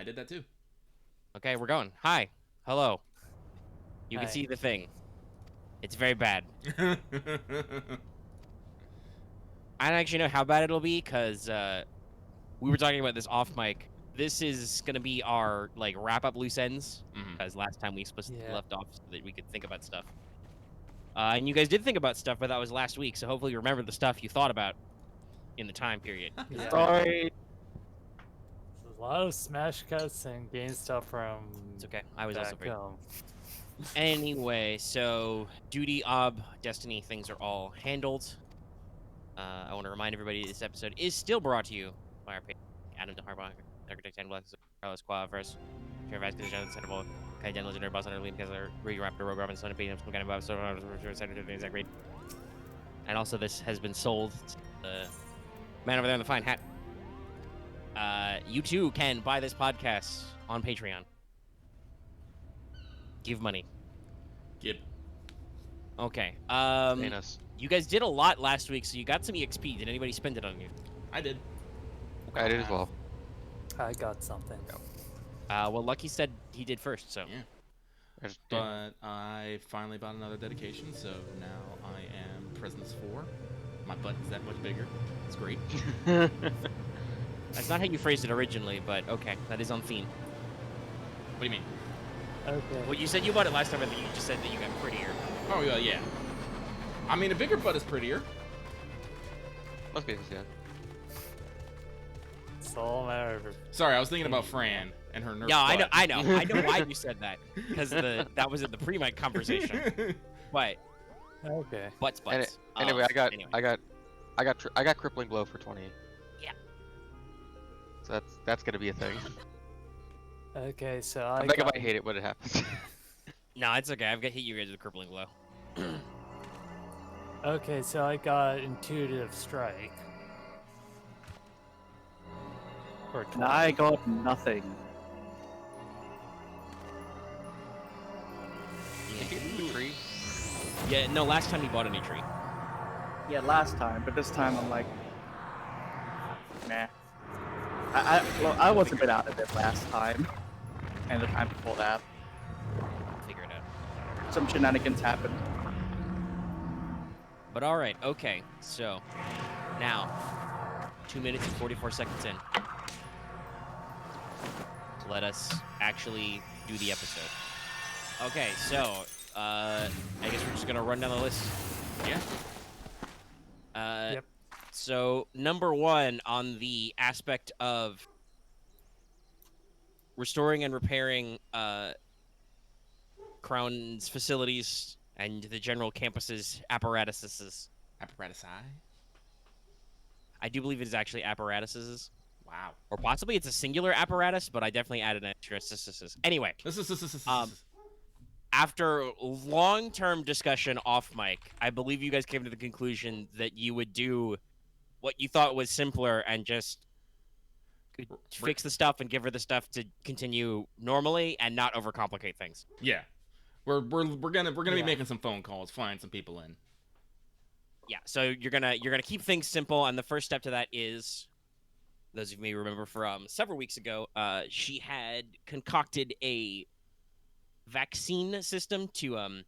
did that too. Okay, we're going. Hi. Hello. You can Hi. see the thing. It's very bad. I don't actually know how bad it'll be, because we were talking about this off mic. This is going to be our, like, wrap-up loose ends, because last time we explicitly left off so that we could think about stuff. And you guys did think about stuff, but that was last week, so hopefully you remember the stuff you thought about in the time period. Yeah. Sorry. There's a lot of smash cuts and game stuff from It's okay. I was also back very... home. Anyway, so duty, ob, destiny, things are all handled. I want to remind everybody this episode is still brought to you by our patron, Adam DeHarbaugh, Architect and Blacks, Carlos Qua first, Sheriff Vasquez, Jonathan Centerville, Kai Den, Legendary Boss Hunter, Liam Kessler, Rudy Raptor, Rogue Robin, Son of Payne, some kind of Bob, Senator, Zach Reed. And also, this has been sold to the man over there in the fine hat. You too can buy this podcast on Patreon. Give money. Yep. Okay. Us. You guys did a lot last week, so you got some EXP. Did anybody spend it on you? I did. I did as well. I got something. Well, Lucky said he did first, so. Yeah. But I finally bought another dedication, so now I am Presence 4. My butt is that much bigger. It's great. That's not how you phrased it originally, but okay, that is on theme. What do you mean? Okay. Well, you said you bought it last time, but you just said that you got prettier. Oh, yeah. I mean, a bigger butt is prettier. Most cases, yeah. It's all a matter of... Sorry, I was thinking about Fran and her nurse. Yeah, butt. I know why you said that, because that was in the pre-mic conversation. But Okay. butts. Anyway, I got crippling blow for 20. Yeah. So that's gonna be a thing. Okay, so I think I might hate it when it happens. No, it's okay. I've got hit you guys with a crippling blow. Okay, so I got intuitive strike. For 20. And I got nothing. Did you get the tree? Yeah, no. Last time he bought a new tree. Yeah, last time, but this time I'm like, meh. I was a bit out of it last time, and the time before that. Figure it out. Some shenanigans happened. But all right, okay. So now, 2 minutes and 44 seconds in. Let us actually do the episode. Okay, so I guess we're just gonna run down the list. Yeah. Yep. So number one on the aspect of restoring and repairing Crown's facilities and the general campus's apparatuses. Apparatusi? I do believe it is actually apparatuses. Wow. Or possibly it's a singular apparatus, but I definitely added an extra sis. Anyway, after long-term discussion off mic, I believe you guys came to the conclusion that you would do what you thought was simpler and just fix the stuff and give her the stuff to continue normally and not overcomplicate things. Yeah. We're gonna be making some phone calls, flying some people in. Yeah, so you're gonna keep things simple, and the first step to that is, those of you may remember from several weeks ago, she had concocted a vaccine system to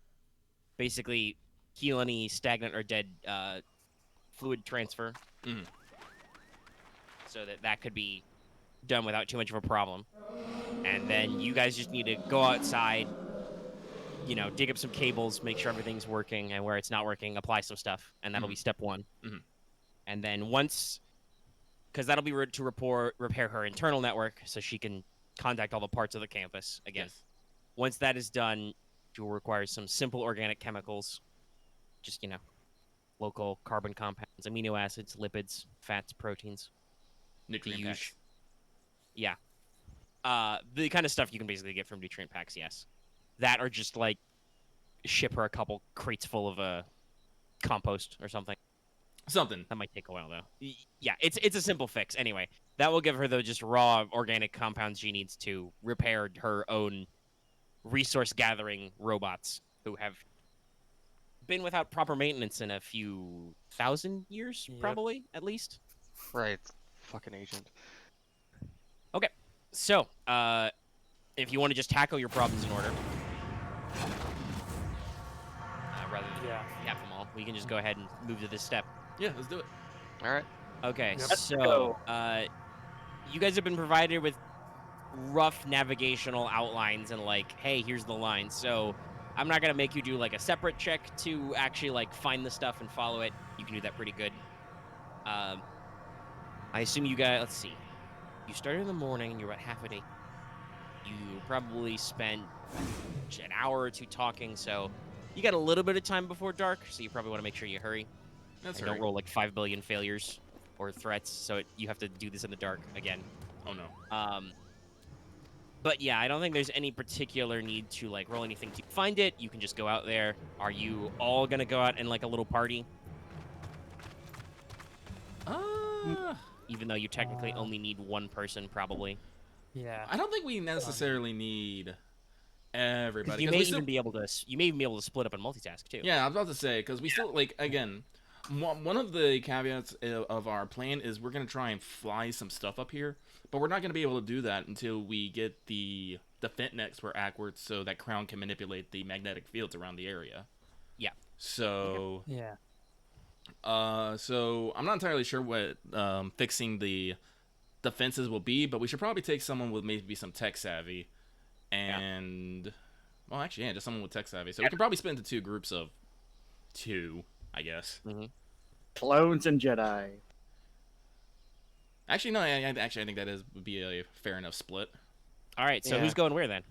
basically heal any stagnant or dead fluid transfer, so that could be done without too much of a problem. And then you guys just need to go outside, dig up some cables, make sure everything's working, and where it's not working, apply some stuff, and that'll be step one. And then once, because that'll be to repair her internal network, so she can contact all the parts of the campus again. Yes. Once that is done, you'll require some simple organic chemicals, just local carbon compounds, amino acids, lipids, fats, proteins. Nutrient packs. Yeah. The kind of stuff you can basically get from nutrient packs, yes. That or just, ship her a couple crates full of compost or something. That might take a while, though. Yeah, it's a simple fix. Anyway, that will give her the just raw organic compounds she needs to repair her own resource-gathering robots who have been without proper maintenance in a few thousand years, probably, at least. Right. Fucking agent. Okay. So, if you want to just tackle your problems in order, rather than cap them all, we can just go ahead and move to this step. Yeah, let's do it. All right. Okay, Yep. Let's so go. you guys have been provided with rough navigational outlines and like, hey, here's the line. So I'm not gonna make you do like a separate check to actually like find the stuff and follow it. You can do that pretty good. I assume you guys. Let's see. You started in the morning and you're about half a day. You probably spent an hour or two talking, so you got a little bit of time before dark. So you probably want to make sure you hurry. That's And right. don't roll like 5 billion failures or threats, so you have to do this in the dark again. Oh no. But yeah, I don't think there's any particular need to like roll anything to find it. You can just go out there. Are you all gonna go out in like a little party? Even though you technically only need one person, probably. Yeah. I don't think we necessarily need everybody. You 'cause may we even still... be able to. You may even be able to split up and multitask too. Yeah, I was about to say, because we still, like, again, one of the caveats of our plan is we're going to try and fly some stuff up here, but we're not going to be able to do that until we get the vent next for Ackwards so that Crown can manipulate the magnetic fields around the area. Yeah. So, Yeah. so I'm not entirely sure what fixing the defenses will be, but we should probably take someone with maybe some tech savvy. And, well, actually, yeah, just someone with tech savvy. So we can probably split into two groups of 2, I guess. Mm-hmm. Clones and Jedi. Actually, no. I think that would be a fair enough split. All right. So Yeah. who's going where then?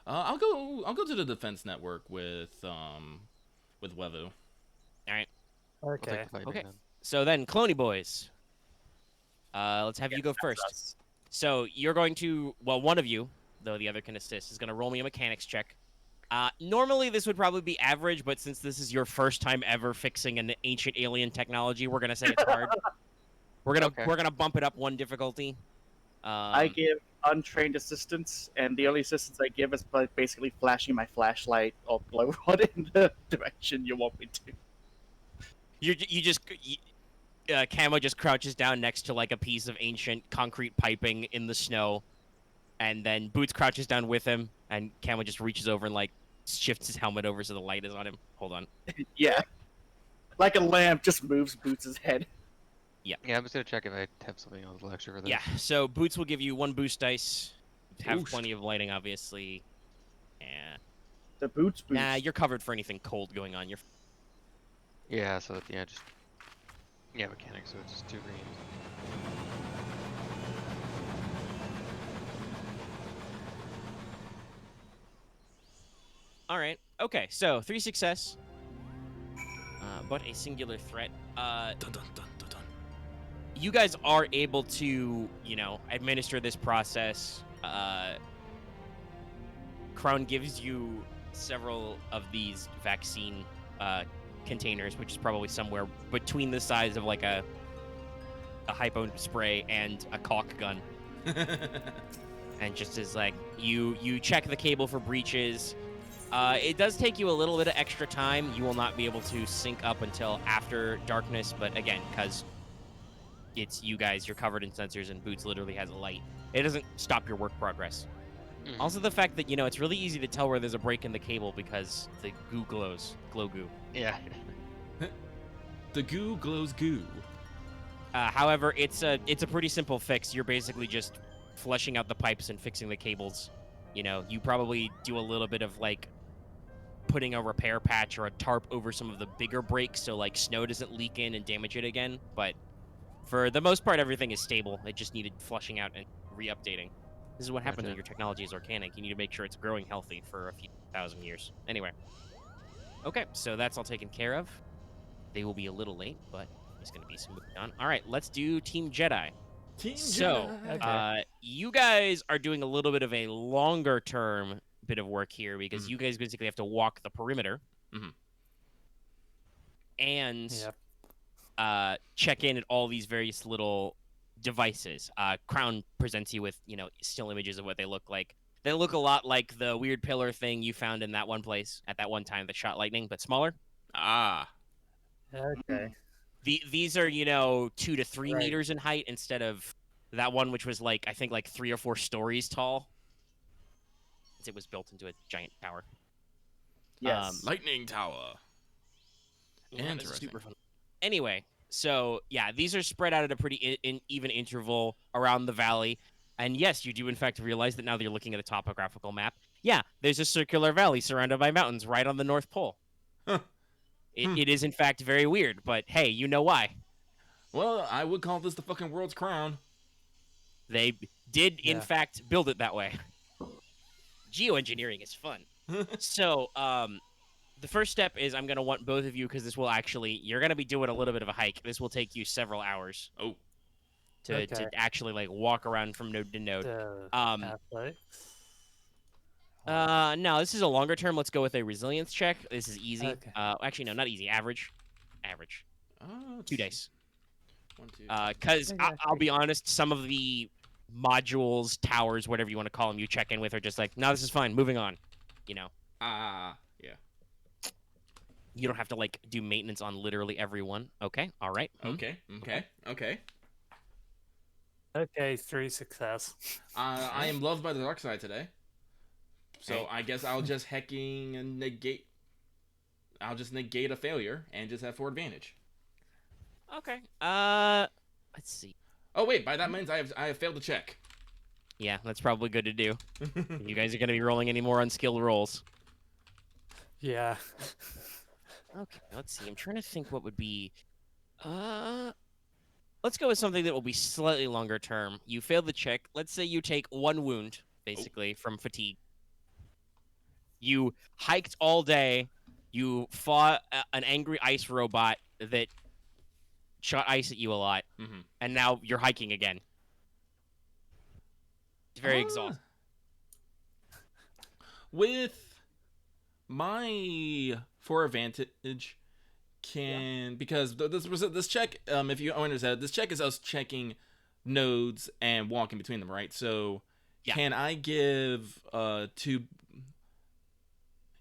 I'll go to the defense network with Wevu. All right. I'll Okay. take the fighting Okay. then. So then, Cloney boys. Let's have you go first. Us. So you're going to, well, one of you, though the other can assist, is going to roll me a mechanics check. Normally this would probably be average, but since this is your first time ever fixing an ancient alien technology, we're going to say it's hard. We're gonna bump it up one difficulty. I give untrained assistance, and the only assistance I give is by basically flashing my flashlight or glow rod in the direction you want me to. Camo just crouches down next to like a piece of ancient concrete piping in the snow, and then Boots crouches down with him, and Camo just reaches over and like shifts his helmet over so the light is on him. Hold on. Yeah. Like a lamp, just moves Boots' head. Yeah, I'm just gonna check if I have something else extra for this. Yeah, so Boots will give you 1 boost dice. Have Boost. plenty of lighting, obviously. Yeah. The Boots boost. Nah, you're covered for anything cold going on. You're Yeah, so yeah, just mechanics. So it's just 2 green. all right. Okay, so 3 success, but a singular threat. Dun, dun, dun, dun, dun. You guys are able to, administer this process. Crown gives you several of these vaccine containers, which is probably somewhere between the size of like a hypo spray and a caulk gun. And just as like you check the cable for breaches. It does take you a little bit of extra time. You will not be able to sync up until after darkness, but again, because it's you guys, you're covered in sensors, and Boots literally has a light. It doesn't stop your work progress. Mhm. Also, the fact that, it's really easy to tell where there's a break in the cable because the goo glows. Glow goo. Yeah. The goo glows goo. However, it's a pretty simple fix. You're basically just fleshing out the pipes and fixing the cables. You probably do a little bit of, like, putting a repair patch or a tarp over some of the bigger breaks so, like, snow doesn't leak in and damage it again. But for the most part, everything is stable. It just needed flushing out and re-updating. This is what happens when Gotcha. your technology is organic. You need to make sure it's growing healthy for a few thousand years. Anyway. Okay, so that's all taken care of. They will be a little late, but it's going to be smooth on. All right, let's do Team Jedi. Team So, Jedi. Okay. you guys are doing a little bit of a longer term bit of work here because Mhm. you guys basically have to walk the perimeter Mhm. and Yep. check in at all these various little devices. Crown presents you with, still images of what they look like. They look a lot like the weird pillar thing you found in that one place at that one time that shot lightning, but smaller. Ah. Okay. These are, 2 to 3 Right. meters in height instead of That one, which was like I think like 3 or 4 stories tall, since it was built into a giant tower. Yes. Lightning Tower. Yeah, this is Interesting. super fun. Anyway, so yeah, these are spread out at a pretty even interval around the valley. And yes, you do in fact realize that now that you're looking at a topographical map. Yeah, there's a circular valley surrounded by mountains right on the North Pole. Huh. It is in fact very weird, but hey, you know why? Well, I would call this the fucking world's crown. They did in Yeah. fact build it that way. Geoengineering is fun. So, the first step is I'm gonna want both of you because this will actually you're gonna be doing a little bit of a hike. This will take you several hours Oh, to Okay. actually like walk around from node to node. The athletics. No, this is a longer term. Let's go with a resilience check. This is easy. Okay. Actually, no, not easy. Average. 2 days. 1, 2. Because Okay, I'll be honest, some of the modules, towers, whatever you want to call them, you check in with are just like, no, this is fine. Moving on. You know, Yeah. you don't have to like do maintenance on literally every one. Okay, all right. Okay. Okay, 3 success. I am loved by the dark side today. So Okay. I guess I'll just hecking and negate. I'll just negate a failure and just have 4 advantage. Okay. Let's see. Oh wait, by that means I have failed to check. Yeah, that's probably good to do. You guys are gonna be rolling any more unskilled rolls. Yeah. Okay, let's see. I'm trying to think what would be. Let's go with something that will be slightly longer term. You failed the check. Let's say you take 1 wound, basically, from fatigue. You hiked all day. You fought an angry ice robot that shot ice at you a lot, Mhm. and now you're hiking again. It's very exhausting. With my 4 advantage, because this check, if you understand, this check is us checking nodes and walking between them, right? So Yeah. can I give 2?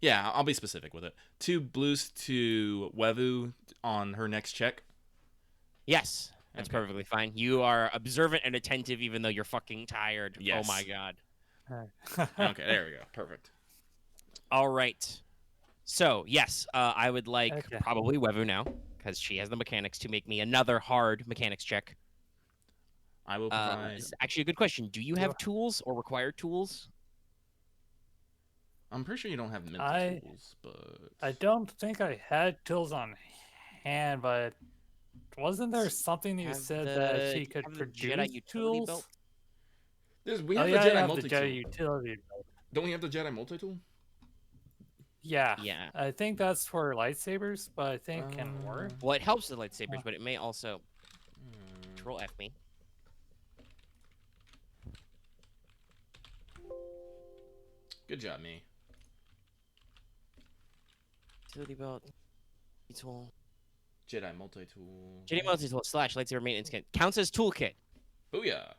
Yeah, I'll be specific with it. 2 blues to Wevu on her next check. Yes, that's Okay. perfectly fine. You are observant and attentive, even though you're fucking tired. Yes. Oh my god. Okay, there we go. Perfect. All right. So yes, I would like Okay. probably Wevu now because she has the mechanics to make me another hard mechanics check. I will provide. This is actually a good question. Do you have tools or require tools? I'm pretty sure you don't have mental I- tools, but I don't think I had tools on hand, but wasn't there something you Have said the- that do she you could have the produce Jedi utility tools? belt? we Oh have yeah, the I Jedi have the multi Jedi tool. utility belt. Don't we have the Jedi multi tool? Yeah. Yeah. I think that's for lightsabers, but I think can work. Well, it helps with lightsabers, but it may also Control F me. Good job, me. Utility belt. Tool. Jedi multi tool. Jedi multi-tool / lightsaber maintenance kit counts as toolkit. Booyah.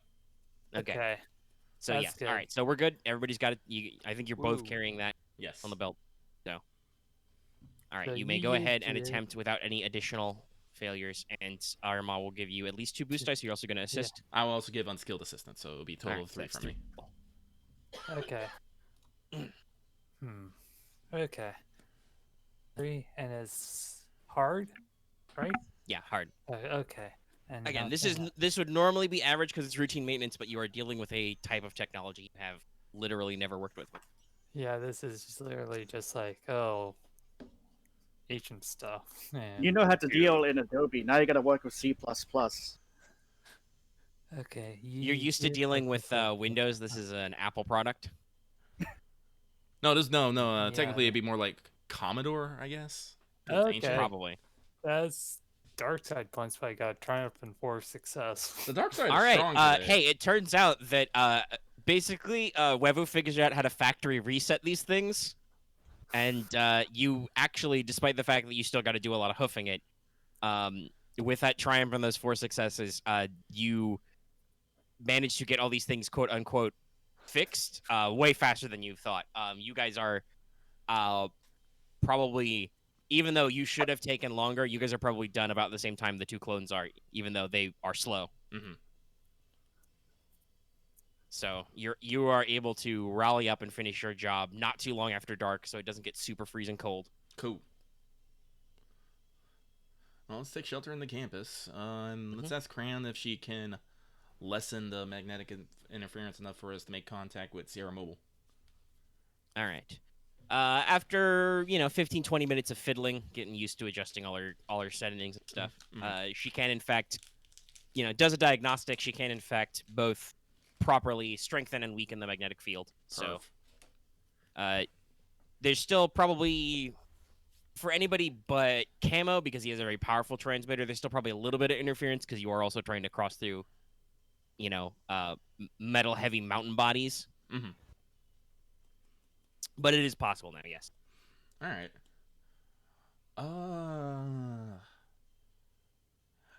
Okay. So that's yeah. good. All right. So we're good. Everybody's got it. I think you're both Woo. carrying that Yes. on the belt. So. All right. So You may you go use ahead and your- attempt without any additional failures, and Aramaa will give you at least 2 boost dice. So you're also going to assist. I will also give unskilled assistance, so it'll be a total All right, of so 3 that's for me. Okay. Okay. 3 and it's hard, right? Yeah, hard. Okay. And Again, nothing this would normally be average because it's routine maintenance, but you are dealing with a type of technology you have literally never worked with. Yeah, this is just literally just like, oh, ancient stuff. And, You know how to deal in Adobe. Now you gotta work with C++. okay. You're used to dealing with Windows. This is an Apple product. No, technically Yeah. it'd be more like Commodore, I guess. 'Cause it's ancient. Okay. Probably. That's dark side points, but I got triumph and 4 success. The dark side is All right. strong today. Hey, it turns out that basically Wevu figures out how to factory reset these things, and you actually, despite the fact that you still got to do a lot of hoofing it, with that triumph and those 4 successes, you managed to get all these things quote unquote fixed way faster than you thought. You guys are probably, even though you should have taken longer, you guys are probably done about the same time the 2 clones are, even though they are slow. Mhm. So you are able to rally up and finish your job not too long after dark, so it doesn't get super freezing cold. Cool. Well, let's take shelter in the campus. And let's ask Cran if she can lessen the magnetic interference enough for us to make contact with Sierra Mobile. All right. After 15, 20 minutes of fiddling, getting used to adjusting all her settings and stuff, she can in fact, does a diagnostic. She can in fact both properly strengthen and weaken the magnetic field. So, there's still probably, for anybody but Camo, because he has a very powerful transmitter, there's still probably a little bit of interference because you are also trying to cross through, metal heavy mountain bodies. Mm-hmm. But it is possible now, yes. All right.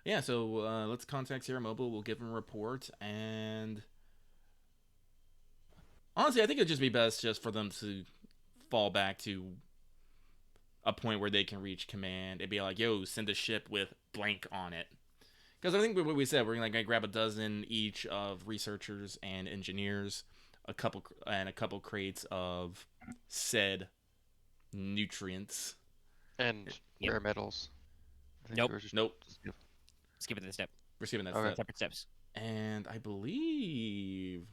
Yeah, so let's contact Sierra Mobile. We'll give them a report, and honestly, I think it'd just be best just for them to fall back to a point where they can reach command and be like, yo, send a ship with blank on it. Because I think what we said, we're gonna grab a dozen each of researchers and engineers, a couple crates of said nutrients And Yep. rare metals. I think Nope. we were just- Nope. Skip it this step. We're skipping that Okay. step. Separate steps. And I believe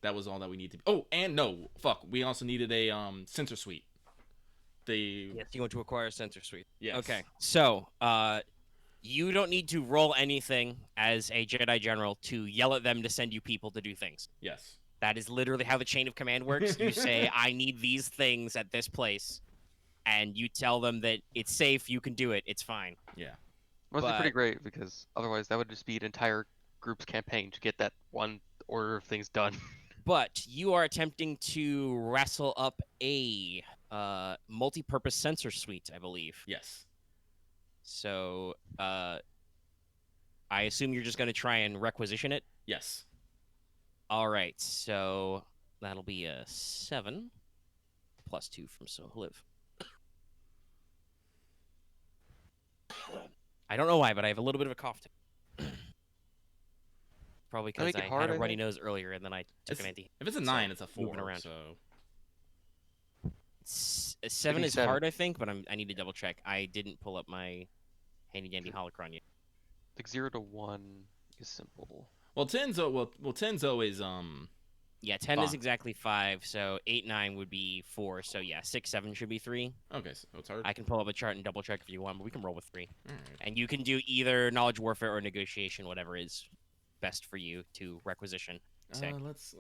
that was all that we need to. Oh, and no, fuck. We also needed a sensor suite. Yes, you want to acquire a sensor suite. Yes. Okay, so you don't need to roll anything as a Jedi General to yell at them to send you people to do things. Yes. That is literally how the chain of command works. You say, I need these things at this place, and you tell them that it's safe, you can do it, it's fine. Yeah. Must be pretty But- great because otherwise that would just be an entire group's campaign to get that one order of things done. But you are attempting to wrestle up a multi-purpose sensor suite, I believe. Yes. So, I assume you're just going to try and requisition it? Yes. All right, so that'll be a 7 plus 2 from Sohliv. I don't know why, but I have a little bit of a cough. Probably That'll because make it I hard, had a I runny think. nose earlier, and then I took an anti. If it's a So, 9, it's a moving 4. around. So. 7 be is 7. hard, I think, but I need to double check. I didn't pull up my handy dandy holocron yet. Like 0 to 1 is simple. Well, 10's always Yeah, 10 is Fine. exactly 5, so 8, 9 would be 4. So yeah, 6, 7 should be 3. Okay, so it's hard. I can pull up a chart and double check if you want, but we can roll with 3. All right. And you can do either knowledge warfare or negotiation, whatever is best for you to requisition. Say. Let's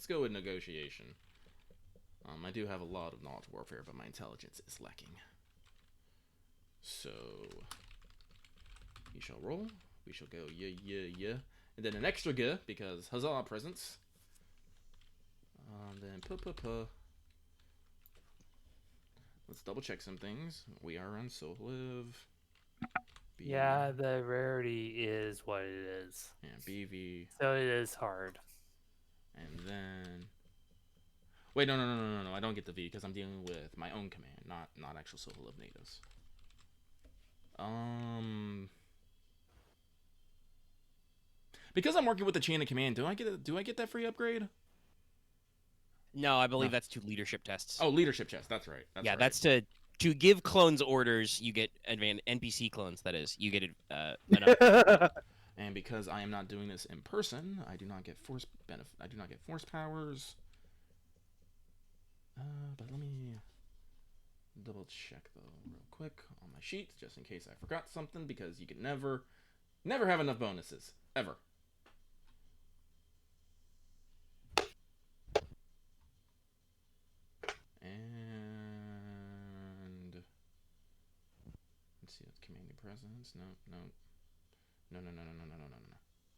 go with negotiation. I do have a lot of knowledge warfare, but my intelligence is lacking. So he shall roll. We shall go yeah, and then an extra guh because huzzah presents. Then let's double check some things. We are on Sohliv. Yeah, the rarity is what it is. Yeah, BV. So it is hard. And then, wait, no, I don't get the V because I'm dealing with my own command, not actual Soul of Natives. Because I'm working with the chain of command, do I get that free upgrade? No, I believe No. that's 2 leadership tests. Oh, leadership chest. That's right. That's yeah, right. that's to give clones orders. You get NPC clones. That is, you get an And because I am not doing this in person, I do not get force benefit. I do not get force powers. But let me double check though, real quick on my sheet, just in case I forgot something. Because you can never have enough bonuses ever. And let's see, that's commanding presence. No.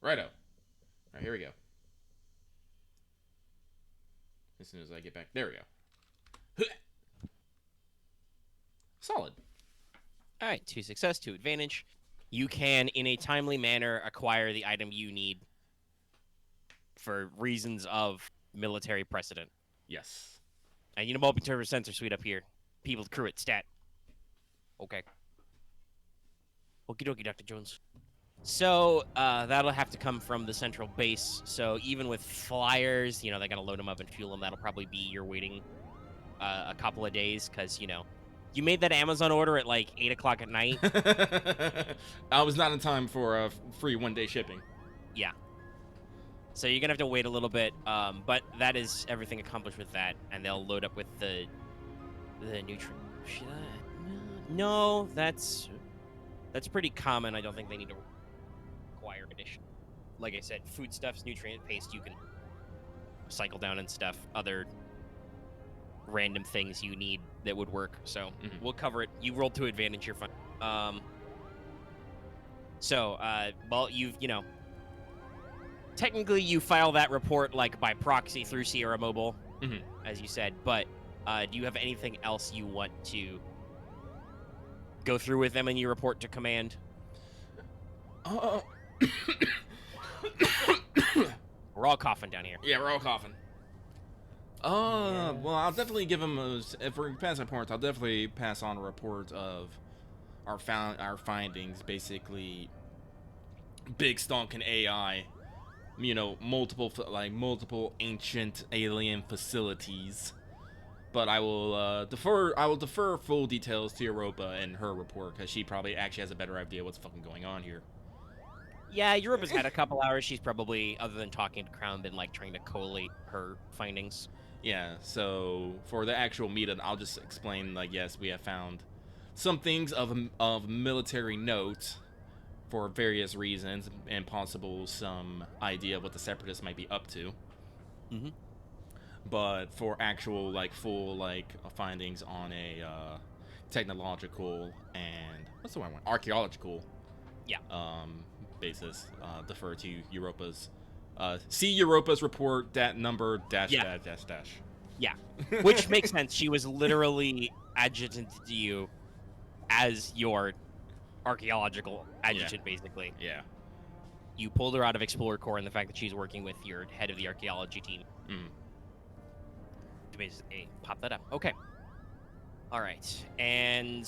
Righto. Alright, here we go. As soon as I get back. There we go. Solid. All right, 2 success, 2 advantage. You can, in a timely manner, acquire the item you need for reasons of military precedent. Yes. And you know, multi-turbo sensor suite up here. People crew it, stat. Okay. Okie dokie, Dr. Jones. So that'll have to come from the central base. So even with flyers, you know, they gotta load them up and fuel them. That'll probably be your waiting a couple of days, because you know, you made that Amazon order at like 8 o'clock at night. I was not in time for a free 1-day shipping. Yeah. So you're gonna have to wait a little bit. But that is everything accomplished with that, and they'll load up with the nutrient. Should I? No, that's pretty common. I don't think they need to require addition. Like I said, foodstuffs, nutrient paste, you can cycle down and stuff. Other random things you need that would work. So we'll cover it. You rolled to advantage. You're fine. Well, you know, technically you file that report like by proxy through Sierra Mobile, as you said. But do you have anything else you want to go through with them in your report to command? We're all coughing down here. Yeah, we're all coughing. Well, I'll definitely give him if we're passing reports, I'll definitely pass on a report of our findings. Basically, big stonking AI, you know, multiple ancient alien facilities. But I will defer full details to Europa and her report, because she probably actually has a better idea what's fucking going on here. Yeah, Europa's had a couple hours. She's probably, other than talking to Crown, been like trying to collate her findings. Yeah, so for the actual meetup, I'll just explain, like, yes, we have found some things of military note for various reasons, and possible some idea of what the Separatists might be up to. But for actual, like, full, like, findings on a technological and, what's the one I want? Archaeological basis, defer to Europa's see Europa's report number dash. Yeah, which makes sense. She was literally adjutant to you as your archaeological adjutant, basically. Yeah. You pulled her out of Explorer Corps, and the fact that she's working with your head of the archaeology team. To basically pop that up. Okay. All right, and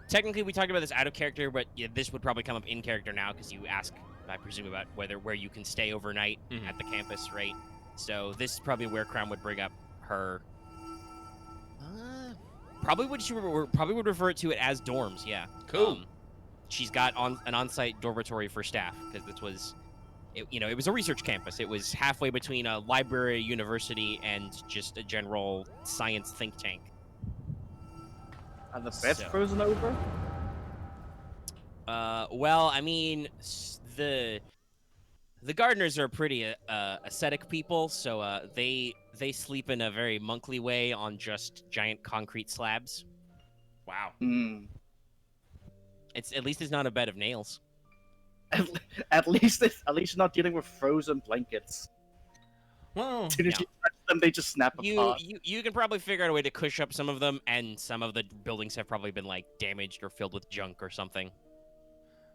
technically we talked about this out of character, but yeah, this would probably come up in character now, because you ask, I presume, about where you can stay overnight at the campus, right? So this is probably where Crown would bring up her. Probably would refer to it as dorms. Yeah. Cool. She's got an on-site dormitory for staff, because this was, it was a research campus. It was halfway between a library, university, and just a general science think tank. Are the beds frozen over? Well, I mean, the gardeners are pretty ascetic people, so they sleep in a very monkly way on just giant concrete slabs. Wow. At least it's not a bed of nails. At least you're not dealing with frozen blankets. Well, As soon as you touch them, they just snap apart. You can probably figure out a way to cush up some of them, and some of the buildings have probably been like damaged or filled with junk or something.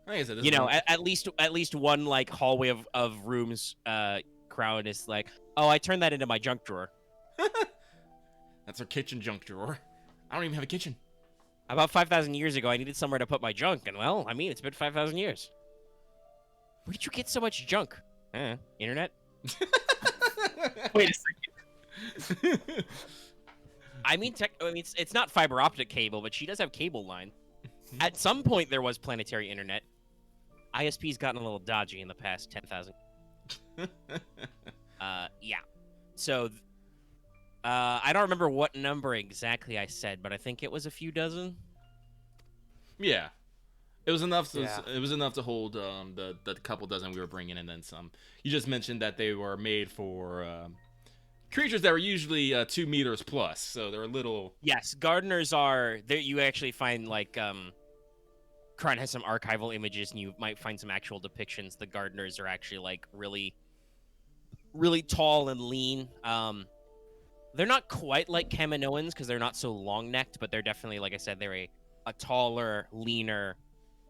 like I said, this You is know, one- at least one like hallway of rooms. Crowd is like, oh, I turned that into my junk drawer. that's our kitchen junk drawer. I don't even have a kitchen. About 5,000 years ago, I needed somewhere to put my junk, and well, I mean, it's been 5,000 years. Where did you get so much junk? Internet? Wait a second. I mean, it's not fiber optic cable, but she does have cable line. At some point, there was planetary internet. ISP's gotten a little dodgy in the past 10,000. Yeah. So, I don't remember what number exactly I said, but I think it was a few dozen. Yeah, it was enough. Yeah. It was enough to hold the couple dozen we were bringing, and then some. You just mentioned that they were made for creatures that were usually 2 meters plus, so they're a little. Yes, gardeners are. There, you actually find like Kron has some archival images, and you might find some actual depictions. The gardeners are actually like really, really tall and lean. They're not quite like Kaminoans because they're not so long-necked, but they're definitely, like I said, they're a taller, leaner.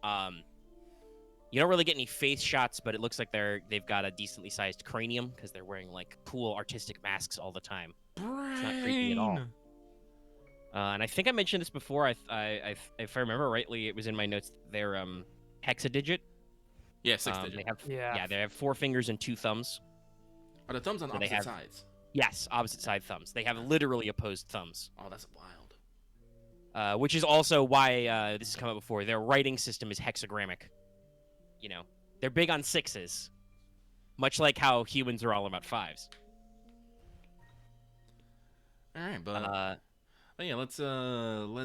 You don't really get any face shots, but it looks like they've got a decently sized cranium because they're wearing like cool artistic masks all the time. It's not creepy at all. And I think I mentioned this before. If I remember rightly, it was in my notes. hexadigit. Yeah, 6-digit. They have Yeah. they have 4 fingers and 2 thumbs. Are the thumbs on So they opposite have- sides? Yes, opposite side thumbs. They have literally opposed thumbs. Oh, that's wild. Which is also why this has come up before. Their writing system is hexagrammic. You know, they're big on 6s, much like how humans are all about 5s. All right, but yeah, let's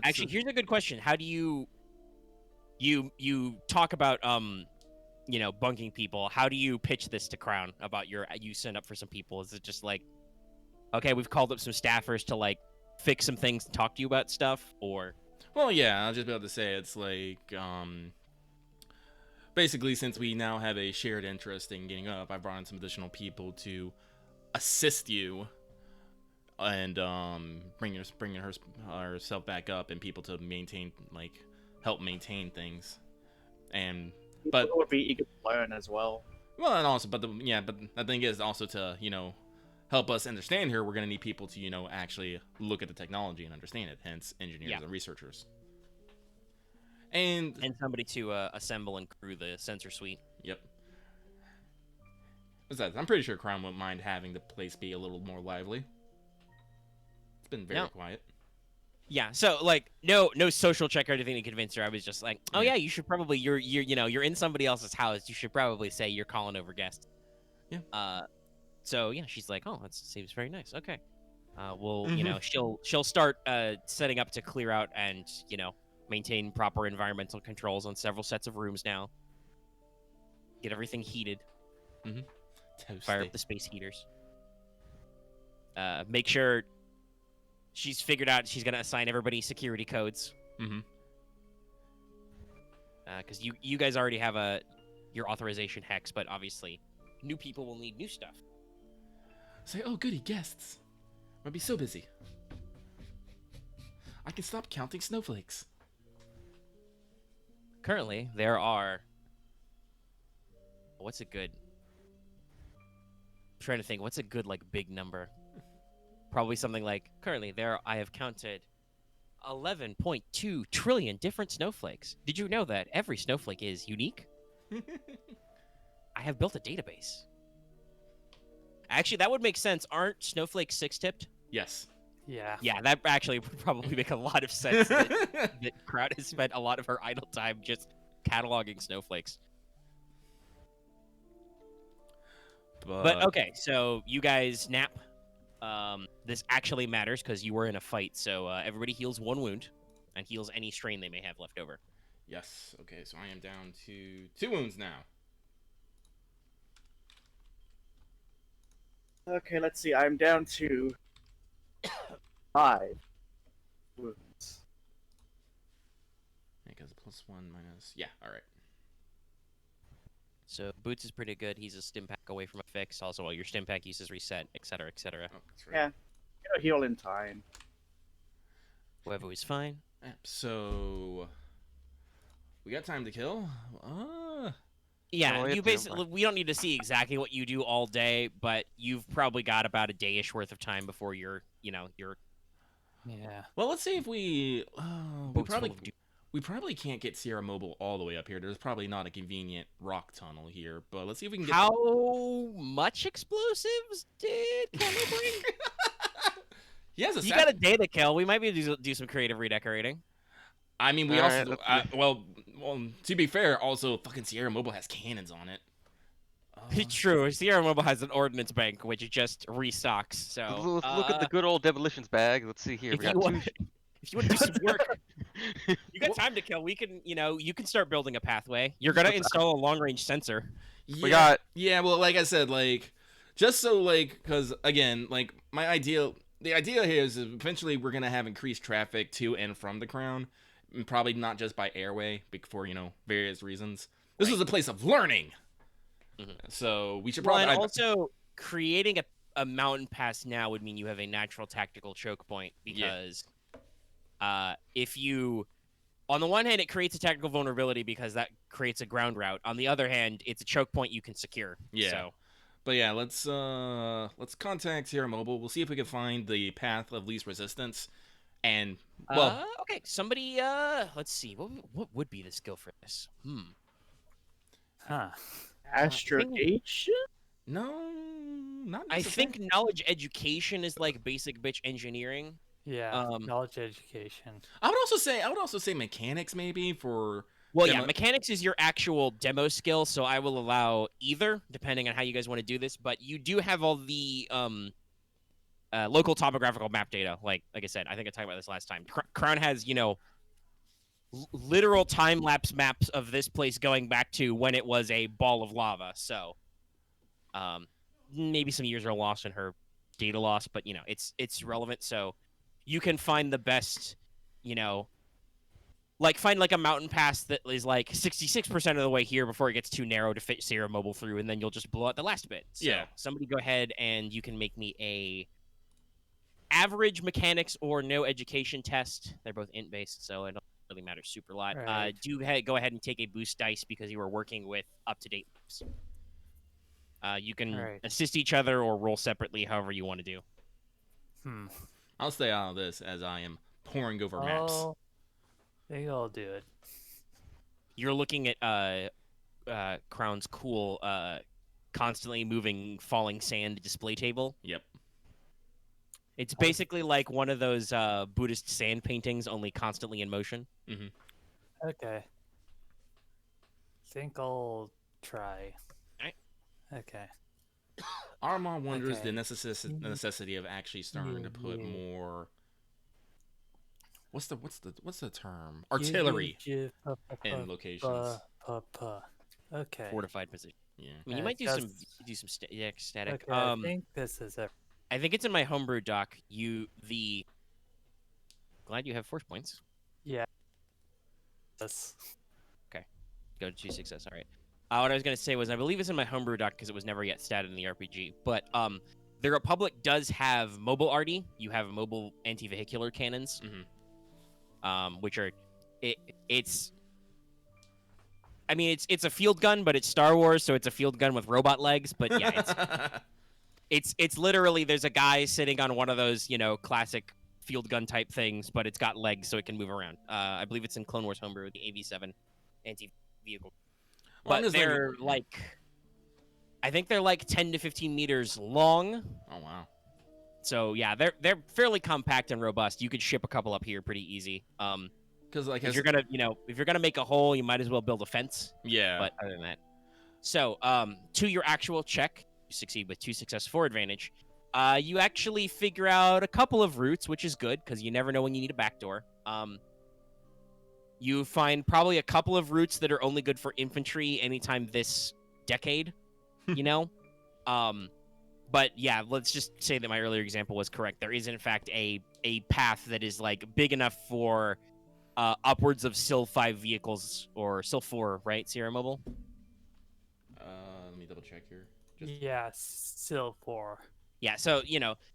Actually, here's a good question. How do you talk about bunking people? How do you pitch this to Crown about you send up for some people? Is it just like, okay, we've called up some staffers to like fix some things and talk to you about stuff, or? Well, yeah, I'll just be able to say it's like, basically, since we now have a shared interest in getting up, I brought in some additional people to assist you and bringing herself back up, and people to help maintain things. And but People would be eager to learn as well. well, and also, but the thing is also to help us understand here, we're gonna need people to actually look at the technology and understand it. Hence, engineers Yeah. and researchers. And somebody to assemble and crew the sensor suite. yep. Besides, I'm pretty sure Crown won't mind having the place be a little more lively. It's been very No. quiet. Yeah, so like no social check or anything to convince her. I was just like, oh Yeah. yeah, you should probably you're in somebody else's house. You should probably say you're calling over guests. Yeah. So yeah, she's like, oh, that seems very nice. Okay. We'll Mhm. she'll start setting up to clear out and maintain proper environmental controls on several sets of rooms now. Get everything heated. Fire up Toasty. the space heaters. Make sure she's figured out she's gonna assign everybody security codes. Mhm. Because you guys already have your authorization hex, but obviously new people will need new stuff. Say, oh goody, guests. I'll be so busy. I can stop counting snowflakes. Currently, there are. What's a good? I'm trying to think. What's a good big number? Probably something like currently I have counted 11.2 trillion different snowflakes. Did you know that every snowflake is unique? I have built a database. Actually, that would make sense. Aren't snowflakes 6-tipped? Yes. Yeah. Yeah, that actually would probably make a lot of sense. That Crowd has spent a lot of her idle time just cataloging snowflakes. But okay, so you guys nap. This actually matters because you were in a fight, so everybody heals 1 wound and heals any strain they may have left over. Yes. Okay, so I am down to 2 wounds now. Okay, let's see. I'm down to 5 wounds. Because +1 minus. Yeah. All right. So Boots is pretty good. He's a stim pack away from a fix. Also, while your stim pack uses reset, etc., etc. Oh, that's right. Yeah. Heal in time. Wevu is fine. Yeah, so we got time to kill. Yeah, Oh, you it's basically we don't need to see exactly what you do all day, but you've probably got about a day-ish worth of time before you're Yeah. Well, let's see if we Boat's full of we probably can't get Sierra Mobile all the way up here. There's probably not a convenient rock tunnel here, but let's see if we can get. How much explosives did Camo bring? He has a. You got a day to kill. We might be able to do some creative redecorating. I mean, we All also. right, let's well, to be fair, also fucking Sierra Mobile has cannons on it. True. Sierra Mobile has an ordnance bank, which it just restocks. So Let's look at the good old demolitions bag. Let's see here. if We you got want, if you want to do some work, two. you got time to kill. We can, you can start building a pathway. You're gonna install a long-range sensor. We got. Yeah, well, like I said, just so, because, again, the idea here is eventually we're going to have increased traffic to and from the Crown, and probably not just by airway, for, various reasons. This was a place of learning! Mhm. So, we should Well, probably... and also, creating a mountain pass now would mean you have a natural tactical choke point, because if you... On the one hand, it creates a tactical vulnerability because that creates a ground route. On the other hand, it's a choke point you can secure. Yeah. So. But yeah, let's contact Sierra Mobile. We'll see if we can find the path of least resistance. And, well... Okay, somebody, let's see. What would be the skill for this? Huh. Astrogation? No, not I necessarily. think knowledge education is like basic bitch engineering. Yeah. Knowledge education. I would also say mechanics maybe for. Well, yeah, demo- mechanics is your actual demo skill, so I will allow either, depending on how you guys want to do this. But you do have all the local topographical map data. Like I said, I think I talked about this last time. Crown has, literal time lapse maps of this place going back to when it was a ball of lava. So, maybe some years are lost in her data loss, but it's relevant. So, you can find the best, find like a mountain pass that is like 66% of the way here before it gets too narrow to fit Sierra Mobile through, and then you'll just blow out the last bit. So Yeah. somebody go ahead and you can make me a average mechanics or no education test. They're both int based, so it don't really matter super lot. Right. Go ahead and take a boost dice because you are working with up to date moves. You can Right. assist each other or roll separately, however you want to do. I'll stay out of this as I am poring over maps. Oh, I think I'll do it. You're looking at Crown's cool, constantly moving falling sand display table. Yep. It's basically like one of those Buddhist sand paintings, only constantly in motion. Okay. Think I'll try. Alright. Okay. Aramaa wonders Okay. the necessity of actually starting to put Yeah. more. What's the term? Artillery in locations. Okay. Fortified position. Yeah. I mean, you might do just- some static. Okay, I think this is it. I think it's in my homebrew doc. Glad you have force points. Yeah. Yes. Go to 2 success. All right. What I was gonna say was I believe it's in my homebrew doc because it was never yet statted in the RPG. But the Republic does have mobile arty. You have mobile anti-vehicular cannons, which are it's. I mean, it's a field gun, but it's Star Wars, so it's a field gun with robot legs. But yeah, it's literally there's a guy sitting on one of those classic field gun type things, but it's got legs so it can move around. I believe it's in Clone Wars homebrew, the AV7 anti-vehicle. Well, But they're I think they're like 10 to 15 meters long. Oh wow. So yeah, they're fairly compact and robust. You could ship a couple up here pretty easy. Because if you're gonna make a hole, you might as well build a fence. Yeah. But other than that, so to your actual check, you succeed with 2 success 4 advantage. You actually figure out a couple of routes, which is good because you never know when you need a backdoor. You find probably a couple of routes that are only good for infantry anytime this decade, But yeah, let's just say that my earlier example was correct. There is in fact a path that is like big enough for upwards of SIL 5 vehicles or SIL 4, right? Sierra Mobile. Let me double check here. Yeah, still 4. Yeah, so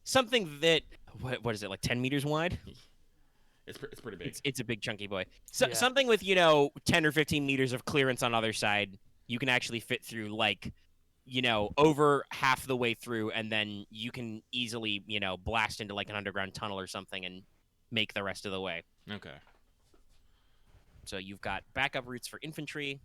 something that what is it, like 10 meters wide? It's pretty big. It's a big chunky boy. So Yeah. something with 10 or 15 meters of clearance on either side, you can actually fit through over half the way through, and then you can easily blast into like an underground tunnel or something and make the rest of the way. Okay. So you've got backup routes for infantry.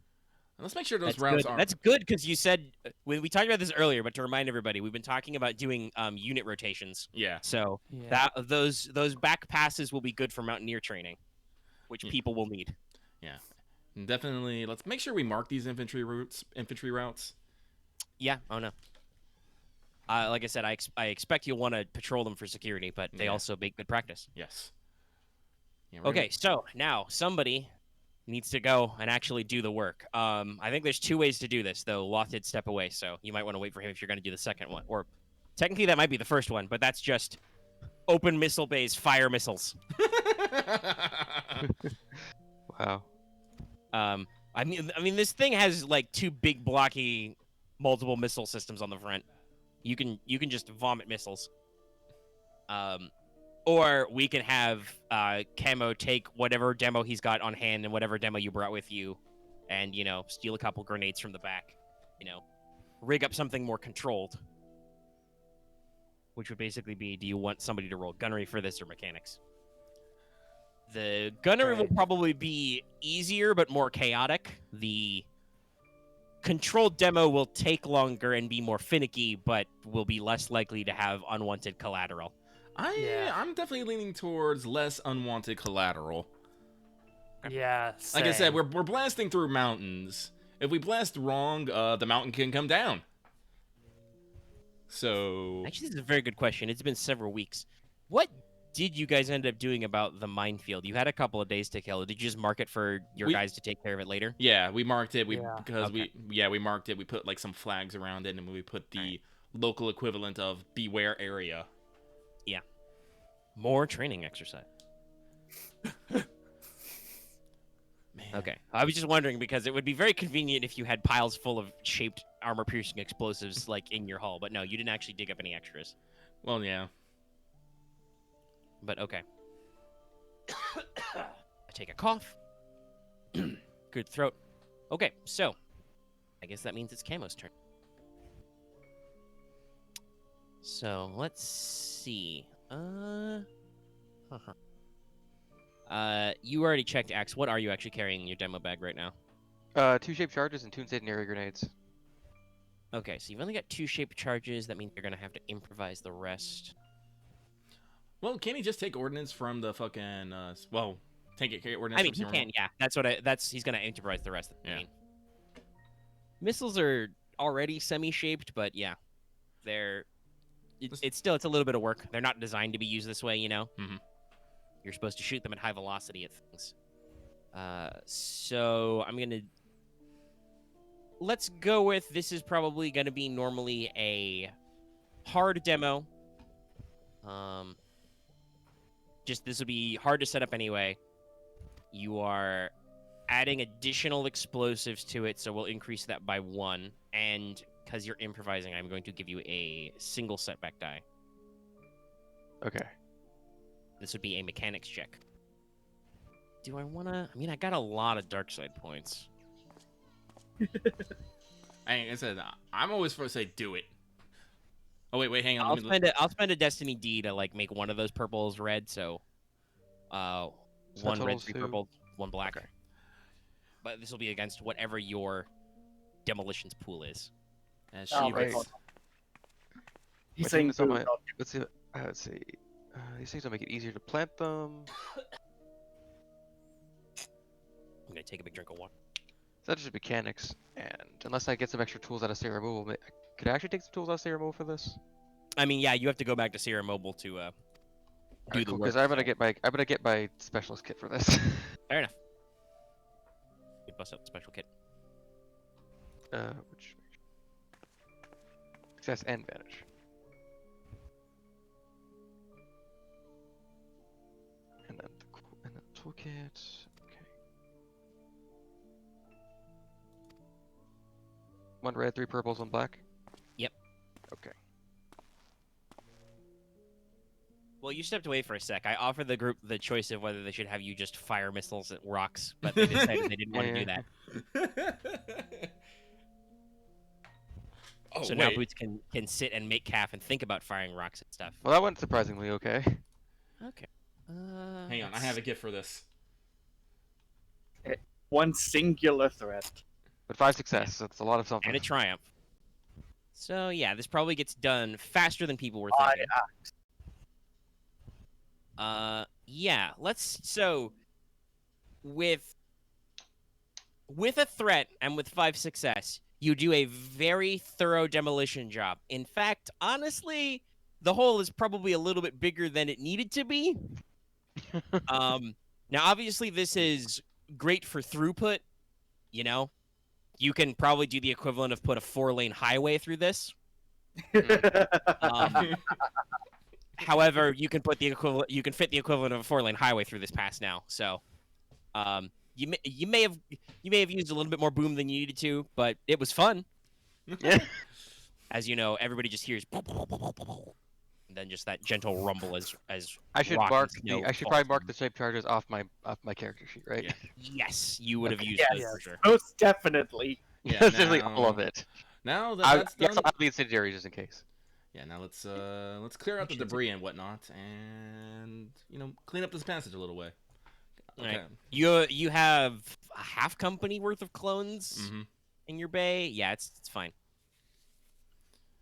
And let's make sure those That's routes good. are. That's good because you said we talked about this earlier, but to remind everybody, we've been talking about doing unit rotations. Yeah. So Yeah. those back passes will be good for mountaineer training, which Yeah. people will need. Yeah. And definitely, let's make sure we mark these infantry routes. Yeah. Oh no. Like I said, I expect you'll want to patrol them for security, but they Yeah. also make good practice. Yes. Yeah, we're Okay, so now somebody needs to go and actually do the work. I think there's 2 ways to do this, though. Loth did step away, so you might want to wait for him if you're going to do the second one. Or technically, that might be the first one, but that's just open missile bays, fire missiles. Wow. I mean, this thing has like 2 big blocky, multiple missile systems on the front. You can just vomit missiles. Or we can have Camo take whatever demo he's got on hand and whatever demo you brought with you, and steal a couple grenades from the back. Rig up something more controlled. Which would basically be, do you want somebody to roll gunnery for this or mechanics? The gunnery will Right. probably be easier but more chaotic. The controlled demo will take longer and be more finicky, but will be less likely to have unwanted collateral. I'm definitely leaning towards less unwanted collateral. Yeah. Like I said, same. we're blasting through mountains. If we blast wrong, the mountain can come down. So Actually, this is a very good question. It's been several weeks. What did you guys end up doing about the minefield? You had a couple of days to kill. Did you just mark it for your guys to take care of it later? yeah, we marked it. Yeah. Because Okay. we marked it. We put like some flags around it, and we put the local equivalent of beware area. More training exercise. Man. Okay. I was just wondering because it would be very convenient if you had piles full of shaped armor-piercing explosives like in your hull, but no, you didn't actually dig up any extras. Well, yeah. But okay. I take a cough. Good throat. Okay, so I guess that means it's Camo's turn. So let's see. You already checked Axe. What are you actually carrying in your demo bag right now? 2 shaped charges and 2 incendiary grenades. Okay, so you've only got 2 shaped charges. That means you're gonna have to improvise the rest. Well, can't he just take ordnance from the fucking take ordnance I mean, from he Zero can. Yeah, he's gonna improvise the rest. Yeah. I mean, missiles are already semi-shaped, but yeah, it's a little bit of work. They're not designed to be used this way, you know. Mhm. You're supposed to shoot them at high velocity at things. So I'm gonna let's go with this is probably gonna be normally a hard demo. Just this will be hard to set up anyway. You are adding additional explosives to it, so we'll increase that by 1. And because you're improvising, I'm going to give you a single setback die. Okay. This would be a mechanics check. Do I want to? I mean, I got a lot of dark side points. Like I said, I'm always for to say do it. Oh wait, hang on. I'll spend a Destiny D to like make one of those purples red. So, So 1 red, totals 3 to- purple, 1 black. Okay. But this will be against whatever your demolitions pool is. As Oh, she wait, writes- hold on. He's My saying team is on do my- not- Let's see. Let's see. These things will make it easier to plant them. I'm gonna take a big drink of water. So that's just mechanics, and unless I get some extra tools out of State Removal, could I actually take some tools out of State Removal for this? I mean, yeah, you have to go back to Sierra Mobile to do the work. Because I'm gonna get my specialist kit for this. Fair enough. You bust out the special kit. Which success and advantage. And then the toolkit. Okay. 1 red, 3 purples, 1 black. Yep. Okay. Well, you stepped away for a sec. I offered the group the choice of whether they should have you just fire missiles at rocks, but they decided they didn't want to do Yeah. that. Oh, So now Boots can sit and make calf and think about firing rocks and stuff. Well, that went surprisingly okay. Okay. hang on, I have a gift for this. One singular threat. But 5 success, so it's a lot of something. And a triumph. So yeah, this probably gets done faster than people were I thinking. Yeah, so with a threat and with 5 success, you do a very thorough demolition job. In fact, honestly, the hole is probably a little bit bigger than it needed to be. Now obviously this is great for throughput, you know. You can probably do the equivalent of put a 4-lane highway through this. However, you can put the equivalent. You can fit the equivalent of a 4-lane highway through this pass now. So, you may have used a little bit more boom than you needed to, but it was fun. Yeah. As you know, everybody just hears, and then just that gentle rumble as I should rock mark and snow I should falls probably mark down. the shape charges off my character sheet, right? Yeah. Yes, you would have Okay. used Yes. those for sure. Most definitely. Yeah, That's literally now- all of it. Now that I that's guess done, I'll have the incendiary just in case. yeah. Now let's clear out the debris and whatnot, and clean up this passage a little way. Okay. Right. You have a half company worth of clones. Mm-hmm. in your bay, yeah, it's fine.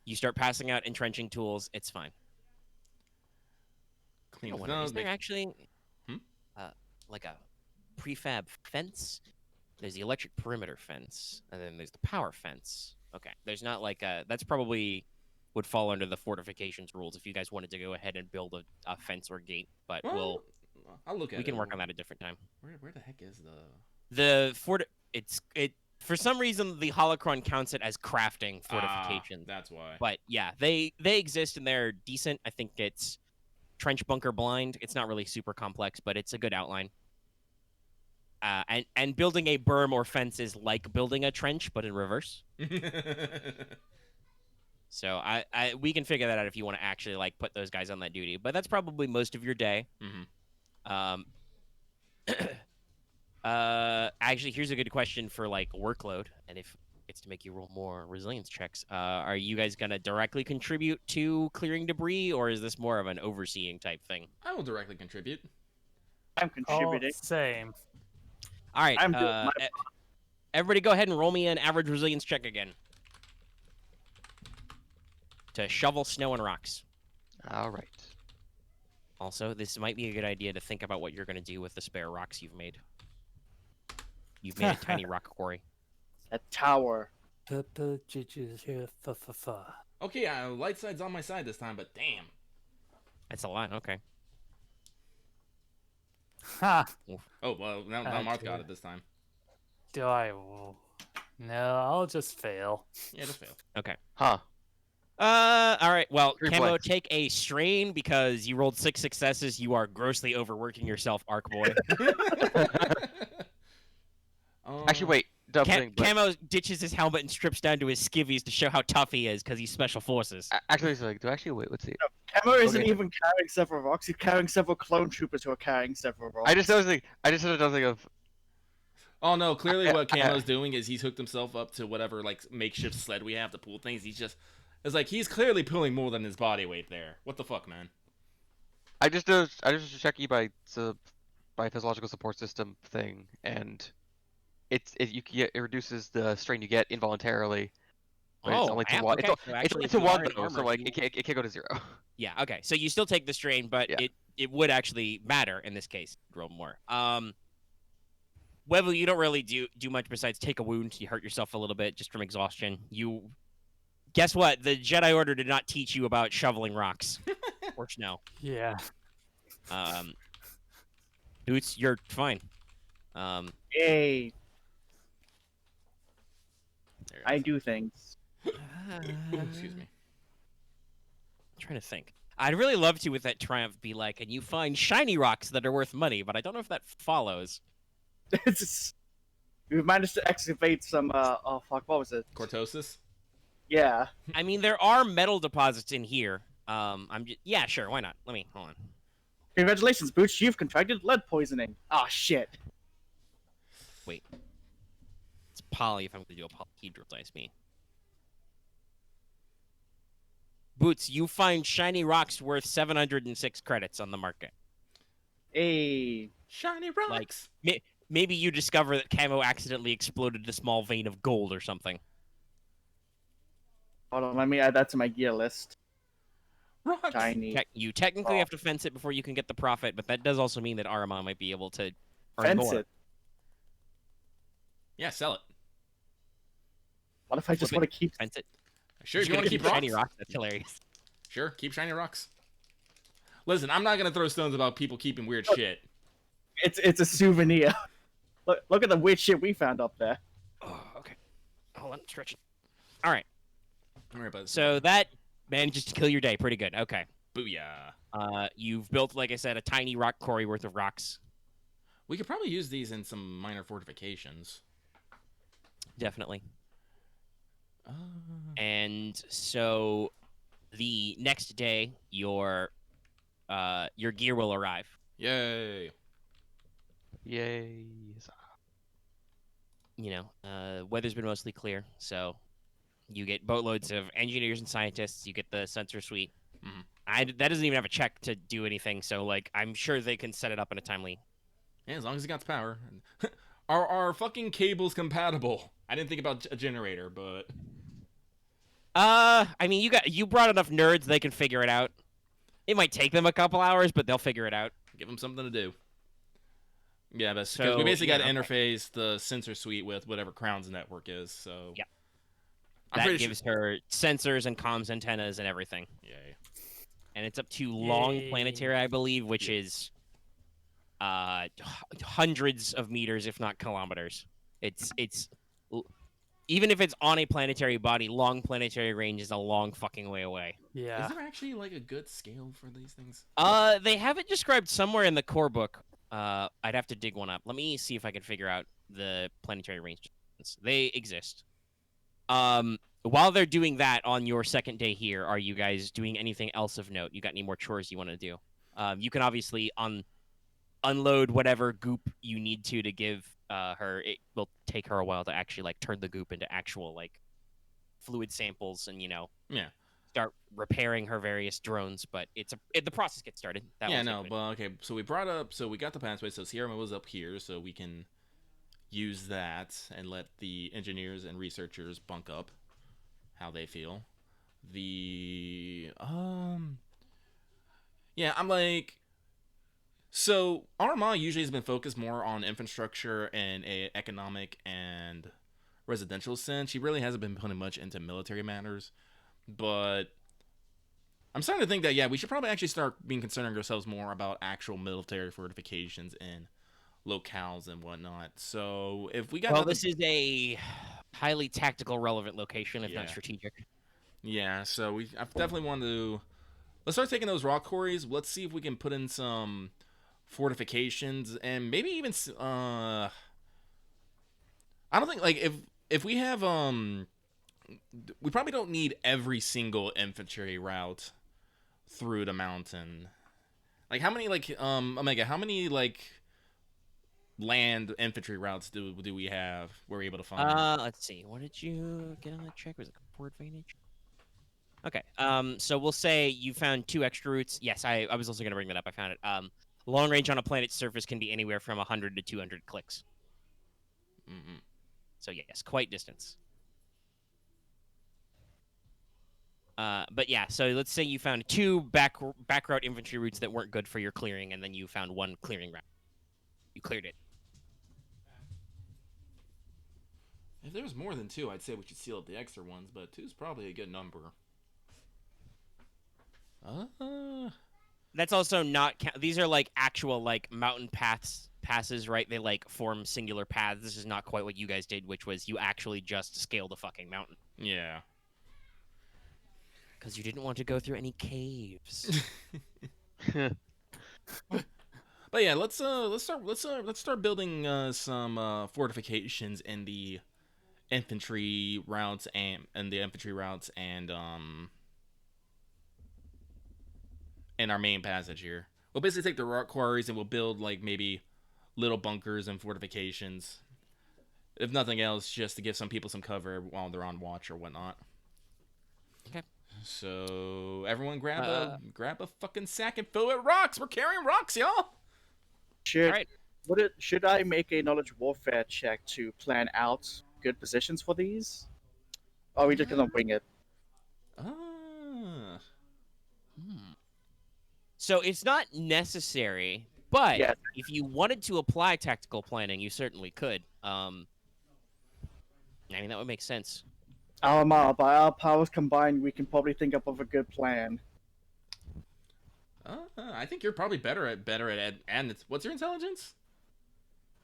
You start passing out entrenching tools, it's fine. Clean I the wonder, nose, is there make- actually Hmm? like a prefab fence? There's the electric perimeter fence, and then there's the power fence. Okay, there's not like a. That's probably would fall under the fortifications rules if you guys wanted to go ahead and build a fence or gate. But Well, I'll look at it. we can work on that a different time. Where the heck is the? The for some reason the holocron counts it as crafting fortifications. That's why. But yeah, they exist and they're decent. I think it's trench bunker blind. It's not really super complex, but it's a good outline. And building a berm or fence is like building a trench, but in reverse. So we can figure that out if you want to actually like put those guys on that duty. But that's probably most of your day. Mm-hmm. Actually, here's a good question for like workload, and if it's to make you roll more resilience checks. Are you guys gonna directly contribute to clearing debris, or is this more of an overseeing type thing? I will directly contribute. I'm contributing. Same. All right. I'm doing my Everybody, go ahead and roll me an average resilience check again. To shovel snow and rocks. All right. Also, this might be a good idea to think about what you're going to do with the spare rocks you've made. You've made a tiny rock quarry. a tower. Okay, light side's on my side this time, but damn. That's a lot. Okay. Ha! Oh well, now Marth got it this time. Do I? No, I'll just fail. Yeah, just fail. Okay. Huh. All right. Well, Reflex. Camo, take a strain because you rolled 6 successes. You are grossly overworking yourself, Arc Boy. Actually, wait. Doubling. but- Camo ditches his helmet and strips down to his skivvies to show how tough he is because he's special forces. Actually, it's like, do I actually wait? Let's see. Camo isn't Okay. even carrying several rocks. He's carrying several clone troopers who are carrying several rocks. I just had another thing of. Oh no! Clearly, I- what I- Camo's doing is he's hooked himself up to whatever like makeshift sled we have to pull things. It's like he's clearly pulling more than his body weight there. What the fuck, man? I just was checking by physiological support system thing, and it reduces the strain you get involuntarily. But it's only to one. okay. So It's actually, only if to you one are in though, armor, so like you- it can't go to 0. Yeah, okay. So you still take the strain, but Yeah. it would actually matter in this case. Roll more. Wevu, you don't really do much besides take a wound. You hurt yourself a little bit just from exhaustion. You guess what? The Jedi Order did not teach you about shoveling rocks or snow. Yeah. Boots, you're fine. Hey, There it I is. do things. Excuse me. I'm trying to think. I'd really love to, with that triumph, be like, and you find shiny rocks that are worth money, but I don't know if that follows. It's just, we managed to excavate some. Oh fuck, what was it? Cortosis. Yeah. I mean, there are metal deposits in here. Yeah, sure, why not? Let me hold on. Congratulations, Booch. You've contracted lead poisoning. Ah shit. It's poly if I'm going to do a polyhedral dice me. Boots, you find shiny rocks worth 706 credits on the market. Hey. Shiny rocks. Maybe you discover that Camo accidentally exploded a small vein of gold or something. Hold on, let me add that to my gear list. Rocks. Shiny. You technically Oh. have to fence it before you can get the profit, but that does also mean that Aramaa might be able to earn Fence more. it. Yeah, sell it. What if I just Flip want to keep? Fence it. Sure, you You're want to gonna keep shiny rocks? rocks? That's hilarious. Sure, keep shiny rocks. Listen, I'm not gonna throw stones about people keeping weird shit. It's a souvenir. Look at the weird shit we found up there. Oh, okay. Hold on, stretching. All right. Don't worry about it. So that manages to kill your day pretty good. Okay. Booyah. You've built, like I said, a tiny rock quarry worth of rocks. We could probably use these in some minor fortifications. Definitely. And so the next day, your gear will arrive. Yay. Yay. You know, weather's been mostly clear, so you get boatloads of engineers and scientists. You get the sensor suite. Mhm. That doesn't even have a check to do anything, so like I'm sure they can set it up in a timely. Yeah, as long as it got power. Are our fucking cables compatible? I didn't think about a generator, but I mean, you brought enough nerds, they can figure it out. It might take them a couple hours, but they'll figure it out. give them something to do. Yeah, but because So, we basically got to yeah, okay. interface the sensor suite with whatever Crown's network is. So Yeah. I'm That pretty gives her sensors and comms antennas and everything. Yay. And it's up to long Yay. planetary, I believe, which is hundreds of meters, if not kilometers. It's even if it's on a planetary body, long planetary range is a long fucking way away. Yeah. Is there actually like a good scale for these things? They have it described somewhere in the core book. I'd have to dig one up. Let me see if I can figure out the planetary range distance. They exist. While they're doing that on your second day here, are you guys doing anything else of note? You got any more chores you want to do? You can obviously unload whatever goop you need to give her. It will take her a while to actually like turn the goop into actual like fluid samples and Yeah. start repairing her various drones. But the process gets started. That Yeah, won't take no, a but okay. So we got the pathway. So Sierra was up here, so we can use that and let the engineers and researchers bunk up how they feel. Yeah, I'm like, so Aramaa usually has been focused more on infrastructure and a economic and residential sense. She really hasn't been putting much into military matters, but I'm starting to think that we should probably actually start being concerning ourselves more about actual military fortifications and locales and whatnot. So if we got Well, nothing- this is a highly tactical relevant location, if Yeah. not strategic. Yeah, so I definitely want to. Let's start taking those rock quarries. Let's see if we can put in some fortifications and maybe even. I don't think like if we have we probably don't need every single infantry route through the mountain. Like how many Omega? How many land infantry routes do we have? We're able to find. Let's see. What did you get on that check? Was it core advantage? Okay. So we'll say you found 2 extra routes. Yes, I was also gonna bring that up. I found it. Long range on a planet's surface can be anywhere from 100 to 200 clicks. Mm-mm. So yes, quite distance. But yeah, so let's say you found 2 back route infantry routes that weren't good for your clearing, and then you found 1 clearing route. You cleared it. If there was more than 2, I'd say we should seal up the extra ones, but 2 is probably a good number. That's also not. These are like actual like mountain passes, right? They like form singular paths. This is not quite what you guys did, which was you actually just scale the fucking mountain Yeah. because you didn't want to go through any caves. But yeah, let's start building some fortifications in the infantry routes and in our main passage here. We'll basically take the rock quarries and we'll build like maybe little bunkers and fortifications. If nothing else, just to give some people some cover while they're on watch or whatnot. Okay. So everyone grab a fucking sack and fill it with rocks. We're carrying rocks, y'all. Should Alright. should I make a knowledge warfare check to plan out good positions for these? Or are we just gonna wing it? So it's not necessary, but Yeah. if you wanted to apply tactical planning, you certainly could. I mean, that would make sense. Aramaa, by our powers combined, we can probably think up of a good plan. I think you're probably better at and what's your intelligence?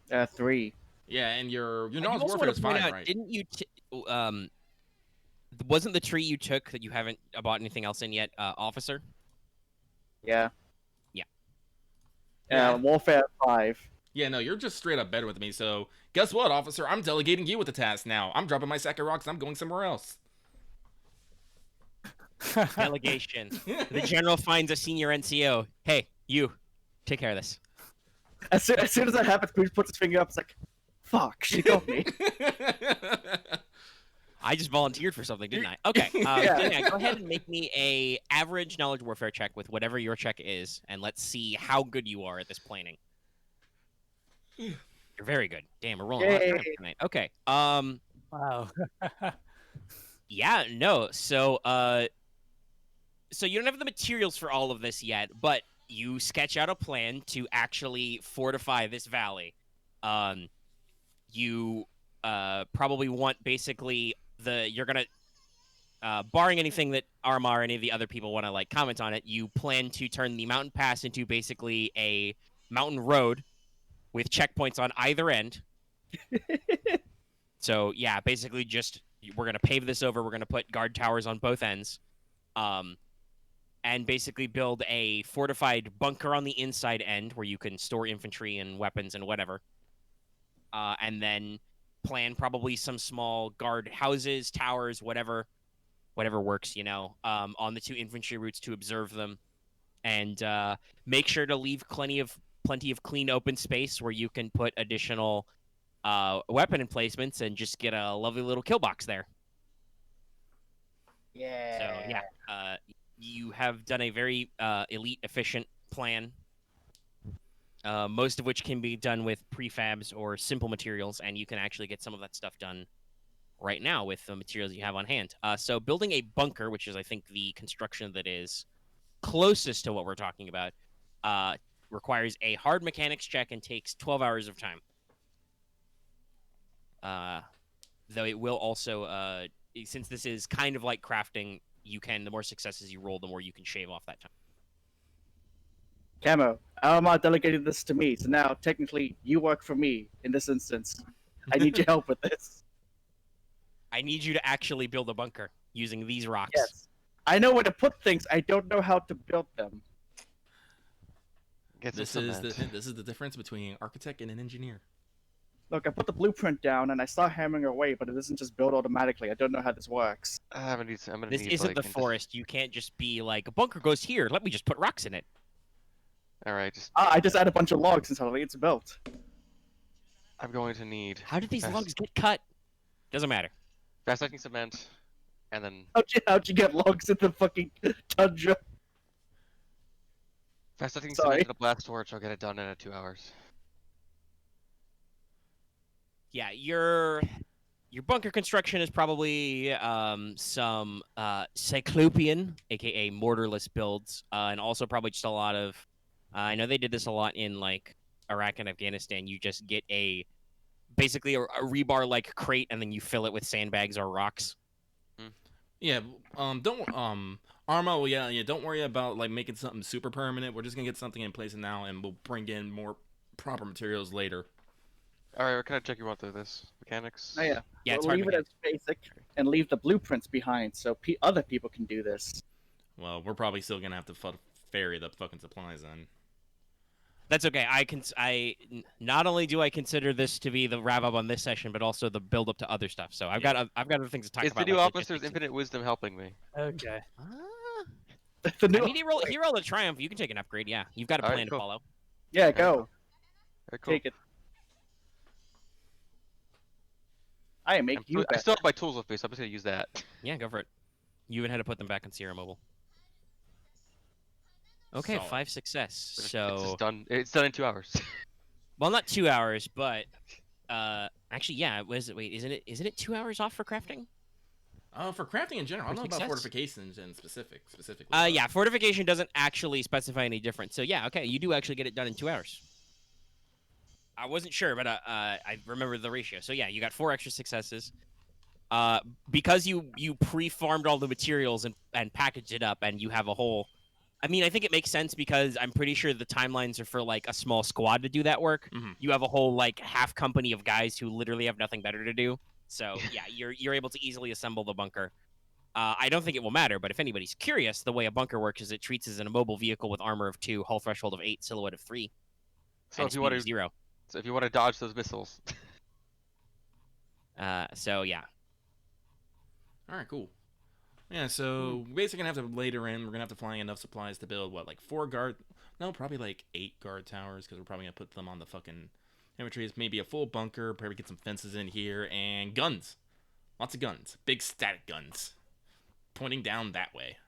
3. Yeah, and your I do knowledge also warfare wanna is point 5, out, right? didn't you? Wasn't the tree you took that you haven't bought anything else in yet, officer? Yeah. Yeah. Yeah. Warfare 5. Yeah, no, you're just straight up better with me. So guess what, officer? I'm delegating you with the task now. I'm dropping my sack of rocks. And I'm going somewhere else. Delegation. The general finds a senior NCO. Hey, you, take care of this. As soon as that happens, Bruce puts his finger up. It's like, fuck, she got me. I just volunteered for something, didn't I? Okay. So yeah, go ahead and make me a average knowledge warfare check with whatever your check is, and let's see how good you are at this planning. You're very good. Damn, we're rolling a lot of Yay. times tonight. Okay. Wow. Yeah, no. So you don't have the materials for all of this yet, but you sketch out a plan to actually fortify this valley. You probably want basically you're gonna barring anything that Aramaa or any of the other people want to like comment on it, you plan to turn the mountain pass into basically a mountain road with checkpoints on either end. So yeah, basically just we're gonna pave this over. We're gonna put guard towers on both ends, and basically build a fortified bunker on the inside end where you can store infantry and weapons and whatever. And then plan probably some small guard houses, towers, whatever works, on the 2 infantry routes to observe them, and make sure to leave plenty of clean open space where you can put additional weapon emplacements and just get a lovely little kill box there. Yeah. So yeah, you have done a very elite, efficient plan. Most of which can be done with prefabs or simple materials, and you can actually get some of that stuff done right now with the materials you have on hand. So building a bunker, which is I think the construction that is closest to what we're talking about, requires a hard mechanics check and takes 12 hours of time. Though it will also, since this is kind of like crafting, the more successes you roll, the more you can shave off that time. Camo, Aramaa delegated this to me, so now technically you work for me in this instance. I need your help with this. I need you to actually build a bunker using these rocks. Yes. I know where to put things, I don't know how to build them. Get some This is cement. this is the difference between an architect and an engineer. Look, I put the blueprint down and I start hammering away, but it doesn't just build automatically. I don't know how this works. I'm gonna This need isn't like the forest. You can't just be like, a bunker goes here. Let me just put rocks in it. All right, just I just add a bunch of logs and suddenly it's built. I'm going to need How did these fast, logs get cut? Doesn't matter. fast acting cement, and then How'd you get logs in the fucking tundra? fast acting Sorry. cement and a blast torch. I'll get it done in 2 hours. Yeah, your bunker construction is probably some cyclopean, aka mortarless builds, and also probably just a lot of. I know they did this a lot in like Iraq and Afghanistan. You just get basically a rebar like crate, and then you fill it with sandbags or rocks. Yeah, don't Arma. Well, yeah. Don't worry about like making something super permanent. We're just gonna get something in place now, and we'll bring in more proper materials later. All right, what kind of check you want through this? Mechanics? Oh yeah. Yeah, it's We'll hard leave it as basic and leave the blueprints behind so other people can do this. Well, we're probably still gonna have to ferry the fucking supplies in. That's okay. Not only do I consider this to be the wrap up on this session, but also the build up to other stuff. So I've got other things to talk Is about. the new like officer's logistics and- infinite wisdom helping me? Okay. The I new... mean, if you roll a triumph, you can take an upgrade. Yeah, you've got a Alright, plan cool. to follow. Yeah, go. Alright, cool. Take it. I make you I bet. still have my tools with me, so I'm just gonna use that. Yeah, go for it. You even had to put them back on Sierra Mobile. Okay, Solid. 5 success. It's So, just done. It's done in 2 hours. well, not 2 hours, but actually, yeah. Wait, isn't it 2 hours off for crafting? For crafting in general, I don't know about Success? fortifications in specifically. Yeah, fortification doesn't actually specify any difference. So yeah, okay, you do actually get it done in 2 hours. I wasn't sure, but I remember the ratio. So yeah, you got 4 extra successes. Because you pre-farmed all the materials and packaged it up, and you have a whole. I mean, I think it makes sense because I'm pretty sure the timelines are for like a small squad to do that work. Mhm. You have a whole like half company of guys who literally have nothing better to do. So yeah, you're able to easily assemble the bunker. I don't think it will matter, but if anybody's curious, the way a bunker works is it treats as an immobile vehicle with armor of 2, hull threshold of 8, silhouette of 3, So and if you speed want of to, 0. so if you want to dodge those missiles, So yeah. All right, cool. Yeah, so we're basically gonna have to later in. We're gonna have to fly enough supplies to build what, like 4 guard? No, probably like 8 guard towers because we're probably gonna put them on the fucking infantry. Maybe a full bunker. Probably get some fences in here and guns. Lots of guns. Big static guns, pointing down that way.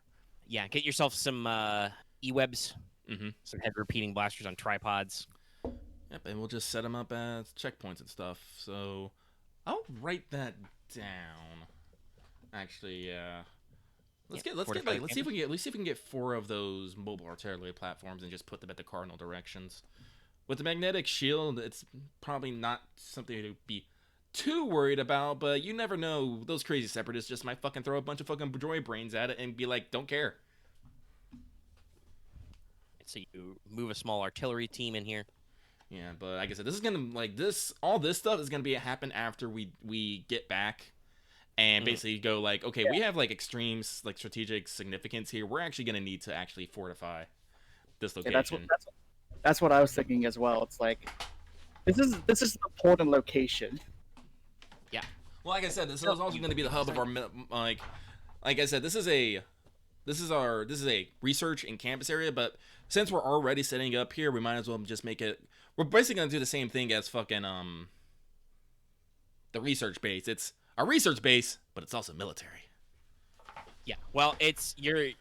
Yeah, get yourself some E-webs, Mm-hmm. some head repeating blasters on tripods. Yep, and we'll just set them up as checkpoints and stuff. So I'll write that down. Actually, yeah. Let's Yeah, get fortify like the let's see if we can get at least see if we can get 4 of those mobile artillery platforms and just put them at the cardinal directions. With the magnetic shield, it's probably not something to be too worried about, but you never know. Those crazy separatists just might fucking throw a bunch of fucking droid brains at it and be like, don't care. So you move a small artillery team in here. Yeah, but like I said, this is gonna like this. All this stuff is gonna be happen after we get back, and basically go like, okay, we have like extreme like strategic significance here. We're actually gonna need to actually fortify this Yeah, location. that's what I was thinking as well. It's like this is an important location. Yeah. Well, like I said, this is also going to be the hub of our like I said, this is a research and campus area. But since we're already setting up here, we might as well just make it. We're basically going to do the same thing as fucking the research base. It's a research base, but it's also military. Yeah. Well, it's you're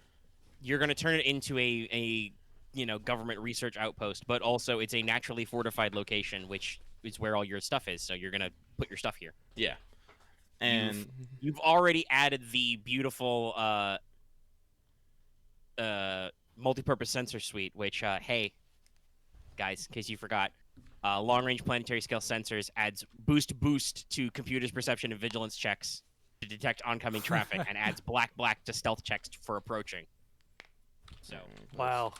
going to turn it into a government research outpost, but also it's a naturally fortified location, which is where all your stuff is. So you're going to put your stuff here. Yeah. And you've already added the beautiful multi-purpose sensor suite, which hey guys, in case you forgot, long-range planetary scale sensors adds boost to computers' perception and vigilance checks to detect oncoming traffic and adds black to stealth checks for approaching. So Wow.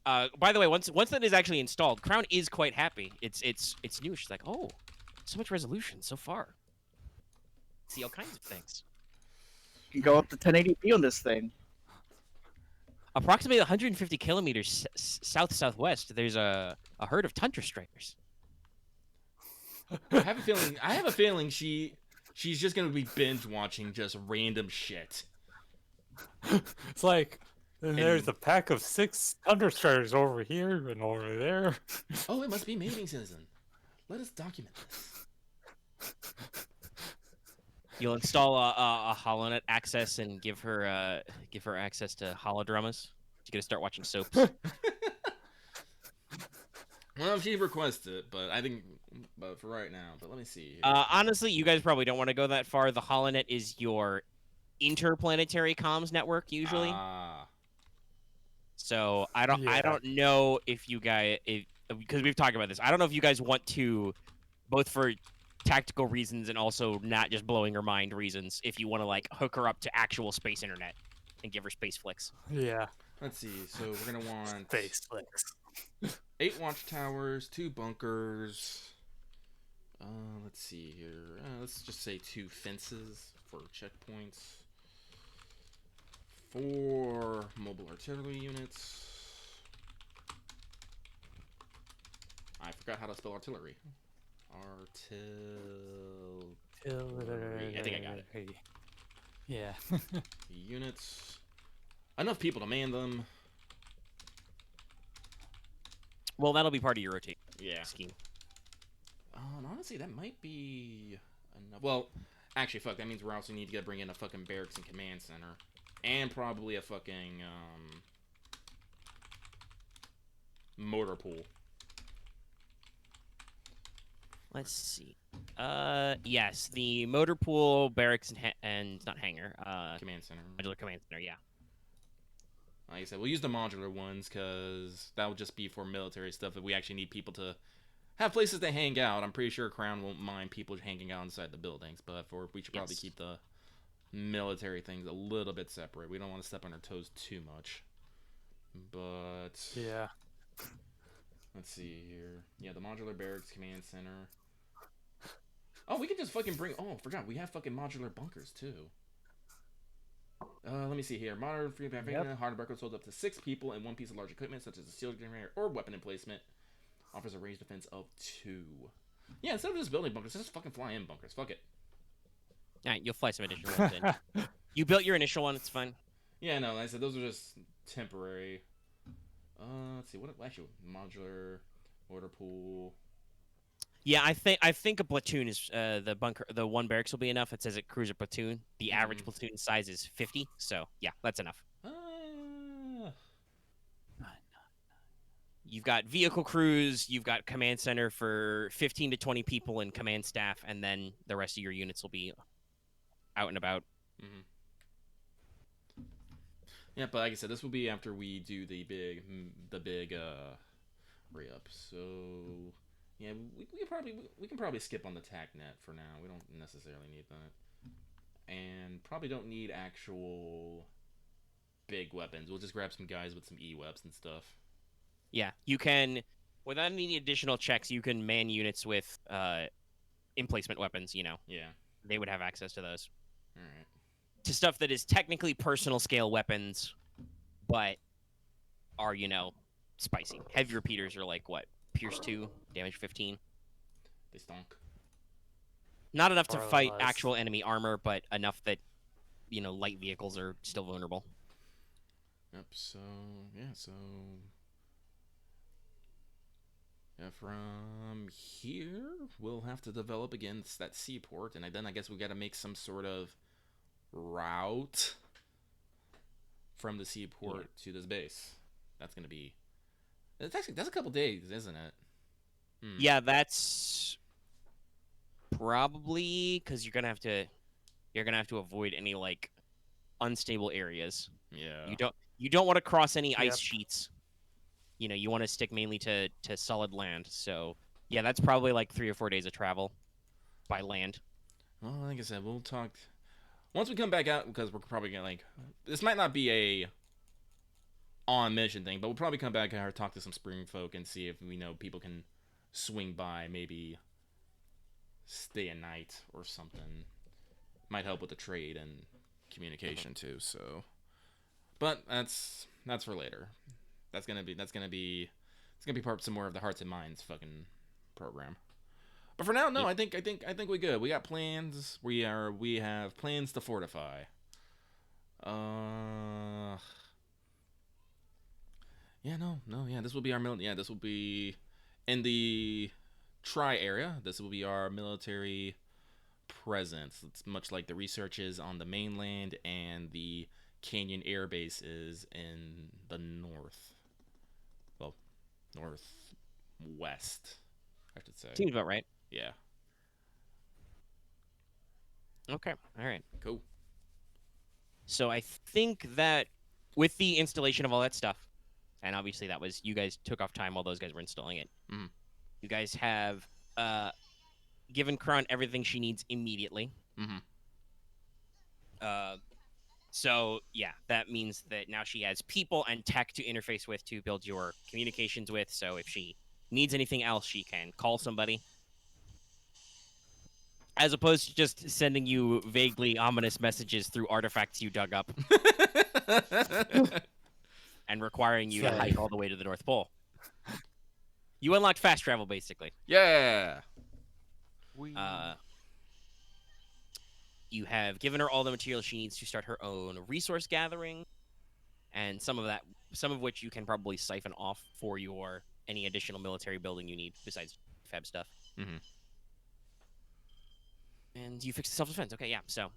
by the way, once that is actually installed, Crown is quite happy. It's new. She's like, oh, so much resolution so far. See all kinds of things. You can go up to 1080p on this thing. Approximately 150 kilometers southwest, there's a herd of tundra strikers. I have a feeling she's just gonna be binge watching just random shit. It's like there's a pack of 6 Thunderstrikers over here and over there. Oh, it must be mating season. Let us document this. You'll install a HoloNet access and give her access to holodramas. She's gonna start watching soaps. Well, she requests it, but for right now. But let me see. Honestly, you guys probably don't want to go that far. The HoloNet is your interplanetary comms network usually. So I don't know if you guys, because we've talked about this. I don't know if you guys want to, both for tactical reasons and also not just blowing her mind reasons, if you want to like hook her up to actual space internet and give her space flicks. Yeah. Let's see. So we're gonna want Space flicks. 8 watchtowers, 2 bunkers. Let's see here. Let's just say 2 fences for checkpoints. 4 mobile artillery units. I forgot how to spell artillery. Artillery. I think I got it. Yeah. Units. Enough people to man them. Well, that'll be part of your rotation scheme. And honestly, that might be enough. Well, actually, fuck. That means we also need to bring in a fucking barracks and command center, and probably a fucking motor pool. Let's see. Yes, the motor pool, barracks, and not hangar. Command center. Modular command center. Yeah. Like I said, we'll use the modular ones because that will just be for military stuff. If we actually need people to have places to hang out, I'm pretty sure Crown won't mind people hanging out inside the buildings. But we should probably keep the military things a little bit separate. We don't want to step on our toes too much. But yeah. Let's see here. Yeah, the modular barracks command center. Oh, we can just fucking bring. Oh, I forgot. We have fucking modular bunkers too. Let me see here. Modern free hard bunkers hold up to 6 people and 1 piece of large equipment, such as a steel generator or weapon emplacement. Offers a range defense of 2. Yeah, instead of just building bunkers, just fucking fly in bunkers. Fuck it. Alright, you'll fly some additional ones in. You built your initial one. It's fine. Yeah, no, like I said those are just temporary. Let's see. What actually modular order pool. Yeah, I think a platoon is the one barracks will be enough. It says a cruiser platoon. The average platoon size is 50, so yeah, that's enough. you've got vehicle crews, you've got command center for 15 to 20 people and command staff, and then the rest of your units will be out and about. Mm-hmm. Yeah, but like I said, this will be after we do the big re-up. So yeah, we can probably skip on the TACnet for now. We don't necessarily need that, and probably don't need actual big weapons. We'll just grab some guys with some E-weps and stuff. Yeah, you can, without any additional checks, you can man units with emplacement weapons, you know. Yeah. They would have access to those. All right. To stuff that is technically personal scale weapons, but are, you know, spicy. Heavy repeaters are like, what, Pierce 2, damage 15? They stunk. Not enough to More or fight less. actual enemy armor, but enough that, you know, light vehicles are still vulnerable. Yep, so yeah, from here we'll have to develop against that seaport, and then I guess we got to make some sort of route from the seaport to this base. That's a couple days, isn't it? Yeah, that's probably because you're gonna have to avoid any like unstable areas. Yeah. You don't want to cross any ice Yep. sheets. You know, you want to stick mainly to solid land. So yeah, that's probably like 3 or 4 days of travel by land. Well, like I said, we'll talk once we come back out, because we're probably gonna this might not be a on mission thing, but we'll probably come back and talk to some spring folk and see if we know people can swing by, maybe stay a night or something. Might help with the trade and communication too. So, but that's for later. It's gonna be part of some more of the Hearts and Minds fucking program. But for now, no, I think we good. We got plans. We have plans to fortify. This will be our this will be in the Tri area. This will be our military presence. It's much like the research is on the mainland and the Canyon Air Base is in the north. Well, northwest, I should say. Seems about right. Yeah. Okay. All right. Cool. So I think that with the installation of all that stuff, and obviously that was you guys took off time while those guys were installing it. Mhm. You guys have given Kron everything she needs immediately. Mm-hmm. So yeah, that means that now she has people and tech to interface with to build your communications with. So if she needs anything else, she can call somebody. As opposed to just sending you vaguely ominous messages through artifacts you dug up and requiring you to Sorry. hike all the way to the North Pole. You unlocked fast travel, basically. Yeah. You have given her all the materials she needs to start her own resource gathering, and some of which you can probably siphon off for your any additional military building you need besides fab stuff. Mm-hmm. And you fix the self-defense. Okay, yeah. So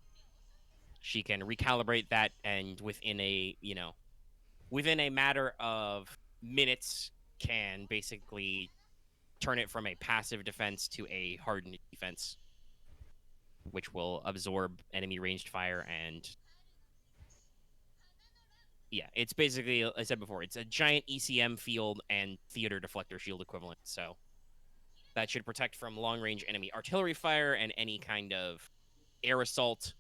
she can recalibrate that, and within a matter of minutes, can basically turn it from a passive defense to a hardened defense, which will absorb enemy ranged fire. And yeah, it's basically, as I said before, it's a giant ECM field and theater deflector shield equivalent. So that should protect from long-range enemy artillery fire and any kind of air assault.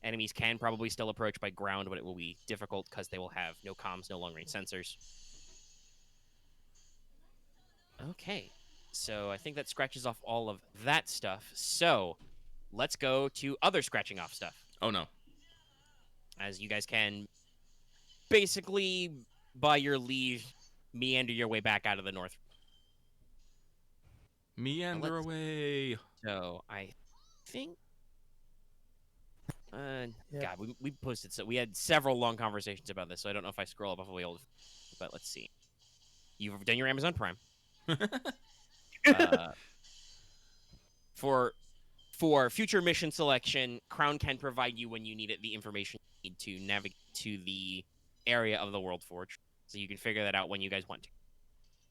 Enemies can probably still approach by ground, but it will be difficult because they will have no comms, no long-range sensors. Okay, so I think that scratches off all of that stuff. So let's go to other scratching off stuff. Oh no. As you guys can basically, by your leave, meander your way back out of the north. Meander away. So I think, Yep. God, we posted, so we had several long conversations about this. So I don't know if I scroll up off of the old, but let's see. You've done your Amazon Prime. For future mission selection, Crown can provide you when you need it the information you need to navigate to the area of the World Forge, so you can figure that out when you guys want to.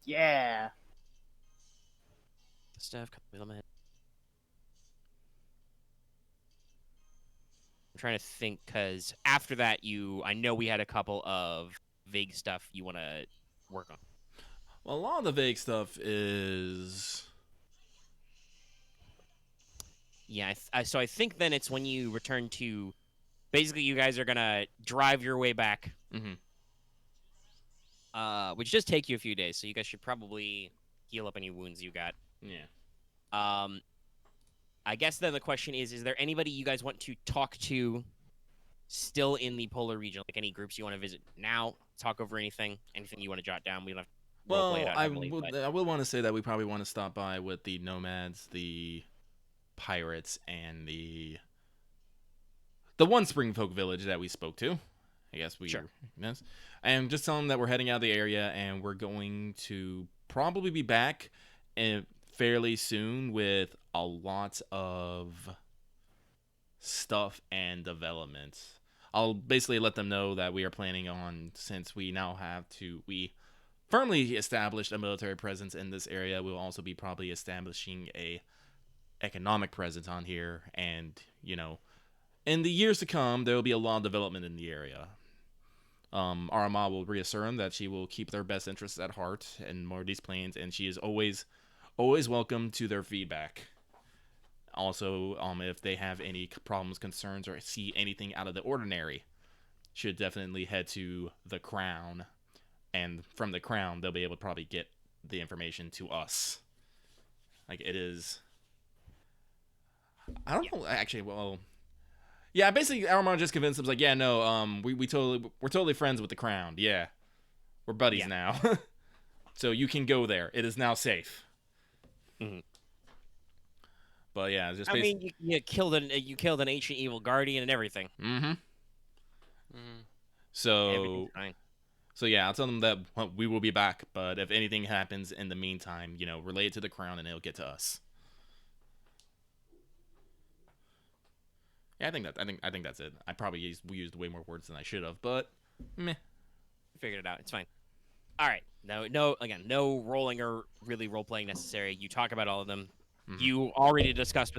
Yeah. Stuff. I'm trying to think, because after that, I know we had a couple of vague stuff you want to work on. Well, a lot of the vague stuff is... Yeah, so I think then it's when you return to... Basically, you guys are going to drive your way back. Mm-hmm. Which does take you a few days, so you guys should probably heal up any wounds you got. Yeah. I guess then the question is there anybody you guys want to talk to still in the polar region? Like any groups you want to visit now, talk over anything you want to jot down? We don't have to roleplay it Well, out heavily, but... I would want to say that we probably want to stop by with the nomads, the pirates, and the one spring folk village that we spoke to. I guess we... Sure. Yes. And just tell them that we're heading out of the area and we're going to probably be back fairly soon with a lot of stuff and developments. I'll basically let them know that we are planning on, since we now we firmly established a military presence in this area, we'll also be probably establishing a economic presence on here, and, you know, in the years to come, there will be a lot of development in the area. Aramaa will reassure them that she will keep their best interests at heart in Morty's planes, and she is always welcome to their feedback. Also, if they have any problems, concerns, or see anything out of the ordinary, should definitely head to the Crown, and from the Crown, they'll be able to probably get the information to us. Like, it is... I don't know, actually, well... Yeah, basically, Aramaa just convinced them, like, yeah, no, we're totally friends with the Crown. Yeah, we're buddies now. So you can go there. It is now safe. Mm-hmm. But yeah, it's just. I mean, you killed an ancient evil guardian and everything. Mm-hmm. Mm. So. Fine. So yeah, I'll tell them that we will be back. But if anything happens in the meantime, you know, relay it to the Crown and it'll get to us. Yeah, I think that's it. I probably used way more words than I should have, but meh. Figured it out. It's fine. All right. No. Again, no rolling or really role playing necessary. You talk about all of them. Mm-hmm. You already discussed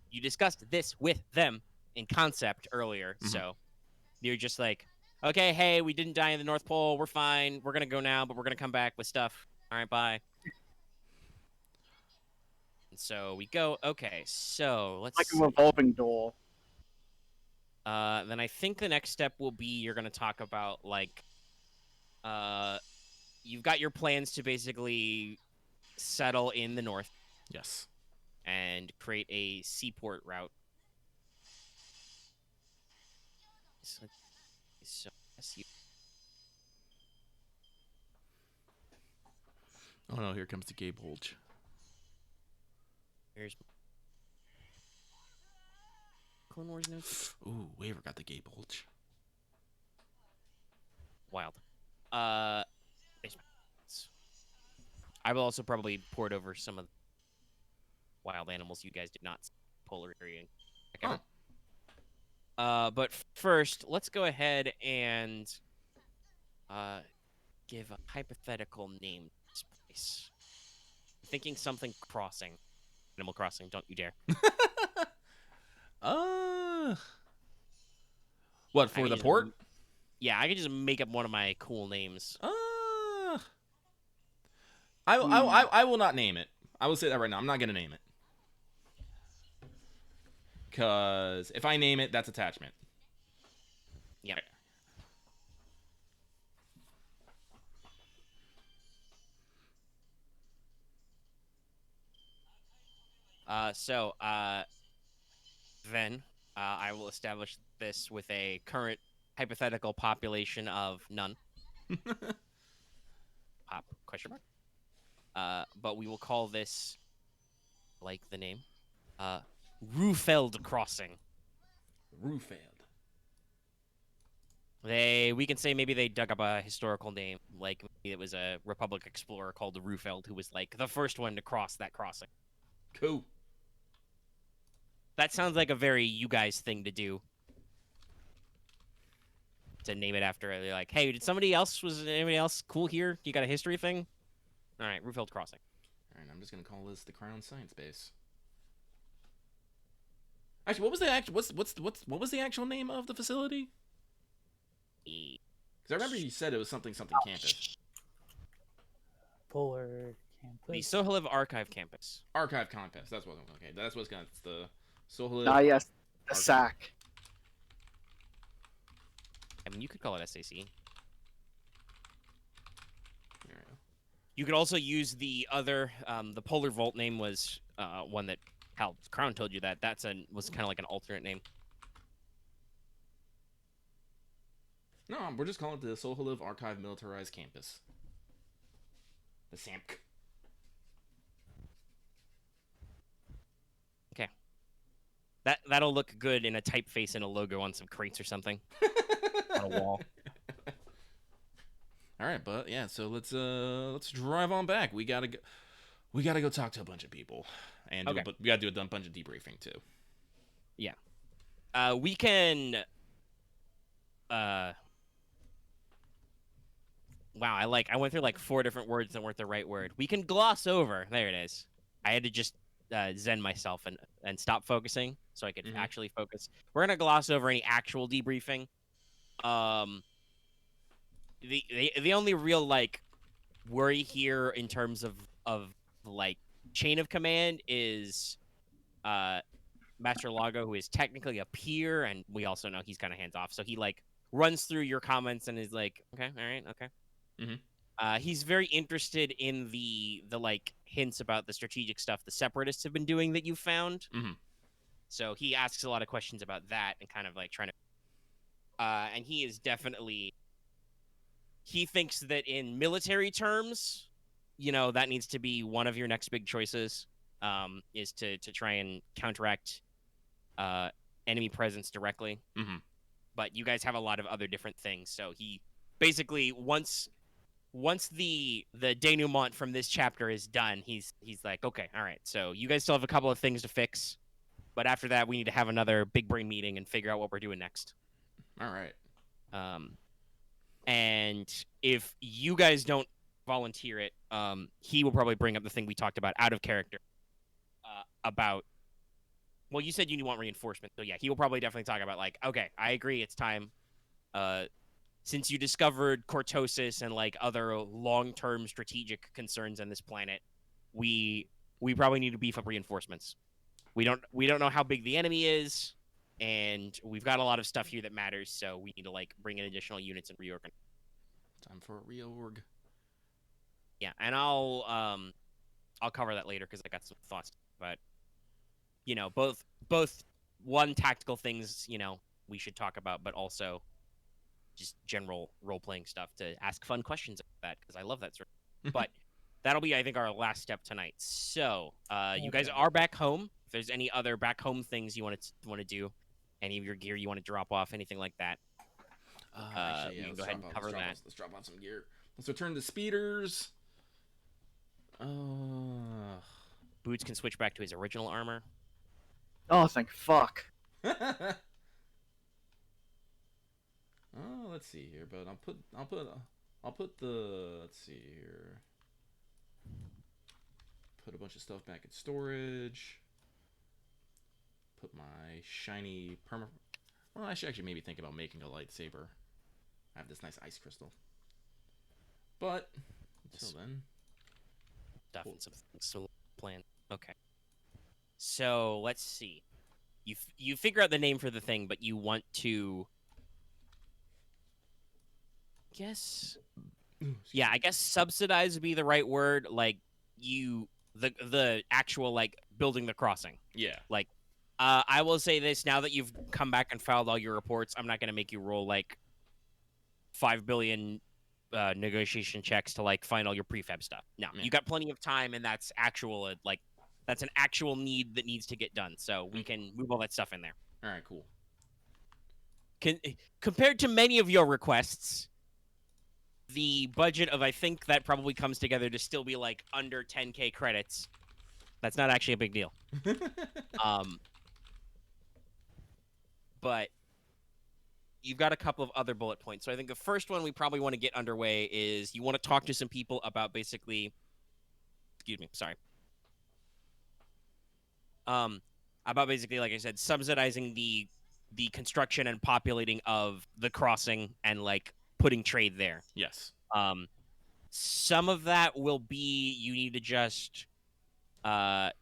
you discussed this with them in concept earlier. Mm-hmm. So you're just like, okay, hey, we didn't die in the North Pole. We're fine. We're gonna go now, but we're gonna come back with stuff. All right, bye. So we go. Okay, so let's Like a revolving door. Then I think the next step will be you're gonna talk about like, you've got your plans to basically settle in the north. Yes. And create a seaport route. So Oh no! Here comes the gay bulge. Here's Clone Wars notes. Ooh, Waver got the gay bulge. Wild. I will also probably port over some of the wild animals you guys did not see in the polar area. But first, let's go ahead and give a hypothetical name to this place. I'm thinking something crossing. Animal Crossing, don't you dare. What, for the port? Yeah, I can just make up one of my cool names. I will not name it. I will say that right now. I'm not going to name it. Because if I name it, that's attachment. Yeah. Then I will establish this with a current hypothetical population of none. Question mark. But we will call this, like the name, Rufeld Crossing. Rufeld. We can say maybe they dug up a historical name, like maybe it was a Republic explorer called the Rufeld who was like the first one to cross that crossing. Cool. That sounds like a very you guys thing to do. to name it after. They're like, hey, anybody else cool here? You got a history thing? All right, Rufield Crossing. All right, I'm just gonna call this the Crown Science Base. Actually, what was the actual what was the actual name of the facility? Because I remember you said it was something campus. Polar The campus. Sohaliv Archive Campus. Archive campus. That's what. Okay, that's what's gonna. It's the Sohaliv. Ah, yes, the Archive. sack. I mean, you could call it SAC. There we go. You could also use the other, the Polar Vault name was one that Hal Crown told you that. Was kind of like an alternate name. No, we're just calling it the Sohaliv Archive Militarized Campus. The SAMC. Okay. That'll look good in a typeface and a logo on some crates or something. On a wall. All right, but yeah, so let's drive on back. We gotta go talk to a bunch of people, and Okay. we gotta do a bunch of debriefing too. We can. Wow, I went through like 4 different words that weren't the right word. We can gloss over. There it is. I had to just zen myself and stop focusing so I could actually focus. We're gonna gloss over any actual debriefing. The only real like worry here in terms of like chain of command is Master Lago, who is technically a peer, and we also know he's kind of hands off. So he like runs through your comments and is like, okay, all right, okay. He's very interested in the like hints about the strategic stuff the Separatists have been doing that you found. So he asks a lot of questions about that and kind of like trying to. And he is definitely. He thinks that in military terms, that needs to be one of your next big choices. Is to try and counteract enemy presence directly. But you guys have a lot of other different things. So he basically once the denouement from this chapter is done, he's like, okay, all right. So you guys still have a couple of things to fix, but after that, we need to have another big brain meeting and figure out what we're doing next. All right. And if you guys don't volunteer it, he will probably bring up the thing we talked about out of character. About, well, you said you want reinforcement, so yeah, he will probably definitely talk about like, okay, I agree, it's time. Since you discovered cortosis and like other long-term strategic concerns on this planet, we probably need to beef up reinforcements. We don't know how big the enemy is, and we've got a lot of stuff here that matters, so we need to like bring in additional units and reorganize. Time for a reorg. Yeah, and I'll cover that later because I got some thoughts. But both one tactical things we should talk about, but also just general role-playing stuff to ask fun questions about that because I love that sort of. But that'll be, I think, our last step tonight. So you guys are back home. If there's any other back home things you want to do, any of your gear you want to drop off, anything like that, Actually, yeah, we can go ahead and cover that. Let's drop off some gear. Let's return to speeders. Boots can switch back to his original armor. Oh, thank fuck. Oh, let's see here, but I'll put the, let's see here. Put a bunch of stuff back in storage. Put my shiny well, I should actually maybe think about making a lightsaber. I have this nice ice crystal. But until then, Stuff and some plan. Okay. So let's see. You figure out the name for the thing, but you want to. I guess subsidize would be the right word. Like the actual like building the crossing. yeah. Like, I will say this now that you've come back and filed all your reports. I'm not gonna make you roll like 5 billion negotiation checks to like find all your prefab stuff. No, Yeah. you got plenty of time, and that's actual that's an actual need that needs to get done. So we can move all that stuff in there. All right, cool. Compared to many of your requests, the budget of I think that probably comes together to still be like under 10k credits. That's not actually a big deal. But you've got a couple of other bullet points. So I think the first one we probably want to get underway is you want to talk to some people about basically, excuse me, sorry. About basically, like I said, subsidizing the construction and populating of the crossing and like putting trade there. Yes. Some of that will be you need to just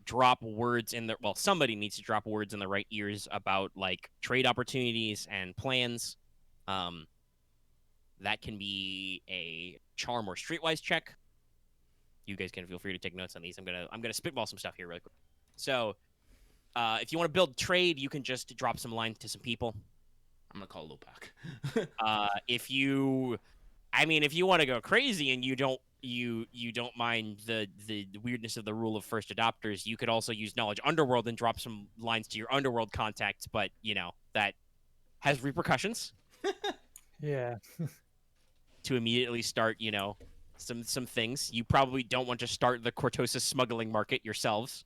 drop words in the somebody needs to drop words in the right ears about like trade opportunities and plans. That can be a charm or streetwise check. You guys can feel free to take notes on these. I'm gonna spitball some stuff here really quick. So if you want to build trade, you can just drop some lines to some people. I'm gonna call Lopak. If you want to go crazy and you don't mind the weirdness of the rule of first adopters, you could also use knowledge underworld and drop some lines to your underworld contacts, but that has repercussions. Yeah. To immediately start, some things. You probably don't want to start the Cortosis smuggling market yourselves.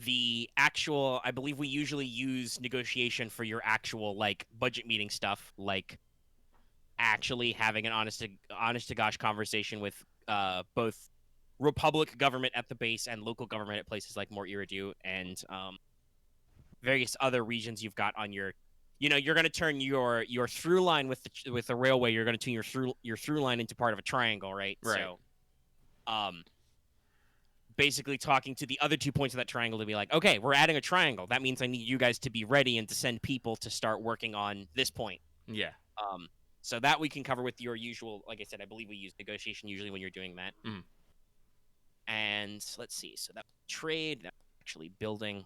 The actual, I believe we usually use negotiation for your actual like budget meeting stuff, like actually having an honest to gosh conversation with both Republic government at the base and local government at places like Mort Iridu and various other regions you've got on your. You're going to turn your through line with the railway. You're going to turn your through line into part of a triangle, right? Right. So, basically talking to the other 2 points of that triangle to be like, okay, we're adding a triangle. That means I need you guys to be ready and to send people to start working on this point. Yeah. So that we can cover with your usual. Like I said, I believe we use negotiation usually when you're doing that. Mm. And let's see. So that trade, that actually building.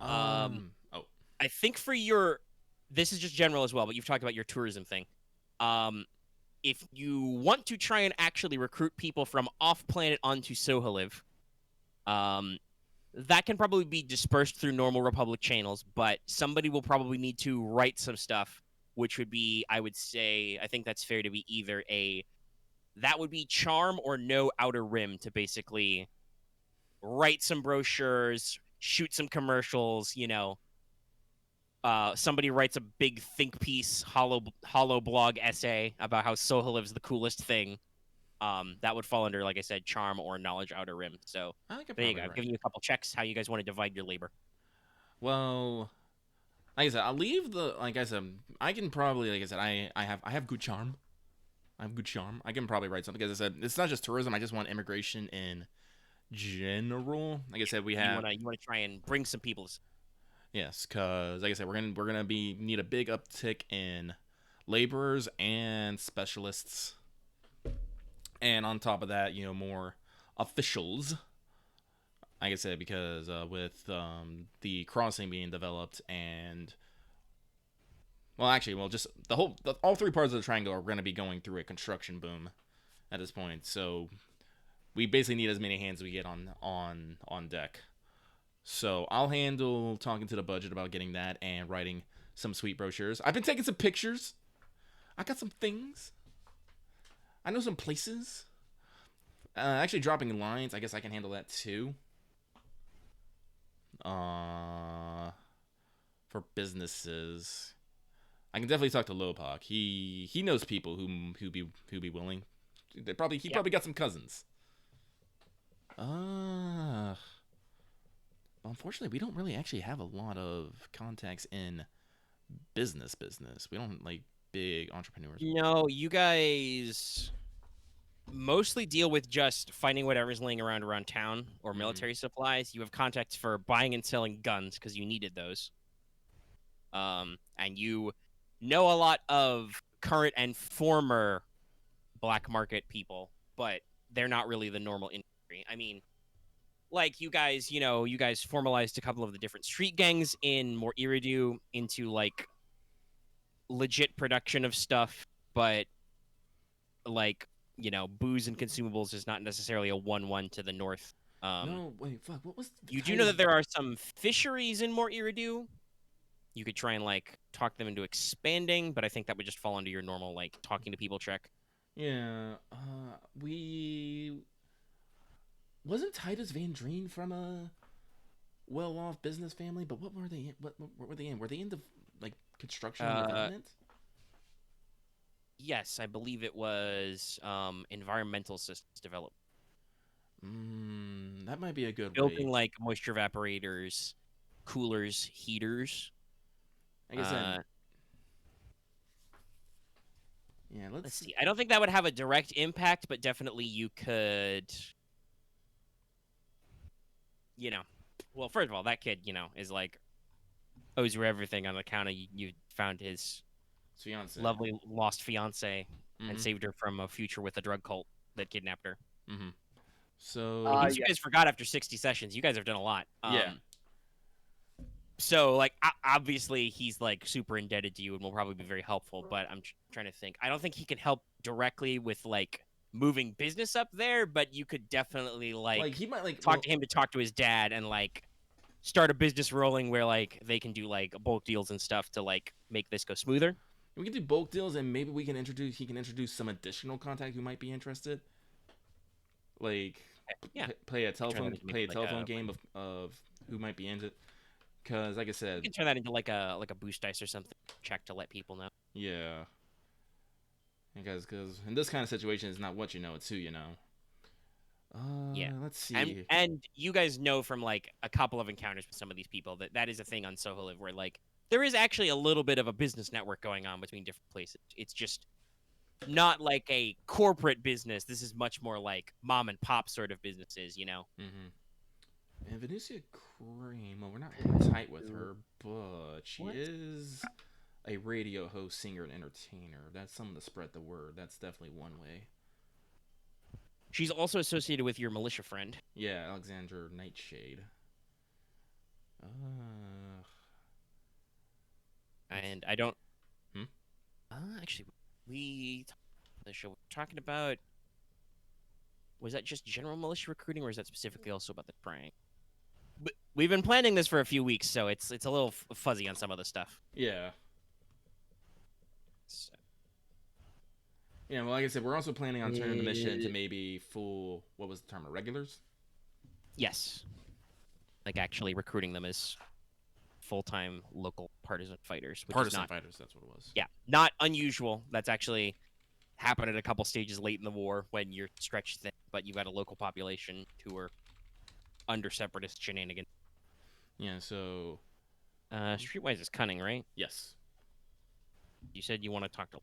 I think for this is just general as well, but you've talked about your tourism thing. If you want to try and actually recruit people from off-planet onto Sohaliv, that can probably be dispersed through normal Republic channels, but somebody will probably need to write some stuff, which would be, I would say, I think that's fair to be either that would be charm or no outer rim to basically write some brochures, shoot some commercials, somebody writes a big think piece, hollow blog essay about how Sohaliv's the coolest thing. That would fall under, like I said, charm or knowledge outer rim. So there you go. I've given you a couple checks. How you guys want to divide your labor? Well, like I said, I'll leave like I said, I can probably, like I said, I have good charm. I have good charm. I can probably write something. As I said, it's not just tourism. I just want immigration in general. Like I said, we have. You want to try and bring some people. Yes, because like I said, we're gonna need a big uptick in laborers and specialists, and on top of that, more officials. Like I said, because with the crossing being developed and just all 3 parts of the triangle are gonna be going through a construction boom at this point. So we basically need as many hands as we get on deck. So I'll handle talking to the budget about getting that and writing some sweet brochures. I've been taking some pictures. I got some things. I know some places. Actually dropping lines, I guess I can handle that too. For businesses, I can definitely talk to Lopak. He knows people who be willing. He probably got some cousins. Unfortunately, we don't really actually have a lot of contacts in business. We don't like big entrepreneurs. No, you guys mostly deal with just finding whatever's laying around town or military supplies. You have contacts for buying and selling guns because you needed those. And you know a lot of current and former black market people, but they're not really the normal industry. I mean, like you guys formalized a couple of the different street gangs in Mort Iridu into like legit production of stuff, but like booze and consumables is not necessarily a 1-1 to the north. No, wait, fuck. What was? You do know that there are some fisheries in Mort Iridu. You could try and like talk them into expanding, but I think that would just fall under your normal like talking to people check. Yeah, wasn't Titus Van Dreen from well-off business family, but what were they? What were they in? Were they into like construction and Uh, development? Yes, I believe it was environmental systems development. That might be a good Building way. like moisture evaporators, coolers, heaters. Like I said, Uh, yeah. let's see. I don't think that would have a direct impact, but definitely you could, you know. Well, first of all, that kid, is like owes you everything on account of you found his Fiance. lovely lost fiance and Mhm. saved her from a future with a drug cult that kidnapped her. Mhm. So Because you guys forgot after 60 sessions, you guys have done a lot. Yeah. So, like, obviously, he's, like, super indebted to you and will probably be very helpful, but I'm trying to think. I don't think he can help directly with, like, moving business up there, but you could definitely, like he might talk to him to talk to his dad and, like, start a business rolling where, like, they can do, like, bulk deals and stuff to, like, make this go smoother. We can do bulk deals, and maybe he can introduce some additional contact who might be interested. Like, Yeah. play a Turn that telephone into maybe, like, a game of who might be into it. Because, like I You said, can turn that into, like a boost dice or something. Check to let people know. yeah. Because in this kind of situation, it's not what you know, it's who you know. Yeah. Let's see. And you guys know from, like, a couple of encounters with some of these people that is a thing on Soholiv where, like, there is actually a little bit of a business network going on between different places. It's just not like a corporate business. This is much more like mom and pop sort of businesses, Mm-hmm. And Venusia Cream, well, we're not really tight with her, but she is a radio host, singer, and entertainer. That's something to spread the word. That's definitely one way. She's also associated with your militia friend. Yeah, Alexander Nightshade. And I don't... Hmm? Actually, the show we're talking about... Was that just general militia recruiting, or is that specifically also about the prank? But we've been planning this for a few weeks, so it's a little fuzzy on some of the stuff. Yeah. So. Yeah, well, like I said, we're also planning on turning the mission to maybe full, what was the term, regulars? Yes. Like actually recruiting them as full-time local partisan fighters. Partisan fighters, that's what it was. Yeah, not unusual. That's actually happened at a couple stages late in the war when you're stretched thin, but you've got a local population who are under separatist shenanigans. Yeah, so... Streetwise is cunning, right? Yes. You said you want to talk to...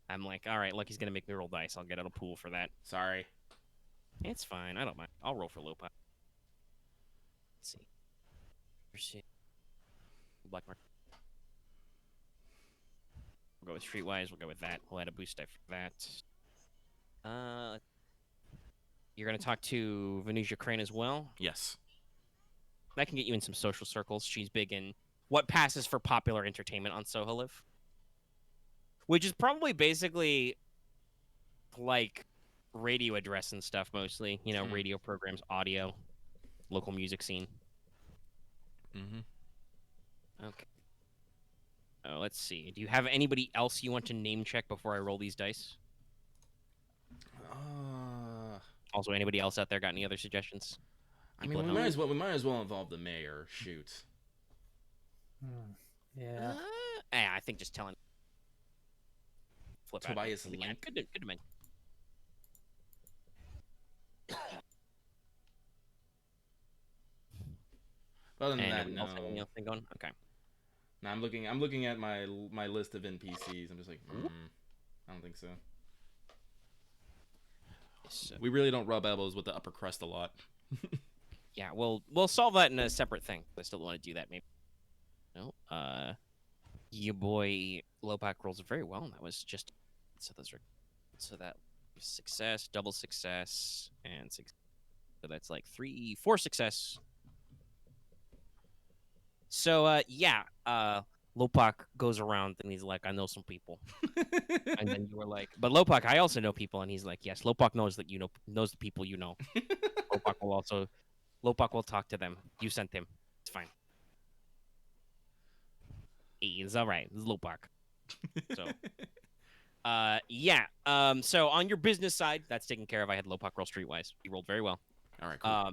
I'm like, all right, look, he's going to make me roll dice. I'll get out a pool for that. Sorry. It's fine. I don't mind. I'll roll for Lopa. Let's see. Black Mark. We'll go with Streetwise. We'll go with that. We'll add a boost die for that. You're going to talk to Venusia Crane as well? Yes. That can get you in some social circles. She's big in what passes for popular entertainment on Soholiv. Which is probably basically like radio address and stuff mostly. Radio programs, audio, local music scene. Mm-hmm. Okay. Oh, let's see. Do you have anybody else you want to name check before I roll these dice? Also, anybody else out there got any other suggestions? I mean, we might as well involve the mayor. Shoot. Yeah. I think just telling. Flip Tobias out. Link. Yeah, good to mention. Other than that, no. Anything else going? Okay. No, I'm looking at my list of NPCs. I'm just like, I don't think so. We really don't rub elbows with the upper crust a lot. Yeah, we'll solve that in a separate thing. I still want to do that, maybe. No, your boy Lopak rolls very well. That was just so that success, double success, and six. So that's like 4 success. So Lopak goes around and he's like, I know some people. And then you were like, but Lopak, I also know people. And he's like, yes, Lopak knows that knows the people you know. Lopak will talk to them. You sent him. It's fine. It's all right. It's Lopak. So, so on your business side, that's taken care of. I had Lopak roll streetwise. He rolled very well. All right, cool.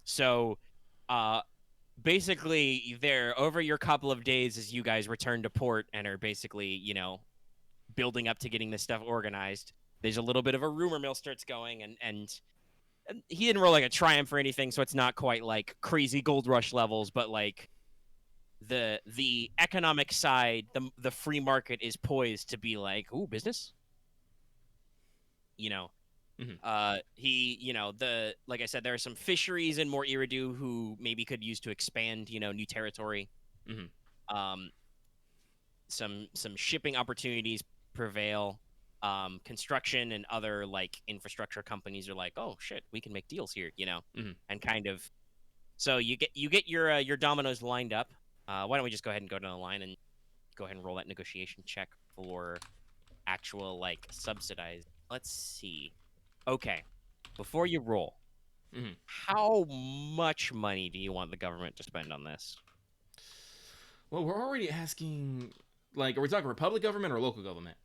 So Basically, there over your couple of days as you guys return to port and are basically, building up to getting this stuff organized. There's a little bit of a rumor mill starts going, and he didn't roll like a triumph or anything, so it's not quite like crazy gold rush levels, but like the economic side, the free market is poised to be like, ooh, business. Like I said, there are some fisheries in more Iridu who maybe could use to expand, new territory. Some shipping opportunities prevail. Construction and other like infrastructure companies are like, oh shit, we can make deals here, and kind of. So you get your dominoes lined up. Why don't we just go ahead and go down the line and go ahead and roll that negotiation check for actual like subsidized. Let's see. Okay, before you roll, how much money do you want the government to spend on this? Well, we're already asking. Like, are we talking republic government or local government?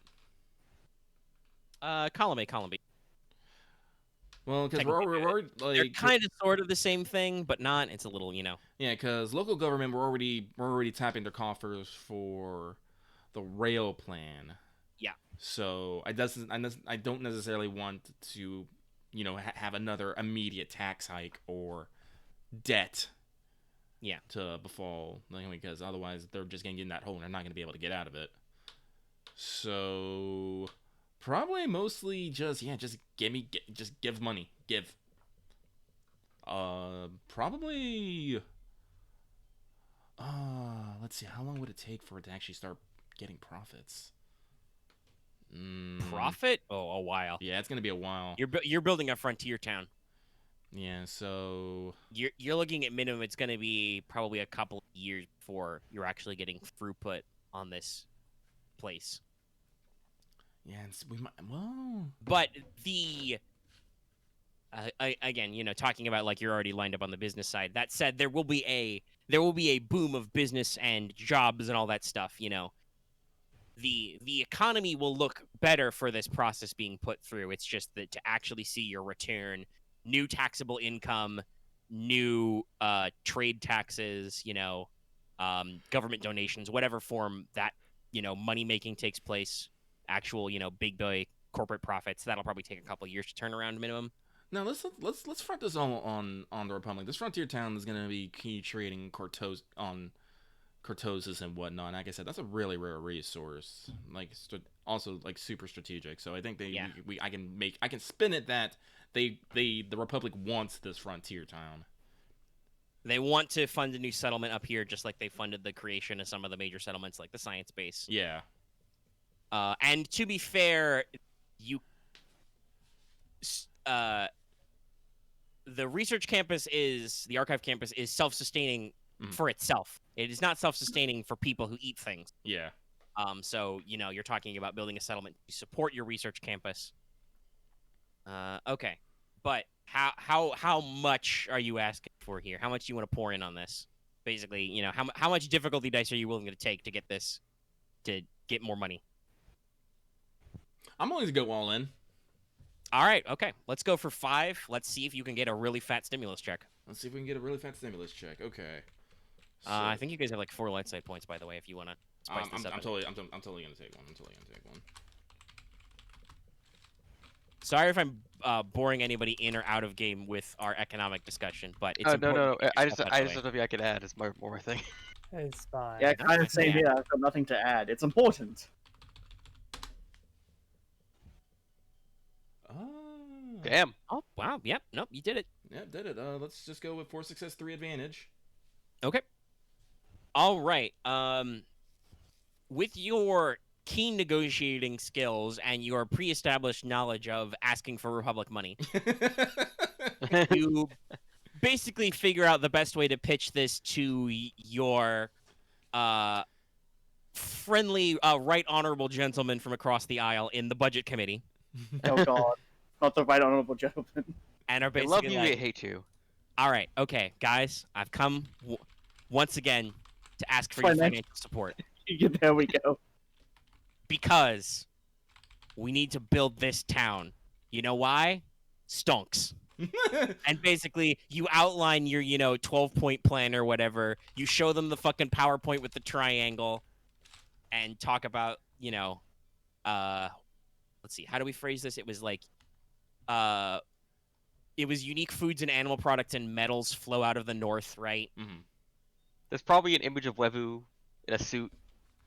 Column A, column B. Well, because we're already like they're kind of sort of the same thing, but not. It's a little, Yeah, because local government we're already tapping their coffers for the rail plan. Yeah. So I don't necessarily want to, have another immediate tax hike or debt. Yeah. To befall, because otherwise they're just gonna get in that hole and they're not gonna be able to get out of it. So probably mostly just give money. Give. Probably. Let's see. How long would it take for it to actually start getting profits? Profit? Oh, a while. Yeah, it's gonna be a while. You're building a frontier town. Yeah, so you're looking at minimum. It's gonna be probably a couple of years before you're actually getting throughput on this place. Yeah, we might. Well, but the again, talking about like you're already lined up on the business side. That said, there will be a boom of business and jobs and all that stuff. The economy will look better for this process being put through. It's just that to actually see your return, new taxable income, new trade taxes, government donations, whatever form that money making takes place, actual big boy corporate profits. That'll probably take a couple of years to turn around minimum. Now let's front this all on the Republic. This frontier town is going to be key trading Cortosis and whatnot. Like I said, that's a really rare resource. Like also like super strategic. So I think I can spin it that the Republic wants this frontier town. They want to fund a new settlement up here, just like they funded the creation of some of the major settlements, like the science base. Yeah. And to be fair, the research campus the archive campus is self-sustaining for itself. It is not self-sustaining for people who eat things. Yeah. So you're talking about building a settlement to support your research campus. Okay, but how much are you asking for here? How much do you want to pour in on this? Basically, how much difficulty dice are you willing to take to get this, to get more money? I'm willing to go all in. All right, okay. Let's go for 5. Let's see if you can get a really fat stimulus check. Let's see if we can get a really fat stimulus check. Okay. So, I think you guys have like 4 light side points, by the way, if you want to spice this up. I'm totally gonna take one. Sorry if I'm boring anybody in or out of game with our economic discussion, but it's no. I just don't know if I could add. It's more my thing. It's fine. Yeah, kind of same here. I've got nothing to add. It's important. Damn. Oh, wow. Yep. Nope. You did it. Yep, did it. Let's just go with 4 success, 3 advantage. Okay. All right. With your keen negotiating skills and your pre-established knowledge of asking for Republic money, you basically figure out the best way to pitch this to your friendly, right honorable gentleman from across the aisle in the budget committee. Oh God, not the right honorable gentleman. And are I basically love you, like, I hate you. all right, okay, guys, I've come once again to ask for your financial support. There we go. Because we need to build this town. You know why? Stonks. And basically, you outline your, 12-point plan or whatever. You show them the fucking PowerPoint with the triangle, and talk about, let's see, how do we phrase this? It was like, it was unique foods and animal products and metals flow out of the north, right? Mhm. There's probably an image of Wevu in a suit,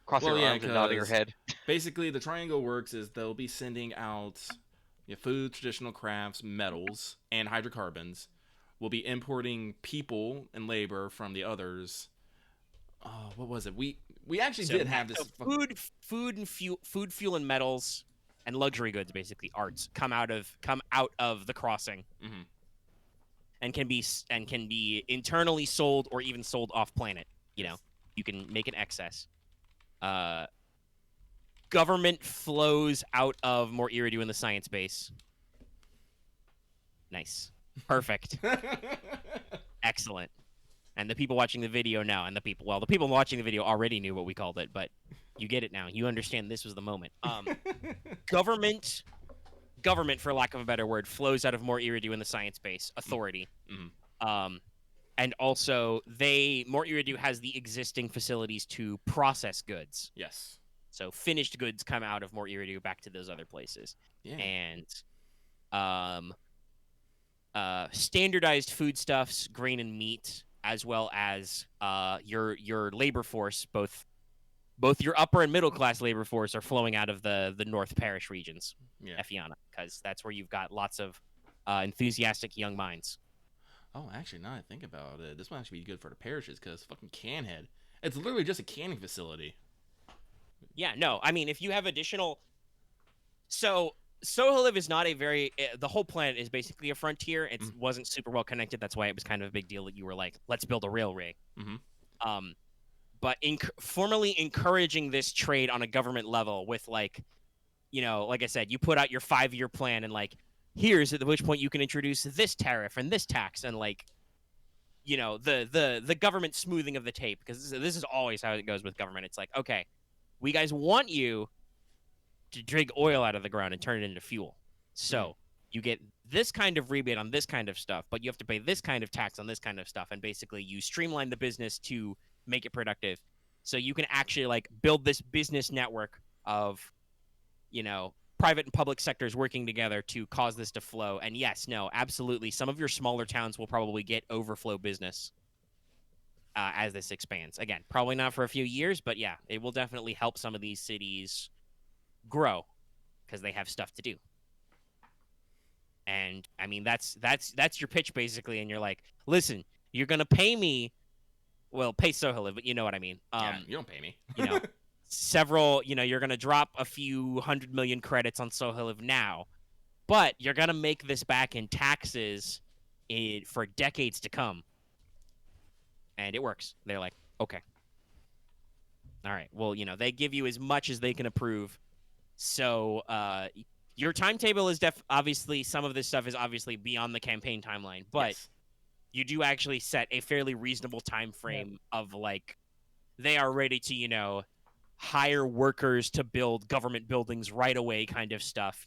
crossing Well, her yeah, arms and nodding her 'cause head. Basically, the triangle works is they'll be sending out food, traditional crafts, metals, and hydrocarbons. We'll be importing people and labor from the others. Oh, what was it? We actually did have this. So food, fuel, and metals, and luxury goods, basically arts, come out of the crossing, Mhm. and can be internally sold or even sold off planet. You can make an excess. Government flows out of more Iridu in the science base. Nice. Perfect. Excellent. And the people watching the video now, and the people watching the video already knew what we called it, but you get it now. You understand this was the moment. Government, for lack of a better word, flows out of more Iridu in the science base. Authority. Mhm. And also, More Iridu has the existing facilities to process goods. Yes. So finished goods come out of More Iridu back to those other places. Yeah. And standardized foodstuffs, grain and meat, as well as your labor force, both your upper and middle class labor force, are flowing out of the North Parish regions, Yeah. Efiana, because that's where you've got lots of enthusiastic young minds. Oh, actually, now that I think about it, this might actually be good for the parishes because fucking Canhead. It's literally just a canning facility. Yeah, no, I mean, if you have additional... So, Soholiv is not a very... The whole planet is basically a frontier. It wasn't super well connected. That's why it was kind of a big deal that you were like, let's build a railway. Mhm. But formally encouraging this trade on a government level with, like I said, you put out your 5-year plan and, like, here's at which point you can introduce this tariff and this tax and, like, the government smoothing of the tape, because this is always how it goes with government. It's like, okay, we guys want you to dig oil out of the ground and turn it into fuel. So you get this kind of rebate on this kind of stuff, but you have to pay this kind of tax on this kind of stuff. And basically you streamline the business to make it productive. So you can actually, like, build this business network of, private and public sectors working together to cause this to flow. And yes, no, absolutely. Some of your smaller towns will probably get overflow business as this expands. Again, probably not for a few years, but yeah, it will definitely help some of these cities grow because they have stuff to do. And I mean, that's your pitch basically. And you're like, listen, you're gonna pay me, well, pay Soholiv, but you know what I mean. Yeah, you don't pay me. You're gonna drop a few 100 million credits on Soholiv now, but you're gonna make this back in taxes for decades to come. And it works. They're like, okay. All right. Well, they give you as much as they can approve. So your timetable is obviously, some of this stuff is obviously beyond the campaign timeline, but Yes. you do actually set a fairly reasonable time frame of, like, they are ready to, hire workers to build government buildings right away kind of stuff,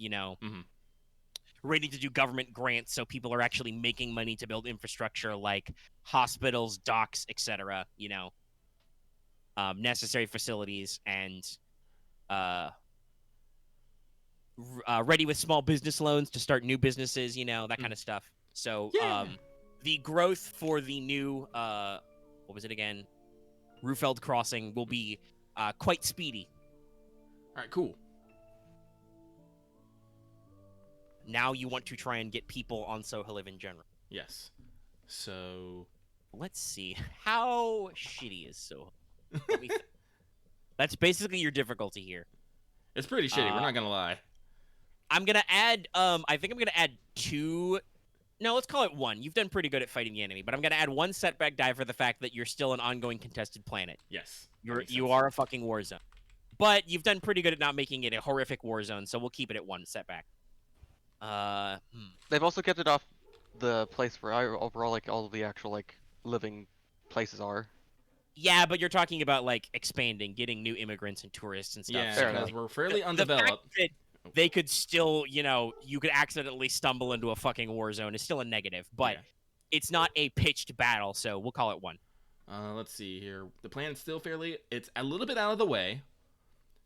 ready to do government grants so people are actually making money to build infrastructure like hospitals, docks, etc., necessary facilities, and ready with small business loans to start new businesses, that kind of stuff. So the growth for the new, what was it again? Rufeld Crossing will be quite speedy. All right, cool. Now you want to try and get people on Soholiv in general. Yes. So let's see. How shitty is Soholiv? That's basically your difficulty here. It's pretty shitty. We're not gonna lie. I'm gonna add. I think I'm gonna add 2. No, let's call it 1. You've done pretty good at fighting the enemy, but I'm gonna add 1 setback die for the fact that you're still an ongoing contested planet. Yes. You are a fucking war zone, but you've done pretty good at not making it a horrific war zone. So we'll keep it at 1 setback. They've also kept it off the place where overall, like, all of the actual, like, living places are. Yeah, but you're talking about, like, expanding, getting new immigrants and tourists and stuff. Yeah, Fair because enough. we're fairly The undeveloped. fact they could still, you could accidentally stumble into a fucking war zone. It's still a negative, but Yeah. it's not a pitched battle, so we'll call it 1. Let's see here. The planet's still fairly. It's a little bit out of the way.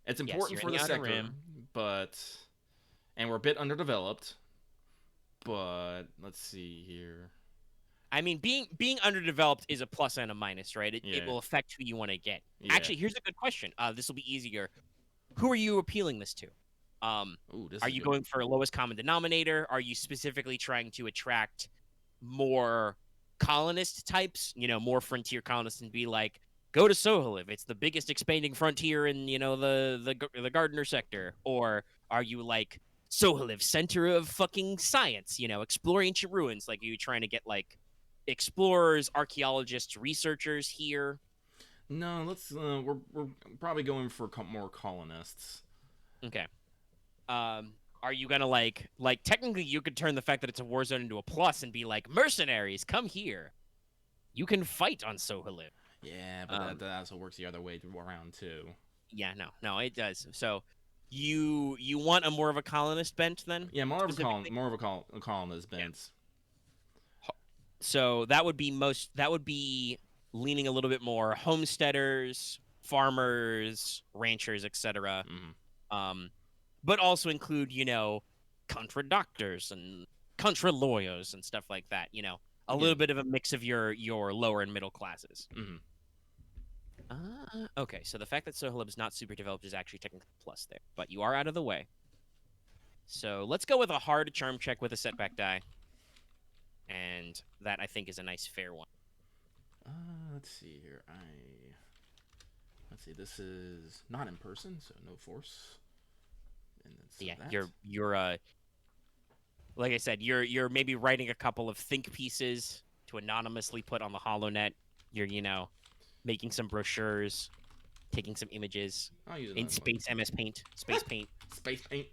It's Yes, important you're for the in the outer sector, rim. and we're a bit underdeveloped. But let's see here. I mean, being underdeveloped is a plus and a minus, right? It Yeah. will affect who you want to get. Yeah. Actually, here's a good question. This will be easier. Who are you appealing this to? Ooh, this Are is you good. going for a lowest common denominator? Are you specifically trying to attract more colonist types? More frontier colonists, and be like, go to Soholiv. It's the biggest expanding frontier in the Gardener sector. Or are you like Soholiv, center of fucking science? Explore ancient ruins. Like, are you trying to get like explorers, archaeologists, researchers here? No, let's. We're probably going for more colonists. Okay. Are you gonna like technically you could turn the fact that it's a war zone into a plus and be like, mercenaries, come here. You can fight on Soholiv. Yeah, but that also works the other way around too. Yeah, no, it does. So you want a more of a colonist bent then? Yeah, more of Specifically? a colonist bent. So that would be leaning a little bit more homesteaders, farmers, ranchers, etc. But also include, contra doctors and contra lawyers and stuff like that. A little bit of a mix of your lower and middle classes. Okay, so the fact that Soholib is not super developed is actually technically a plus there, but you are out of the way. So let's go with a hard charm check with a setback die. And that, I think, is a nice fair one. Let's see here. Let's see. This is not in person, so no force. And then so Yeah, that. you're like I said, you're maybe writing a couple of think pieces to anonymously put on the HoloNet. You're making some brochures, taking some images I'll use it in on Space MS Paint, Space Paint. Space paint.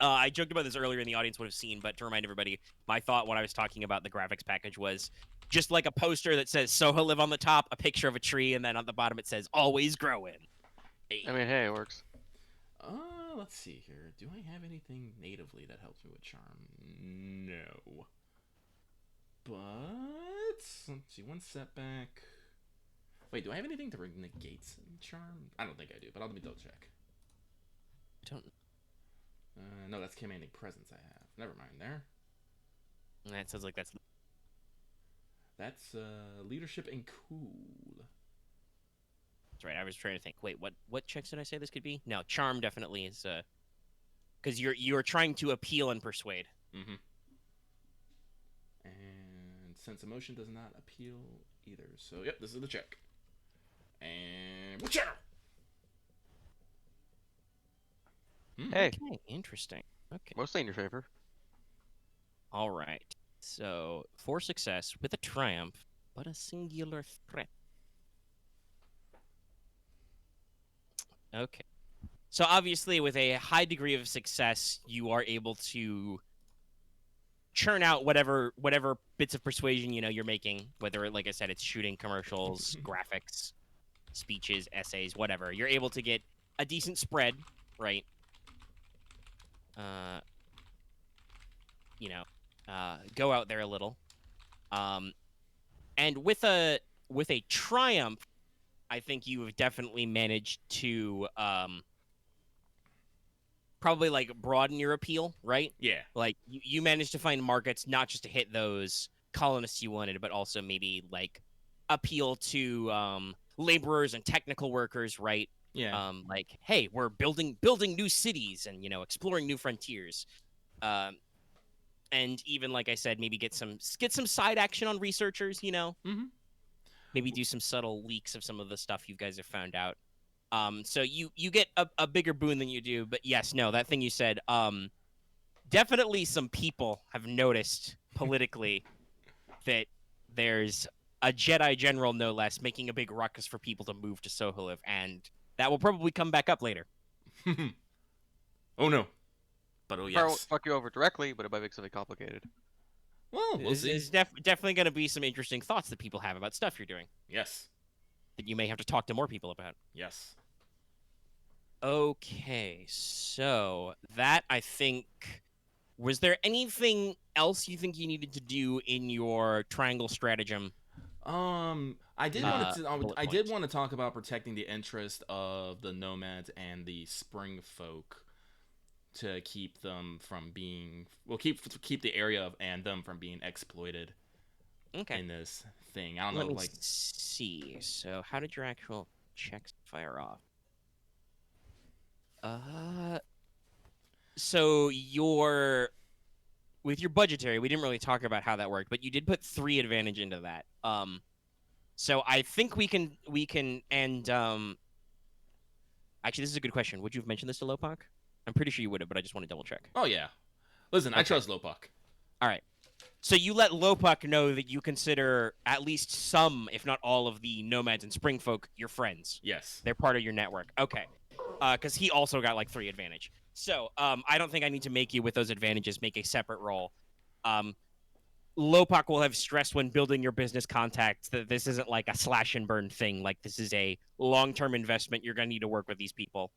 I joked about this earlier, and the audience would have seen, but to remind everybody, my thought when I was talking about the graphics package was just like a poster that says Soholiv on the top, a picture of a tree, and then on the bottom it says always growing. Hey. I mean, hey, it works. Let's see here. Do I have anything natively that helps me with charm? No. But let's see. One setback. Wait, do I have anything to negate charm? I don't think I do, but let me double check. I don't. No, that's commanding presence I have. Never mind there. That sounds like that's leadership and cool. That's right. I was trying to think. Wait, what checks did I say this could be? No, charm definitely is because you're trying to appeal and persuade. Mm-hmm. And sense emotion does not appeal either. So yep, this is the check. And what's your? Hey, Okay, interesting. Okay. mostly in your favor. All right. So, for success with a triumph, but a singular threat. Okay. So, obviously, with a high degree of success, you are able to churn out whatever bits of persuasion, you're making, whether, like I said, it's shooting, commercials, graphics, speeches, essays, whatever. You're able to get a decent spread, right? Go out there a little. And with a triumph, I think you have definitely managed to probably like broaden your appeal, right? Yeah. Like you managed to find markets not just to hit those colonists you wanted, but also maybe like appeal to laborers and technical workers, right? Yeah. Like, hey, we're building new cities and exploring new frontiers. And even like I said, maybe get some side action on researchers, Mm-hmm. Maybe do some subtle leaks of some of the stuff you guys have found out. So you get a bigger boon than you do. But yes, no, that thing you said, definitely some people have noticed politically that there's a Jedi general, no less, making a big ruckus for people to move to Soholiv, and that will probably come back up later. Oh no. But oh Probably won't yes. fuck you over directly, but it might make something complicated. Well, we'll see. There's definitely going to be some interesting thoughts that people have about stuff you're doing Yes. that you may have to talk to more people about. Yes. Okay, so that I think. Was there anything else you think you needed to do in your triangle stratagem? I did want to. Bullet I did points. want to talk about protecting the interest of the nomads and the spring folk to keep them from being. Well, keep the area and them from being exploited Okay. in this thing. I don't Let know, me like. see. So, how did your actual checks fire off? So with your budgetary, we didn't really talk about how that worked, but you did put 3 advantage into that. So I think we can and actually, this is a good question. Would you have mentioned this to Lopak? I'm pretty sure you would have, but I just want to double check. Oh yeah. Listen, I Okay. trust Lopak. All right. So you let Lopak know that you consider at least some, if not all, of the nomads and springfolk your friends. Yes. They're part of your network. Okay. Because he also got like 3 advantage. So I don't think I need to make you, with those advantages, make a separate roll. Lopak will have stressed when building your business contacts that this isn't like a slash and burn thing. Like, this is a long-term investment. You're going to need to work with these people.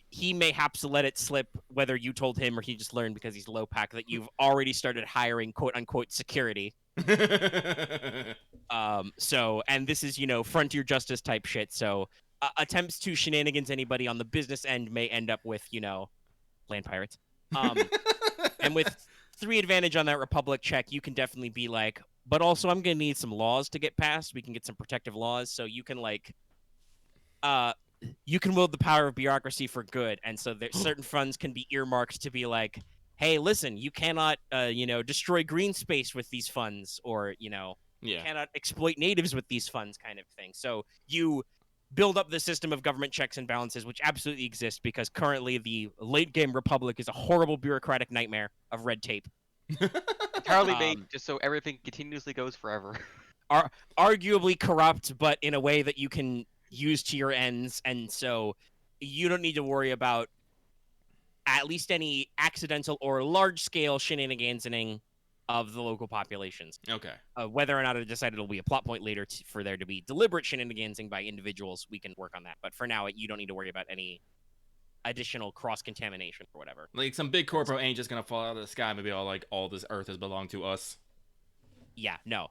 He may have to let it slip, whether you told him or he just learned because he's Lopak, that you've already started hiring quote-unquote security. And this is, frontier justice type shit. So attempts to shenanigans anybody on the business end may end up with, land pirates. And with 3 advantage on that Republic check, you can definitely be like, but also I'm going to need some laws to get passed. We can get some protective laws. So you can you can wield the power of bureaucracy for good. And so there, certain funds can be earmarked to be like, hey, listen, you cannot, destroy green space with these funds, or, Yeah. cannot exploit natives with these funds, kind of thing. So you build up the system of government checks and balances, which absolutely exists, because currently the late game Republic is a horrible bureaucratic nightmare of red tape. Entirely made just so everything continuously goes forever. Are arguably corrupt, but in a way that you can use to your ends, and so you don't need to worry about at least any accidental or large-scale shenanigansing of the local populations. Okay. Whether or not I decide it'll be a plot point later for there to be deliberate shenanigansing by individuals, we can work on that. But for now, you don't need to worry about any additional cross-contamination or whatever. Like, some big corpo ain't just gonna fall out of the sky and be all like, all this Earth has belonged to us. Yeah, no.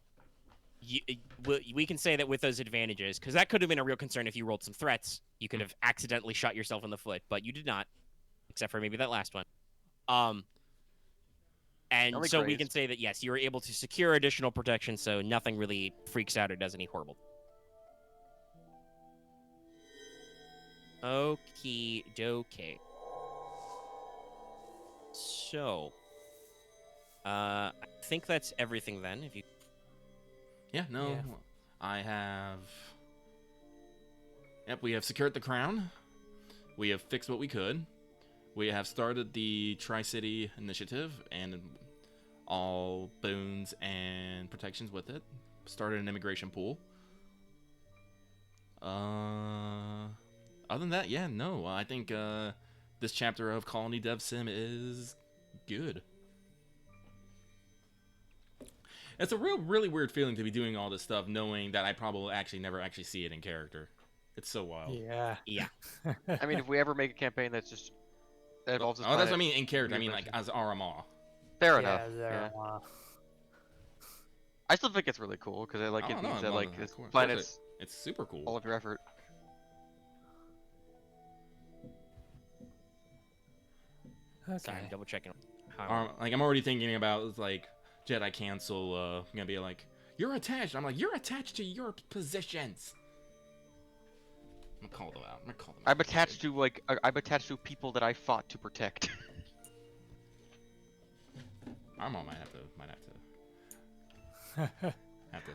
We can say that with those advantages, because that could have been a real concern if you rolled some threats. You could have accidentally shot yourself in the foot, but you did not, except for maybe that last one. And Only so we grazed. can say that, yes, you were able to secure additional protection, so nothing really freaks out or does any horrible. Okie dokie. So, I think that's everything then. If you Yeah, no. Yeah. I have. Yep, we have secured the crown. We have fixed what we could. We have started the Tri-City initiative and all boons and protections with it. Started an immigration pool. Other than that, yeah, no. I think this chapter of Colony Dev Sim is good. It's a really weird feeling to be doing all this stuff, knowing that I probably never actually see it in character. It's so wild. Yeah. yeah. I mean, if we ever make a campaign that's just that involves this Oh, that's what I planet, mean in character. I mean, universe. like, as Aramaa. fair Yeah, enough. there, Yeah. I still think it's really cool because I it don't know, means I that love like it. this Of course. planet's It's super cool. all of your effort. okay. Sorry, I'm double checking. Like, I'm already thinking about, like, Jedi Council gonna be like, you're attached. I'm like, you're attached to your positions. I'm gonna call them out. I'm attached to I'm attached to people that I fought to protect. Armor might have to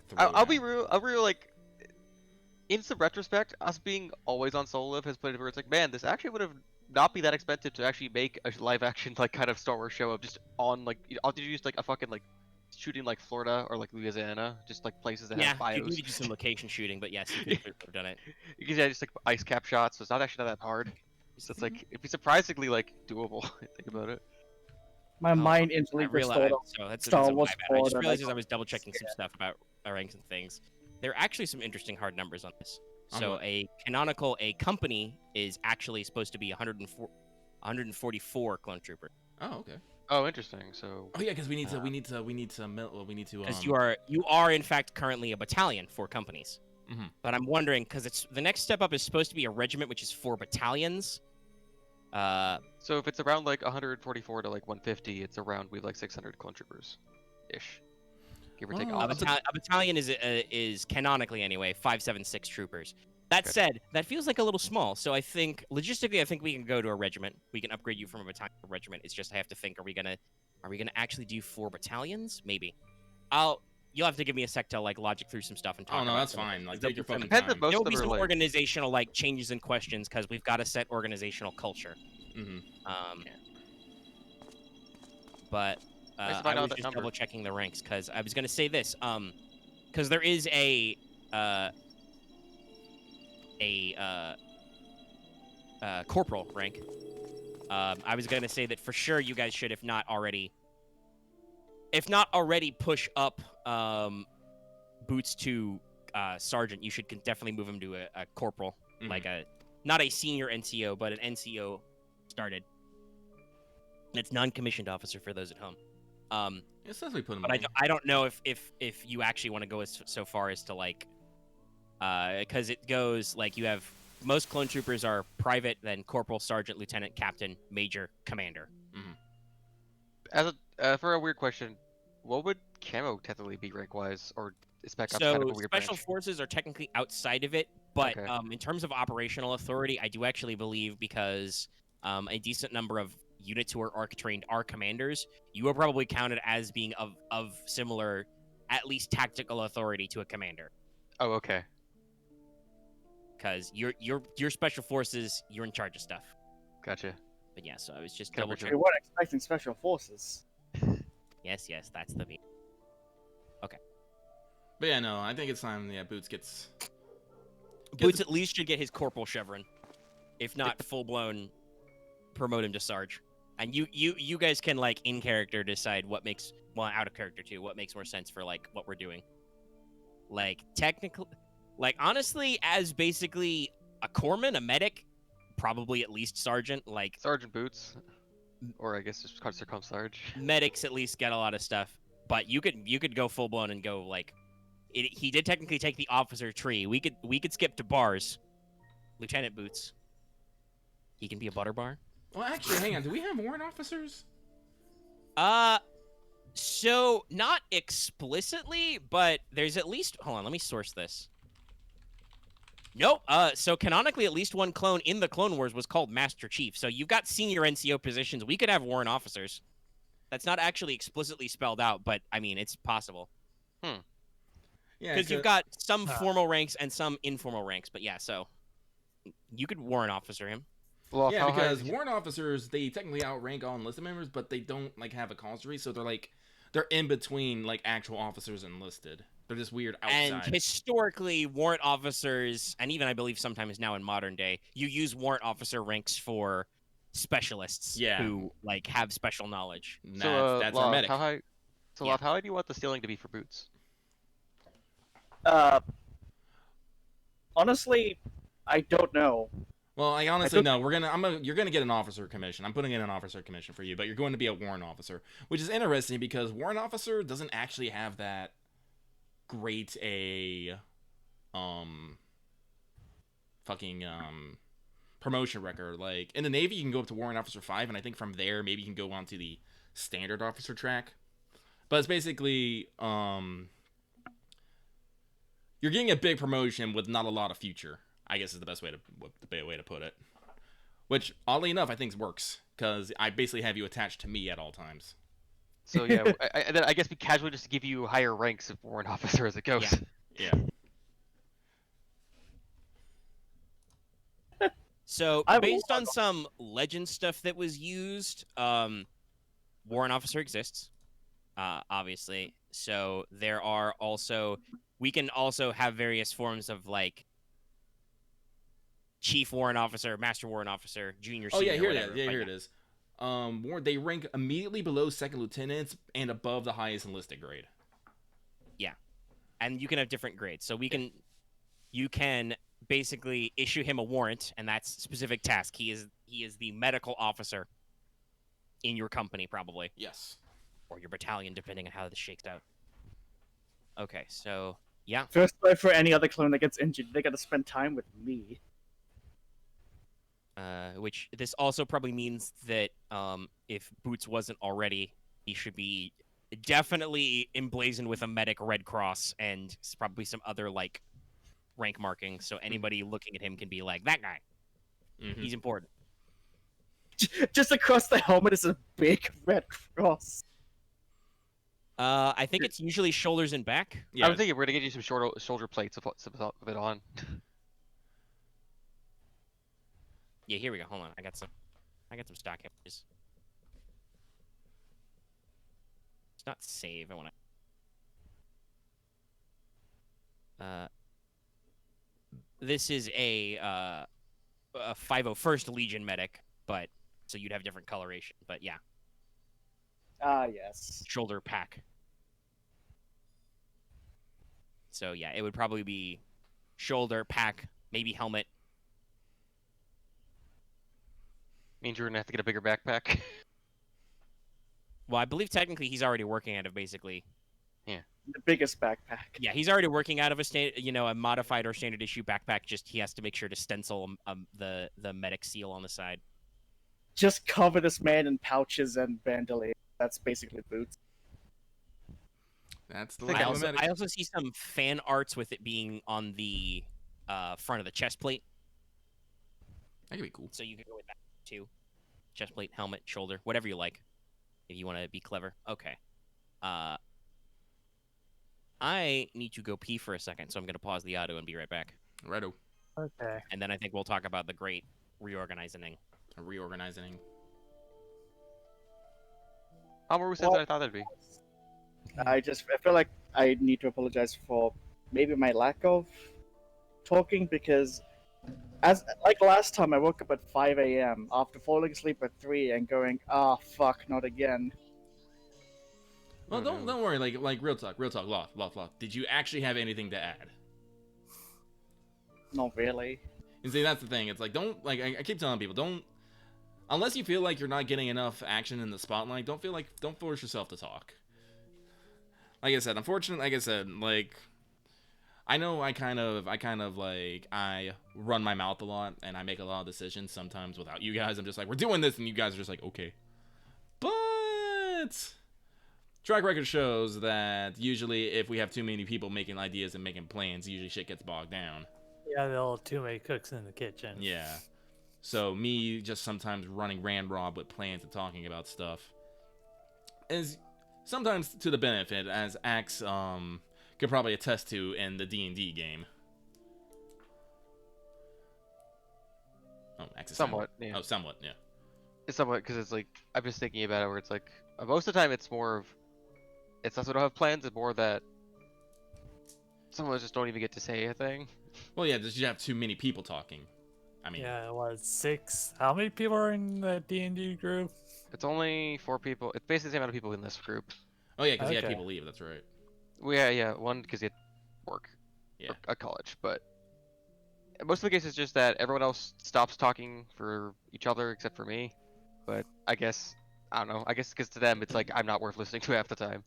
throw I'll that. be real. I'll be real. Like, in some retrospect, us being always on Solo Live has put it where it's like, man, this actually would have not be that expensive to actually make a live action like kind of Star Wars show of just on like I'll just use like a fucking like shooting like Florida or like Louisiana, just like places that Yeah, have you bios. need to do some location shooting, but yes, you could have done it. You can just like ice cap shots, so it's not actually not that hard. So it's like it'd be surprisingly like doable. Think about it. My mind instantly I just realized, thought of so that's Star my Wars bad. I just Florida, realized like, as I was double checking some stuff about ranks and things. there are actually some interesting hard numbers on this. On So what? a company is actually supposed to be 144 clone troopers. Oh, okay. Oh, interesting. So Oh yeah, because we need to Because you are in fact currently a battalion for companies. Mhm. But I'm wondering because it's the next step up is supposed to be a regiment, which is 4 battalions. so if it's around like 144 to like 150, it's around we have like 600 clone troopers, ish, give or take. Oh, A, Opposite. a battalion is canonically anyway 576 troopers. That Okay. said, that feels like a little small. So I think logistically, I think we can go to a regiment. We can upgrade you from a battalion to a regiment. It's just I have to think: are we gonna actually do 4 battalions? Maybe. You'll have to give me a sec to like logic through some stuff and talk. Oh no, about that's some of it, fine. Like 'cause take your there'll fucking be Depends time. if most there'll of be them are some like. organizational like changes and questions because we've got to set organizational culture. Mm-hmm. But Nice to I find out was that just number. double checking the ranks because I was gonna say this because there is a corporal rank. I was gonna say that for sure you guys should, if not already, push up Boots to sergeant. You should definitely move him to a corporal, Mhm. like not a senior NCO, but an NCO started. It's non-commissioned officer for those at home. It says we put him. But I don't know if you actually want to go so far as to like, because it goes like you have most clone troopers are private, then corporal, sergeant, lieutenant, captain, major, commander. As a for a weird question, what would Camo technically be rank wise, or is Spec Ops kind of So a weird special branch? forces are technically outside of it, but Okay. in terms of operational authority, I do actually believe because a decent number of units who are ARC trained are commanders, you are probably counted as being of similar, at least tactical authority to a commander. Oh, okay. Because your special forces, you're in charge of stuff. Gotcha. But yeah, so I was just Kind of double weird. checking. We weren't expecting special forces. Yes, that's the mean. But yeah, no, I think it's time. Yeah, Boots gets. Boots at least should get his corporal chevron, if not full blown, promote him to sarge. And you guys can like in character decide what makes out of character too, what makes more sense for like what we're doing. Like technically, like honestly, as basically a corpsman, a medic, probably at least sergeant. Like Sergeant Boots, or I guess just circum Sarge. medics at least get a lot of stuff, but you could go full blown and go like. He did technically take the officer tree. We could skip to bars. Lieutenant Boots. He can be a butter bar. Well, actually, hang on. Do we have warrant officers? So not explicitly, but there's at least. Hold on, let me source this. Nope. So canonically, at least one clone in the Clone Wars was called Master Chief. So you've got senior NCO positions. We could have warrant officers. That's not actually explicitly spelled out, but I mean it's possible. Yeah, Because you've got some formal ranks and some informal ranks, but yeah, so you could warrant officer him. Well, yeah, because warrant officers, they technically outrank all enlisted members, but they don't like have a cause tree, so they're in between like actual officers and enlisted. They're just weird outside. And historically, warrant officers, and even I believe sometimes now in modern day, you use warrant officer ranks for specialists who like have special knowledge. That's our medic. How high? So, Loth, how high do you want the ceiling to be for Boots? Honestly, I don't know. Well, I honestly know you're gonna get an officer commission. I'm putting in an officer commission for you, but you're going to be a warrant officer, which is interesting because warrant officer doesn't actually have that great promotion record. Like in the Navy, you can go up to warrant officer 5, and I think from there maybe you can go on to the standard officer track. But it's basically you're getting a big promotion with not a lot of future, I guess is the best way to put it. Which, oddly enough, I think works, because I basically have you attached to me at all times. So yeah, then I guess we casually just give you higher ranks of warrant officer as it goes. Yeah. So, based on some legend stuff that was used, warrant officer exists, obviously. So there are also, we can also have various forms of like chief warrant officer, master warrant officer, junior, senior. Here it is. They rank immediately below second lieutenants and above the highest enlisted grade. Yeah, and you can have different grades. So you can basically issue him a warrant, and that's specific task. He is the medical officer in your company, probably, Yes. or your battalion, depending on how this shakes out. Okay, so yeah. First try for any other clone that gets injured, they gotta spend time with me. Which this also probably means that if Boots wasn't already, he should be definitely emblazoned with a medic Red Cross and probably some other like rank marking, so anybody looking at him can be like, that guy. Mhm. He's important. Just across the helmet is a big red cross. I think it's usually shoulders and back. Yeah. I'm thinking we're gonna get you some shoulder plates of it on. Yeah, here we go. Hold on, I got some stock images. It's not save. I want to. This is a 501st Legion medic, but so you'd have different coloration. But yeah, Ah, yes. shoulder pack. So yeah, it would probably be shoulder pack, maybe helmet. Means you're gonna have to get a bigger backpack. Well, I believe technically he's already working out of basically. The biggest backpack. Yeah, he's already working out of a modified or standard issue backpack. Just he has to make sure to stencil the medic seal on the side. Just cover this man in pouches and bandolier. That's basically Boots. That's the I look of a Also, medic. I also see some fan arts with it being on the front of the chest plate, That could be cool. so you can go with that too. Chest plate, helmet, shoulder, whatever you like, if you want to be clever. Okay. I need to go pee for a second, so I'm going to pause the audio and be right back. Righto. Okay. And then I think we'll talk about the great reorganizing. Reorganizing. How more recent than I thought that'd be. I feel like I need to apologize for maybe my lack of talking because like last time I woke up at 5 a.m. after falling asleep at 3 and going, fuck, not again. Well, don't worry. Like real talk. Loth. Did you actually have anything to add? Not really. And see, that's the thing. It's like, don't, like, I keep telling people, don't, unless you feel like you're not getting enough action in the spotlight, don't force yourself to talk. Like I said, unfortunately, like, I know I kind of, like, I run my mouth a lot, and I make a lot of decisions, sometimes without you guys. I'm just like, we're doing this, and you guys are just like, okay. But track record shows that usually if we have too many people making ideas and making plans, usually shit gets bogged down. Yeah, there are too many cooks in the kitchen. Yeah. So me just sometimes running Randrob with plans and talking about stuff is sometimes to the benefit, as Axe could probably attest to in the D&D game. Oh, Axe is Somewhat, yeah. Oh, somewhat, yeah. It's somewhat because it's like I'm just thinking about it, where it's like most of the time it's more of it's less we don't have plans. It's more that some of us just don't even get to say a thing. Well, yeah, just you have too many people talking. I mean, Yeah, it was 6. How many people are in the D&D group? It's only 4 people. It's basically the same amount of people in this group. oh yeah, because you had Okay. people leave. That's right. Yeah, one because he had work Yeah. or at college, but most of the case is just that everyone else stops talking for each other except for me. But I guess I don't know. I guess because to them it's like I'm not worth listening to half the time,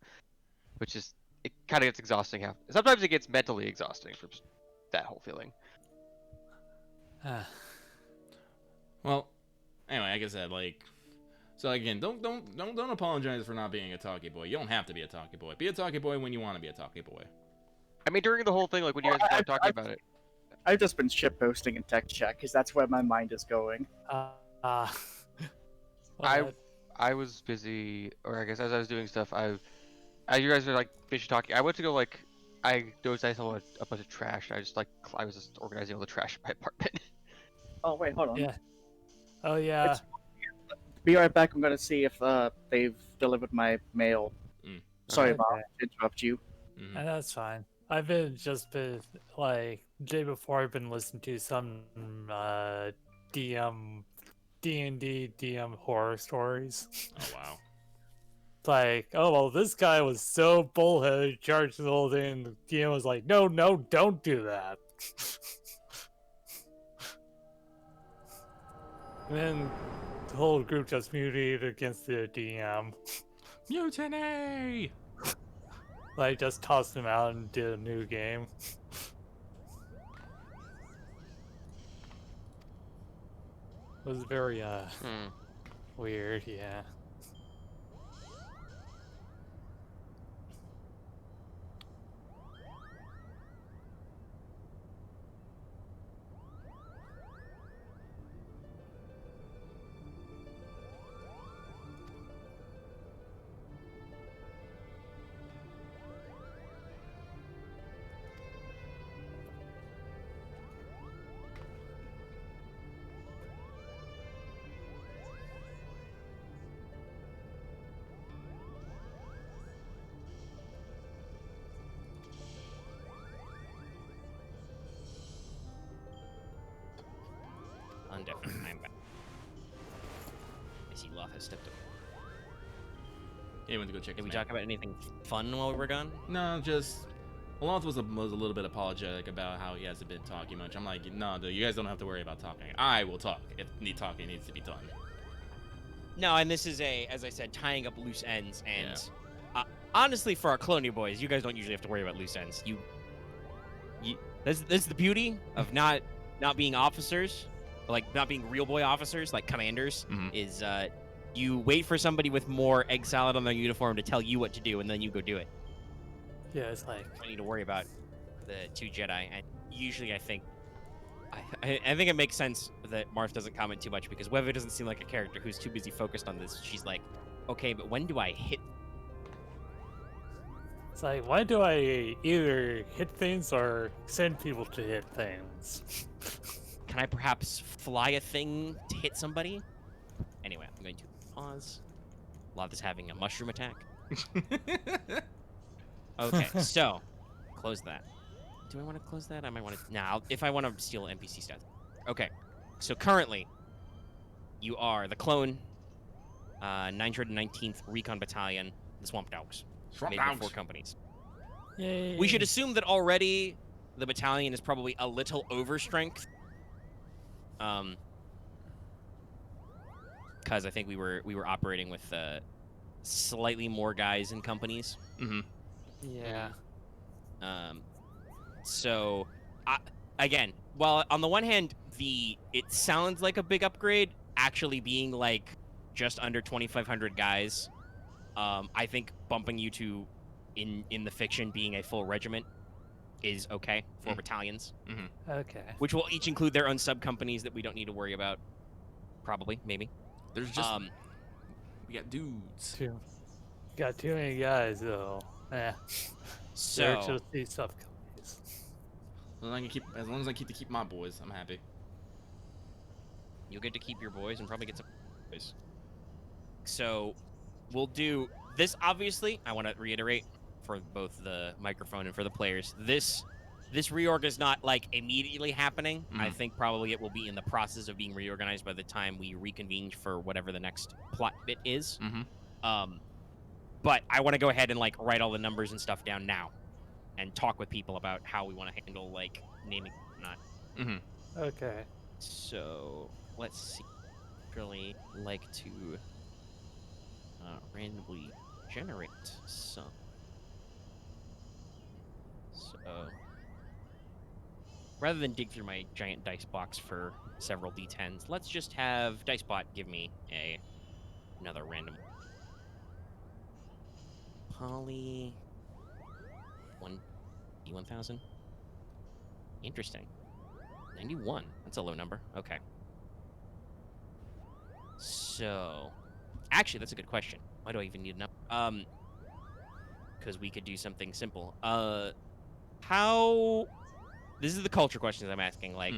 which is it kind of gets exhausting. Sometimes it gets mentally exhausting from that whole feeling. Well, anyway, like I said, like, so again, don't apologize for not being a talkie boy. You don't have to be a talkie boy. Be a talkie boy when you want to be a talkie boy. I mean, during the whole thing, like when you guys were talking about it, I've just been shit posting in tech chat because that's where my mind is going. Well, I was busy, or I guess as I was doing stuff, as you guys were like finished talking, I went to go like I noticed I saw a bunch of trash. And I was just organizing all the trash in my apartment. Oh wait, hold on. Yeah. Oh yeah. Be right back. I'm gonna see if they've delivered my mail. Sorry, Okay. Marth, to interrupt you. Mm-hmm. And that's fine. I've been like day before I've been listening to some D&D DM horror stories. Oh wow. It's like, oh well, this guy was so bullheaded, charged the whole thing. The DM was like, no, don't do that. And then the whole group just mutilated against the DM. Mutiny! Like, just tossed him out and did a new game. It was very, weird, yeah. Undefinite. I'm back. I see Loth has stepped up. He went to go check Did his we mail. talk about anything fun while we were gone? No, just Loth was a little bit apologetic about how he hasn't been talking much. I'm like, no, dude, you guys don't have to worry about talking. I will talk if talking needs to be done. No, and this is as I said, tying up loose ends. And honestly, for our colonial boys, you guys don't usually have to worry about loose ends. That's the beauty of not being officers, like not being real boy officers, like commanders. Is you wait for somebody with more egg salad on their uniform to tell you what to do, and then you go do it. Yeah, it's like, I need to worry about the two Jedi, and usually I think it makes sense that Marth doesn't comment too much because Wevuguk doesn't seem like a character who's too busy focused on this. She's like, okay, but when do I hit? it's like, why do I either hit things or send people to hit things? Can I perhaps fly a thing to hit somebody? Anyway, I'm going to pause. Loth is having a mushroom attack. Okay, so close that. Do I want to close that? I might want to. Nah, if I want to steal NPC stats. Okay, so currently, you are the clone, 919th Recon Battalion, the Swamp Dogs. Swamp made up of Dogs. 4 companies. Yay. We should assume that already the battalion is probably a little overstrength. Because I think we were operating with slightly more guys in companies. Yeah. So, again, while on the one hand, it sounds like a big upgrade, actually being like just under 2,500 guys, I think bumping you to in the fiction being a full regiment is okay for battalions, Okay. which will each include their own sub companies that we don't need to worry about. Probably, maybe. There's just we got dudes. Got too many guys though. Yeah. They're So just these sub companies. As long as I keep my boys, I'm happy. you'll get to keep your boys and probably get some boys. So we'll do this. Obviously, I want to reiterate for both the microphone and for the players. This reorg is not like immediately happening. I think probably it will be in the process of being reorganized by the time we reconvene for whatever the next plot bit is. But I want to go ahead and like write all the numbers and stuff down now, and talk with people about how we want to handle like naming and whatnot. Okay. So let's see. Really like to randomly generate some. So rather than dig through my giant dice box for several d10s, let's just have DiceBot give me another random. Poly 1,000. Interesting. 91. That's a low number. Okay. So, actually, that's a good question. Why do I even need a number? Because we could do something simple. How? This is the culture questions I'm asking. Like,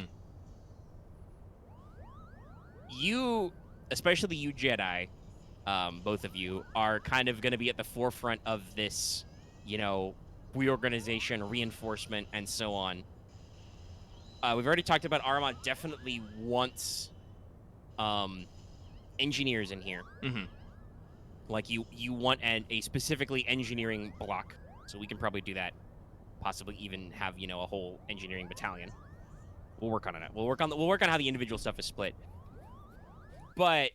you, especially you Jedi, both of you are kind of going to be at the forefront of this, reorganization, reinforcement, and so on. We've already talked about Aramaa definitely wants engineers in here. Like you want a specifically engineering block, so we can probably do that. Possibly even have a whole engineering battalion. We'll work on it. We'll work on how the individual stuff is split. But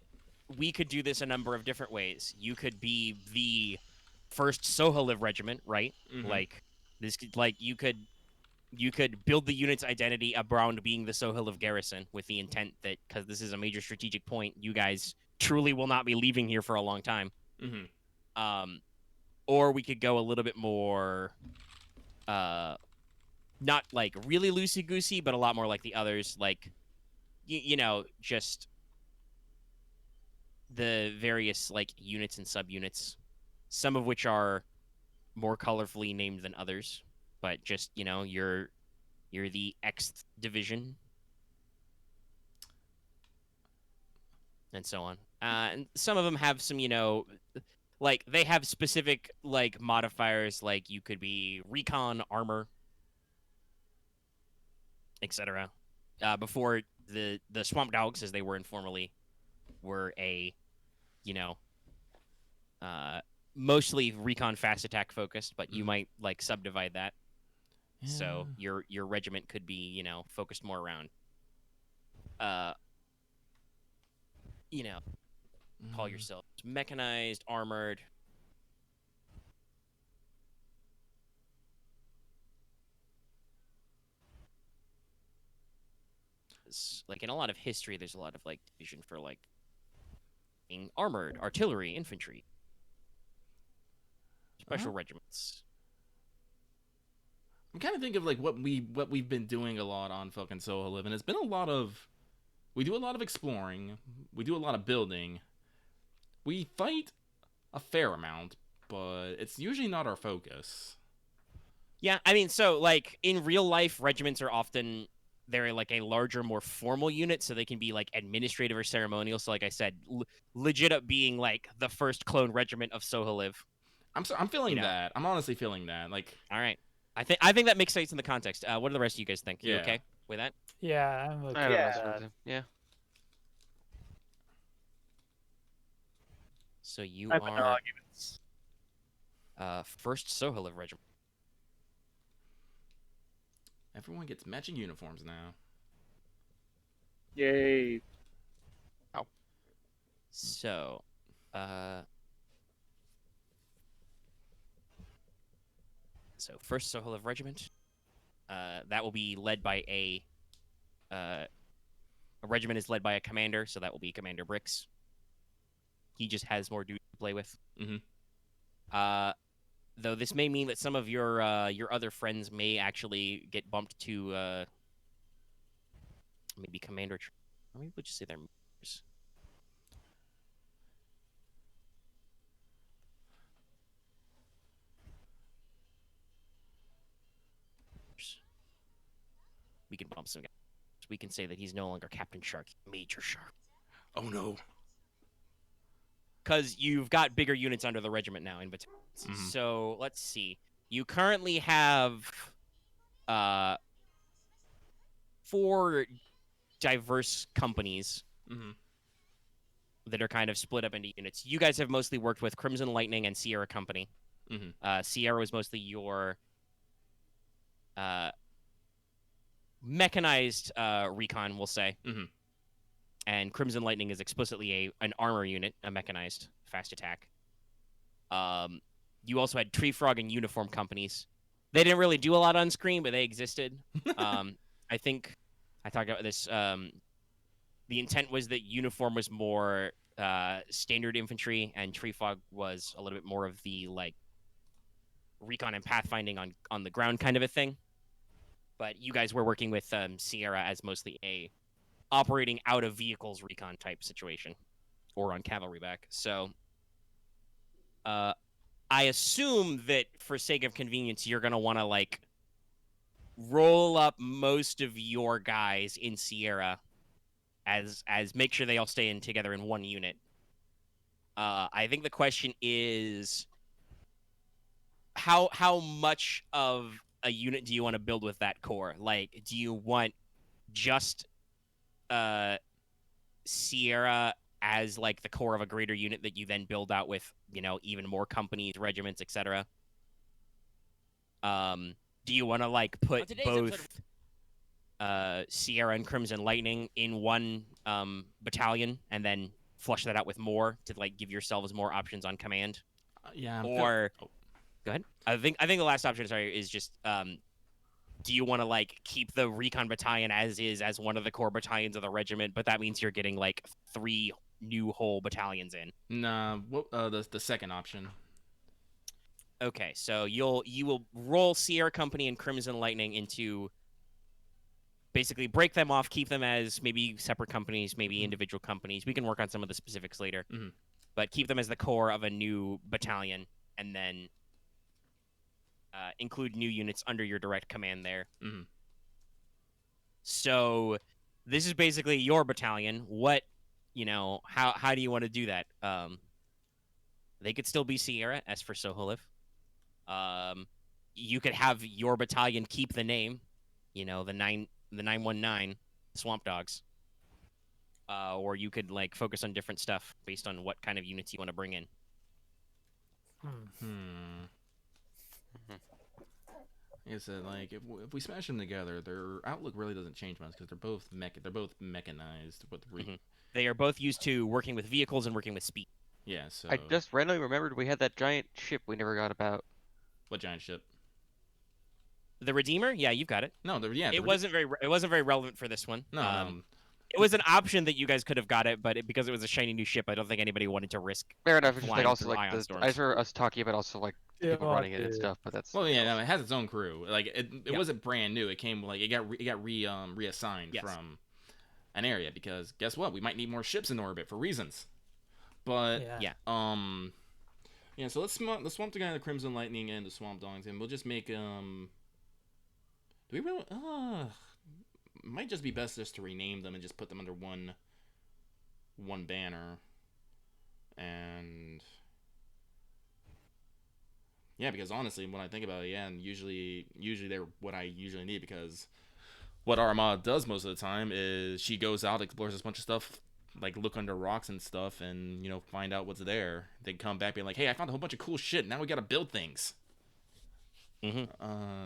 we could do this a number of different ways. You could be the first Sohaliv regiment, right? Mhm. Like this, like you could build the unit's identity around being the Sohaliv garrison with the intent that because this is a major strategic point, you guys truly will not be leaving here for a long time. Mhm. Or we could go a little bit more, not like really loosey goosey, but a lot more like the others, like just the various like units and subunits, some of which are more colorfully named than others, but just you're the Xth division, and so on. And some of them have some like they have specific like modifiers, like you could be recon, armor, etc. Before the swamp dogs, as they were informally, were a you know mostly recon fast attack focused, but you might like subdivide that. So your regiment could be focused more around call yourselves mechanized, armored. Like in a lot of history, there's a lot of like division for like being armored, artillery, infantry, special regiments. I'm kind of thinking of like what we've been doing a lot on fucking Sohaliv, and it's been a lot of. We do a lot of exploring. We do a lot of building. We fight a fair amount, but it's usually not our focus. Yeah, I mean, so like in real life, regiments are often they're like a larger, more formal unit, so they can be like administrative or ceremonial. So, like I said, legit up being like the first clone regiment of Sohaliv. I'm feeling that. I'm honestly feeling that. Like, all right, I think that makes sense in the context. What do the rest of you guys think? You Yeah. okay with that? Yeah, I'm okay I don't with know. that. Yeah. So you I have no are arguments. first Sohaliv regiment. everyone gets matching uniforms now. Yay. So, first Sohaliv regiment. That will be led by a regiment is led by a commander, so that will be Commander Brix. He just has more duty to play with. Though this may mean that some of your other friends may actually get bumped to maybe Commander. Or maybe we'll just say they're members. We can bump some guys. We can say that he's no longer Captain Shark, Major Shark. Oh no. Because you've got bigger units under the regiment now in battalions. So let's see. You currently have 4 diverse companies that are kind of split up into units. You guys have mostly worked with Crimson Lightning and Sierra Company. Sierra was mostly your mechanized recon, we'll say. And Crimson Lightning is explicitly an armor unit, a mechanized fast attack. You also had Tree Frog and Uniform companies. They didn't really do a lot on screen, but they existed. I think I talked about this. The intent was that Uniform was more standard infantry, and Tree Frog was a little bit more of the like recon and pathfinding on the ground kind of a thing. But you guys were working with Sierra as mostly a operating out of vehicles recon type situation, or on cavalry back. So I assume that for sake of convenience, you're gonna want to like roll up most of your guys in Sierra as make sure they all stay in together in one unit. I think the question is how much of a unit do you want to build with that core? Like, do you want just Sierra as like the core of a greater unit that you then build out with, even more companies, regiments, etc. Do you want to like put both Sierra and Crimson Lightning in one battalion and then flush that out with more to like give yourselves more options on command? Yeah. Or go ahead. I think the last option, sorry, is just do you want to like keep the recon battalion as is as one of the core battalions of the regiment, but that means you're getting like 3 new whole battalions in? Nah. What? The second option. Okay, so you will roll Sierra Company and Crimson Lightning into basically break them off, keep them as maybe separate companies, maybe individual companies. We can work on some of the specifics later, but keep them as the core of a new battalion, and then include new units under your direct command there. So this is basically your battalion. What, how do you want to do that? They could still be Sierra, S for Soholiv. You could have your battalion keep the name, the 919 Swamp Dogs. Or you could like focus on different stuff based on what kind of units you want to bring in. Like I said, like if we smash them together, their outlook really doesn't change much because they're both mechanized. They are both used to working with vehicles and working with speed. Yeah. So I just randomly remembered we had that giant ship we never got about. what giant ship? The Redeemer? Yeah, you've got it. No, it wasn't very relevant for this one. No. It was an option that you guys could have got it, but because it was a shiny new ship, I don't think anybody wanted to risk. Fair enough. It's just flying like also through like ion the, storms. I heard us talking about also like people running it and stuff, but that's Well, yeah, no, it has its own crew. Like it wasn't brand new. It came like it got reassigned from an area because guess what? We might need more ships in orbit for reasons. But so let's swamp together the Crimson Lightning and the Swamp Dogs, and we'll just make Do we really? Might just be best just to rename them and just put them under one banner. And yeah, because honestly, when I think about it, and usually they're what I usually need, because what Aramaa does most of the time is she goes out, explores this bunch of stuff, like look under rocks and stuff, and find out what's there. They come back being like, "Hey, I found a whole bunch of cool shit. Now we gotta build things."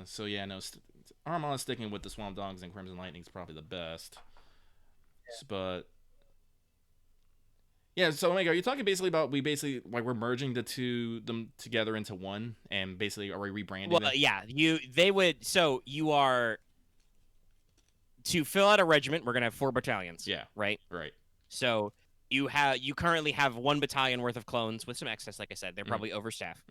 So yeah, no, Aramaa sticking with the Swamp Dogs and Crimson Lightning is probably the best. But yeah, so Omega, are you talking basically about we're merging them together into one, and basically are we rebranding them? Well, yeah, they would. So you are to fill out a regiment. We're gonna have 4 battalions. Yeah. Right. Right. So you currently have 1 battalion worth of clones with some excess. Like I said, they're probably overstaffed.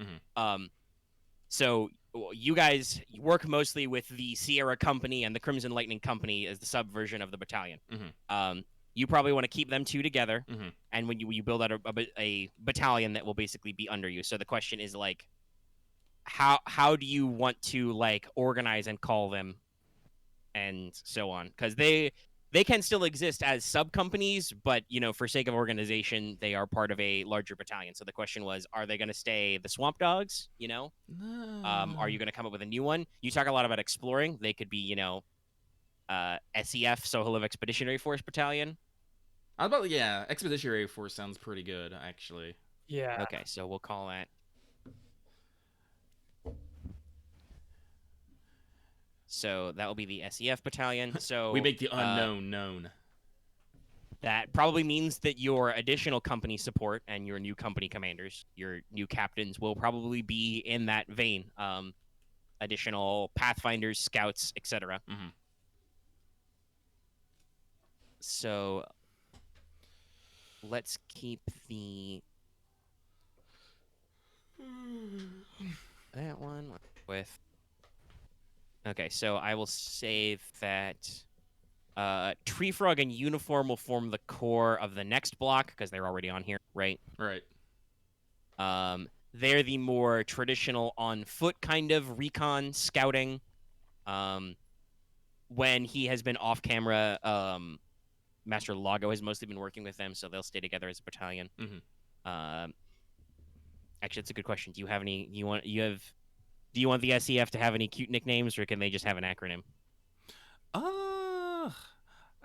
So you guys work mostly with the Sierra Company and the Crimson Lightning Company as the subversion of the battalion. You probably want to keep them 2 together, and when you build out a battalion that will basically be under you. So the question is like, how do you want to like organize and call them, and so on? Because they can still exist as sub companies, but for sake of organization, they are part of a larger battalion. So the question was, are they going to stay the Swamp Dogs? No. Are you going to come up with a new one? You talk a lot about exploring. They could be SEF, Soholiv Expeditionary Force Battalion. Expeditionary Force sounds pretty good, actually. Yeah. Okay, so we'll call that. So that will be the SEF battalion. So we make the unknown known. That probably means that your additional company support and your new company commanders, your new captains, will probably be in that vein. Additional pathfinders, scouts, etc. So let's keep that one with. Okay, so I will save that. Tree Frog and Uniform will form the core of the next block because they're already on here, right? Right. They're the more traditional on foot kind of recon scouting. When he has been off camera, Master Lago has mostly been working with them, so they'll stay together as a battalion. Actually, that's a good question. Do you have any? Do you want the SEF to have any cute nicknames, or can they just have an acronym?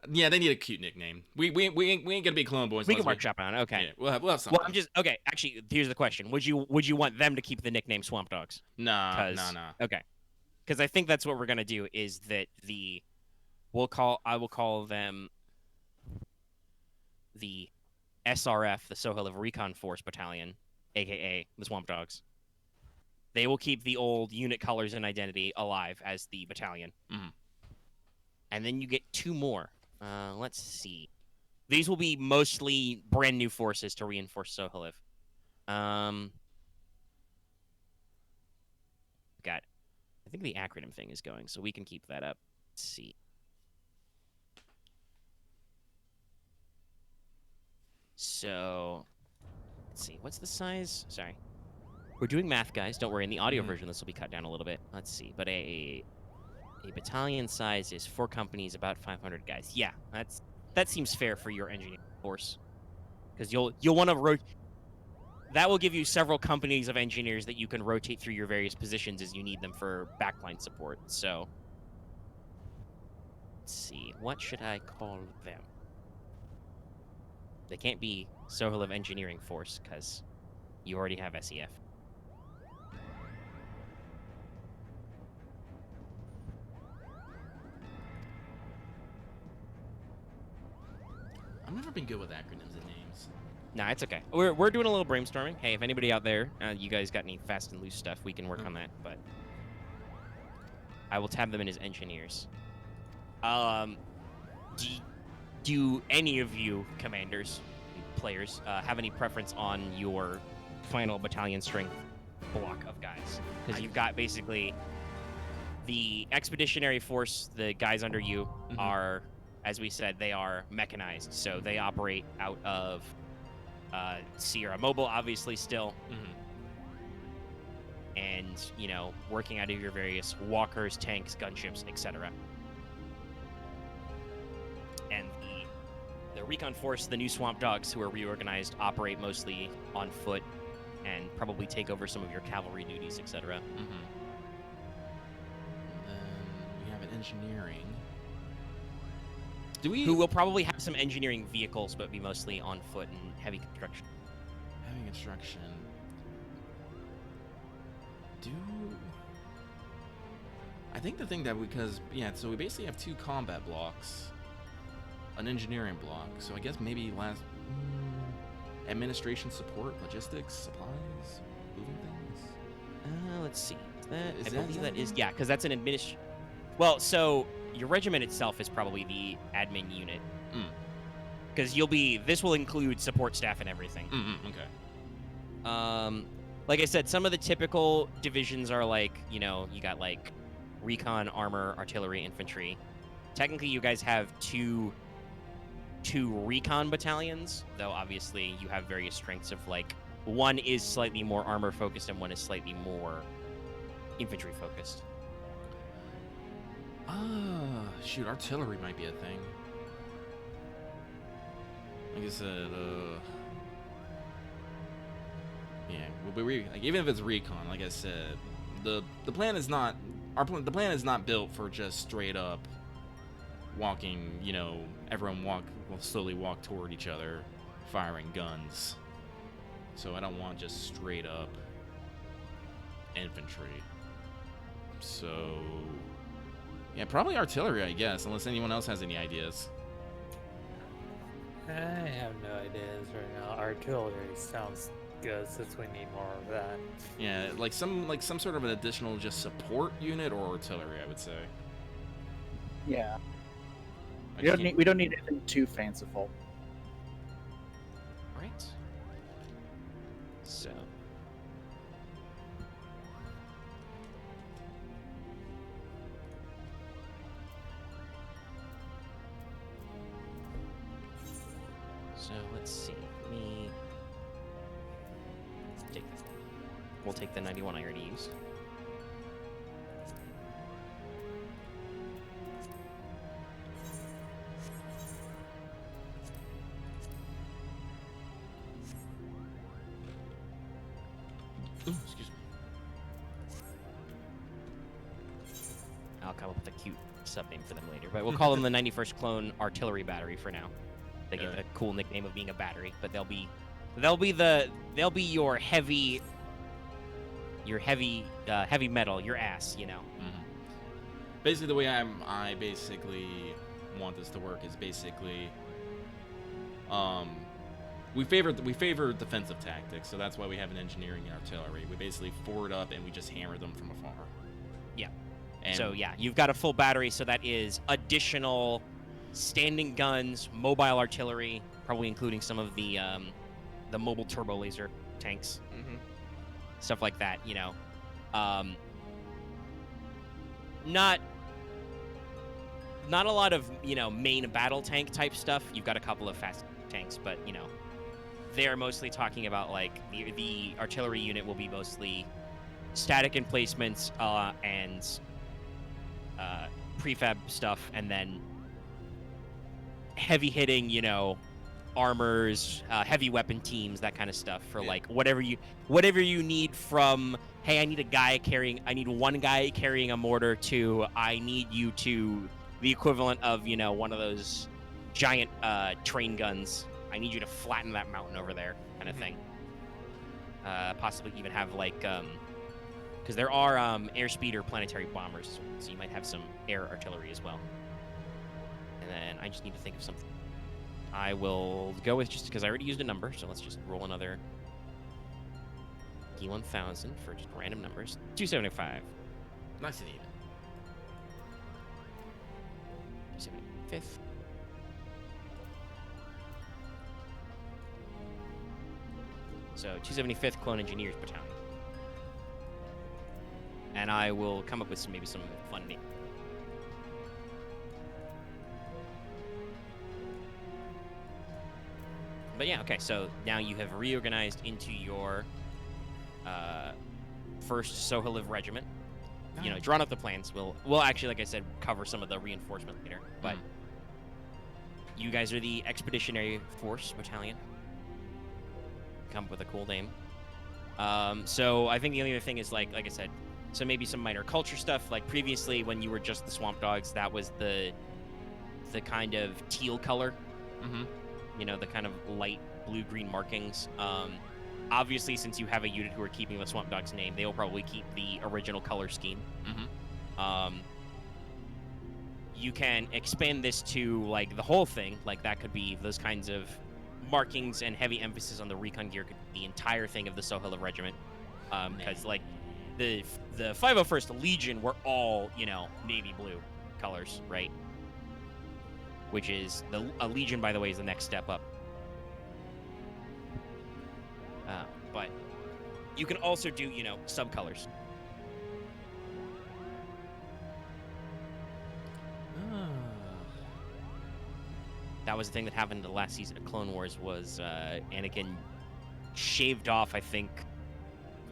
Yeah, they need a cute nickname. We ain't gonna be Clone Boys. We can unless workshop on it. Okay. Yeah, we'll have something. Well, I'm just okay. Actually, here's the question: Would you want them to keep the nickname Swamp Dogs? Nah. Okay. Because I think that's what we're gonna do. Is that I will call them the SRF, the Sohaliv Recon Force Battalion, aka the Swamp Dogs. They will keep the old unit colors and identity alive as the battalion. Mhm. And then you get 2 more. Let's see. These will be mostly brand new forces to reinforce Sohaliv. Got. I think the acronym thing is going, so we can keep that up. Let's see. So, let's see. What's the size? Sorry. We're doing math, guys. Don't worry. In the audio version, this will be cut down a little bit. Let's see. But a battalion size is 4 companies, about 500 guys. Yeah, that seems fair for your engineering force, because you'll want to that will give you several companies of engineers that you can rotate through your various positions as you need them for backline support. So, let's see. What should I call them? They can't be Sohaliv Engineering Force, because you already have SEF. I've never been good with acronyms and names. Nah, it's okay. We're doing a little brainstorming. Hey, if anybody out there, you guys got any fast and loose stuff, we can work on that. But I will tab them in as engineers. Do any of you commanders, players, have any preference on your final battalion strength block of guys? Because you've got basically the expeditionary force. The guys under you are, as we said, they are mechanized, so they operate out of Sierra Mobile, obviously, still. And, working out of your various walkers, tanks, gunships, etc. And the recon force, the new Swamp Dogs, who are reorganized, operate mostly on foot and probably take over some of your cavalry duties, etc. And then we have an engineering. Who will probably have some engineering vehicles, but be mostly on foot and heavy construction. Heavy construction. I think the thing that so we basically have 2 combat blocks, an engineering block. So I guess maybe administration support, logistics, supplies, moving things. Let's see. I believe that is because that's an administration. Well, so your regiment itself is probably the admin unit. Because this will include support staff and everything. Okay. Like I said, some of the typical divisions are like, you got like recon, armor, artillery, infantry. Technically, you guys have two recon battalions, though obviously you have various strengths of like, one is slightly more armor focused and one is slightly more infantry focused. Shoot, artillery might be a thing. Like I said, yeah, even if it's recon, like I said, the plan is not the plan is not built for just straight up walking. Everyone will slowly walk toward each other, firing guns. So I don't want just straight up infantry. So yeah, probably artillery, I guess, unless anyone else has any ideas. I have no ideas right now. Artillery sounds good since we need more of that. Yeah, like some sort of an additional just support unit or artillery, I would say. Yeah. We don't need anything too fanciful. Right. So. Let's see. We'll take the 91 I already used. Ooh, excuse me. I'll come up with a cute sub name for them later. But we'll call them the 91st Clone Artillery Battery for now. They get the cool nickname of being a battery, but they'll be your heavy metal, your ass, you know. Basically, the way I basically want this to work is basically, we favor defensive tactics, so that's why we have an engineering and artillery. We basically forward up and we just hammer them from afar. Yeah. And so yeah, you've got a full battery, so that is additional standing guns, mobile artillery, probably including some of the mobile turbo laser tanks, stuff like that. You know, not a lot of main battle tank type stuff. You've got a couple of fast tanks, but they're mostly talking about like the artillery unit will be mostly static emplacements and prefab stuff, and then heavy hitting, armors, heavy weapon teams, that kind of stuff for like whatever you need from, hey, I need one guy carrying a mortar, to I need you to the equivalent of one of those giant train guns. I need you to flatten that mountain over there, kind of thing. Possibly even have like because there are airspeed or planetary bombers, so you might have some air artillery as well. And then I just need to think of something. I will go with, just because I already used a number, so let's just roll another D1000 for just random numbers. 275. Nice and even. 275th. So 275th Clone Engineers Battalion. And I will come up with maybe some fun names. But yeah, okay, so now you have reorganized into your first Sohaliv regiment. Drawn up the plans. We'll actually, like I said, cover some of the reinforcement later. But you guys are the Expeditionary Force Battalion. Come up with a cool name. So I think the only other thing is like I said, so maybe some minor culture stuff. Like previously, when you were just the Swamp Dogs, that was the kind of teal color. The kind of light blue-green markings. Obviously, since you have a unit who are keeping the Swamp Dog's name, they will probably keep the original color scheme. You can expand this to like the whole thing. Like that could be those kinds of markings and heavy emphasis on the recon gear could be the entire thing of the Sohaliv regiment. Because like the 501st Legion were all navy blue colors, right? Which is a Legion, by the way, is the next step up. But you can also do, subcolors. That was the thing that happened in the last season of Clone Wars, was Anakin shaved off, I think,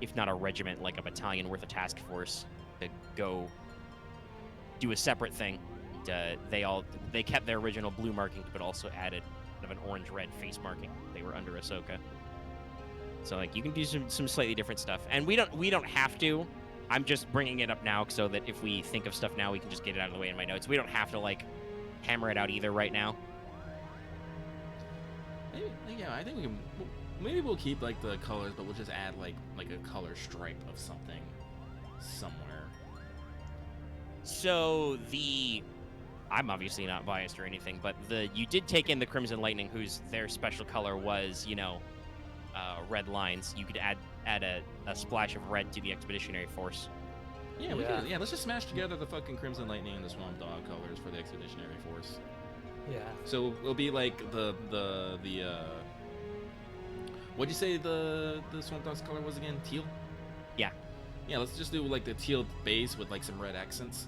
if not a regiment, like a battalion worth of task force to go do a separate thing. They kept their original blue markings, but also added kind of an orange-red face marking. They were under Ahsoka, so like you can do some slightly different stuff. And we don't have to. I'm just bringing it up now so that if we think of stuff now, we can just get it out of the way in my notes. We don't have to like hammer it out either right now. I think we can. Maybe we'll keep like the colors, but we'll just add like a color stripe of something somewhere. So I'm obviously not biased or anything, but you did take in the Crimson Lightning, whose their special color was, red lines. You could add a splash of red to the Expeditionary Force. Yeah, we could. Yeah, let's just smash together the fucking Crimson Lightning and the Swamp Dog colors for the Expeditionary Force. Yeah. So it'll be like the what'd you say the Swamp Dog's color was again? Teal? Yeah. Yeah, let's just do like the teal base with like some red accents.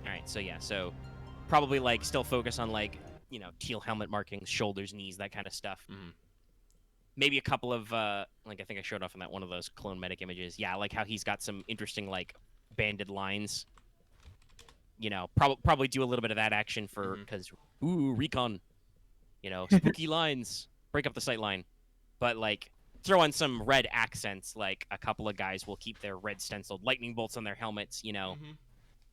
Alright, so probably like still focus on like, teal helmet markings, shoulders, knees, that kind of stuff. Maybe a couple of like I think I showed off in that one of those clone medic images. Yeah, like how he's got some interesting like banded lines. Probably do a little bit of that action for because recon. Spooky lines, break up the sight line. But like throw on some red accents, like a couple of guys will keep their red stenciled lightning bolts on their helmets,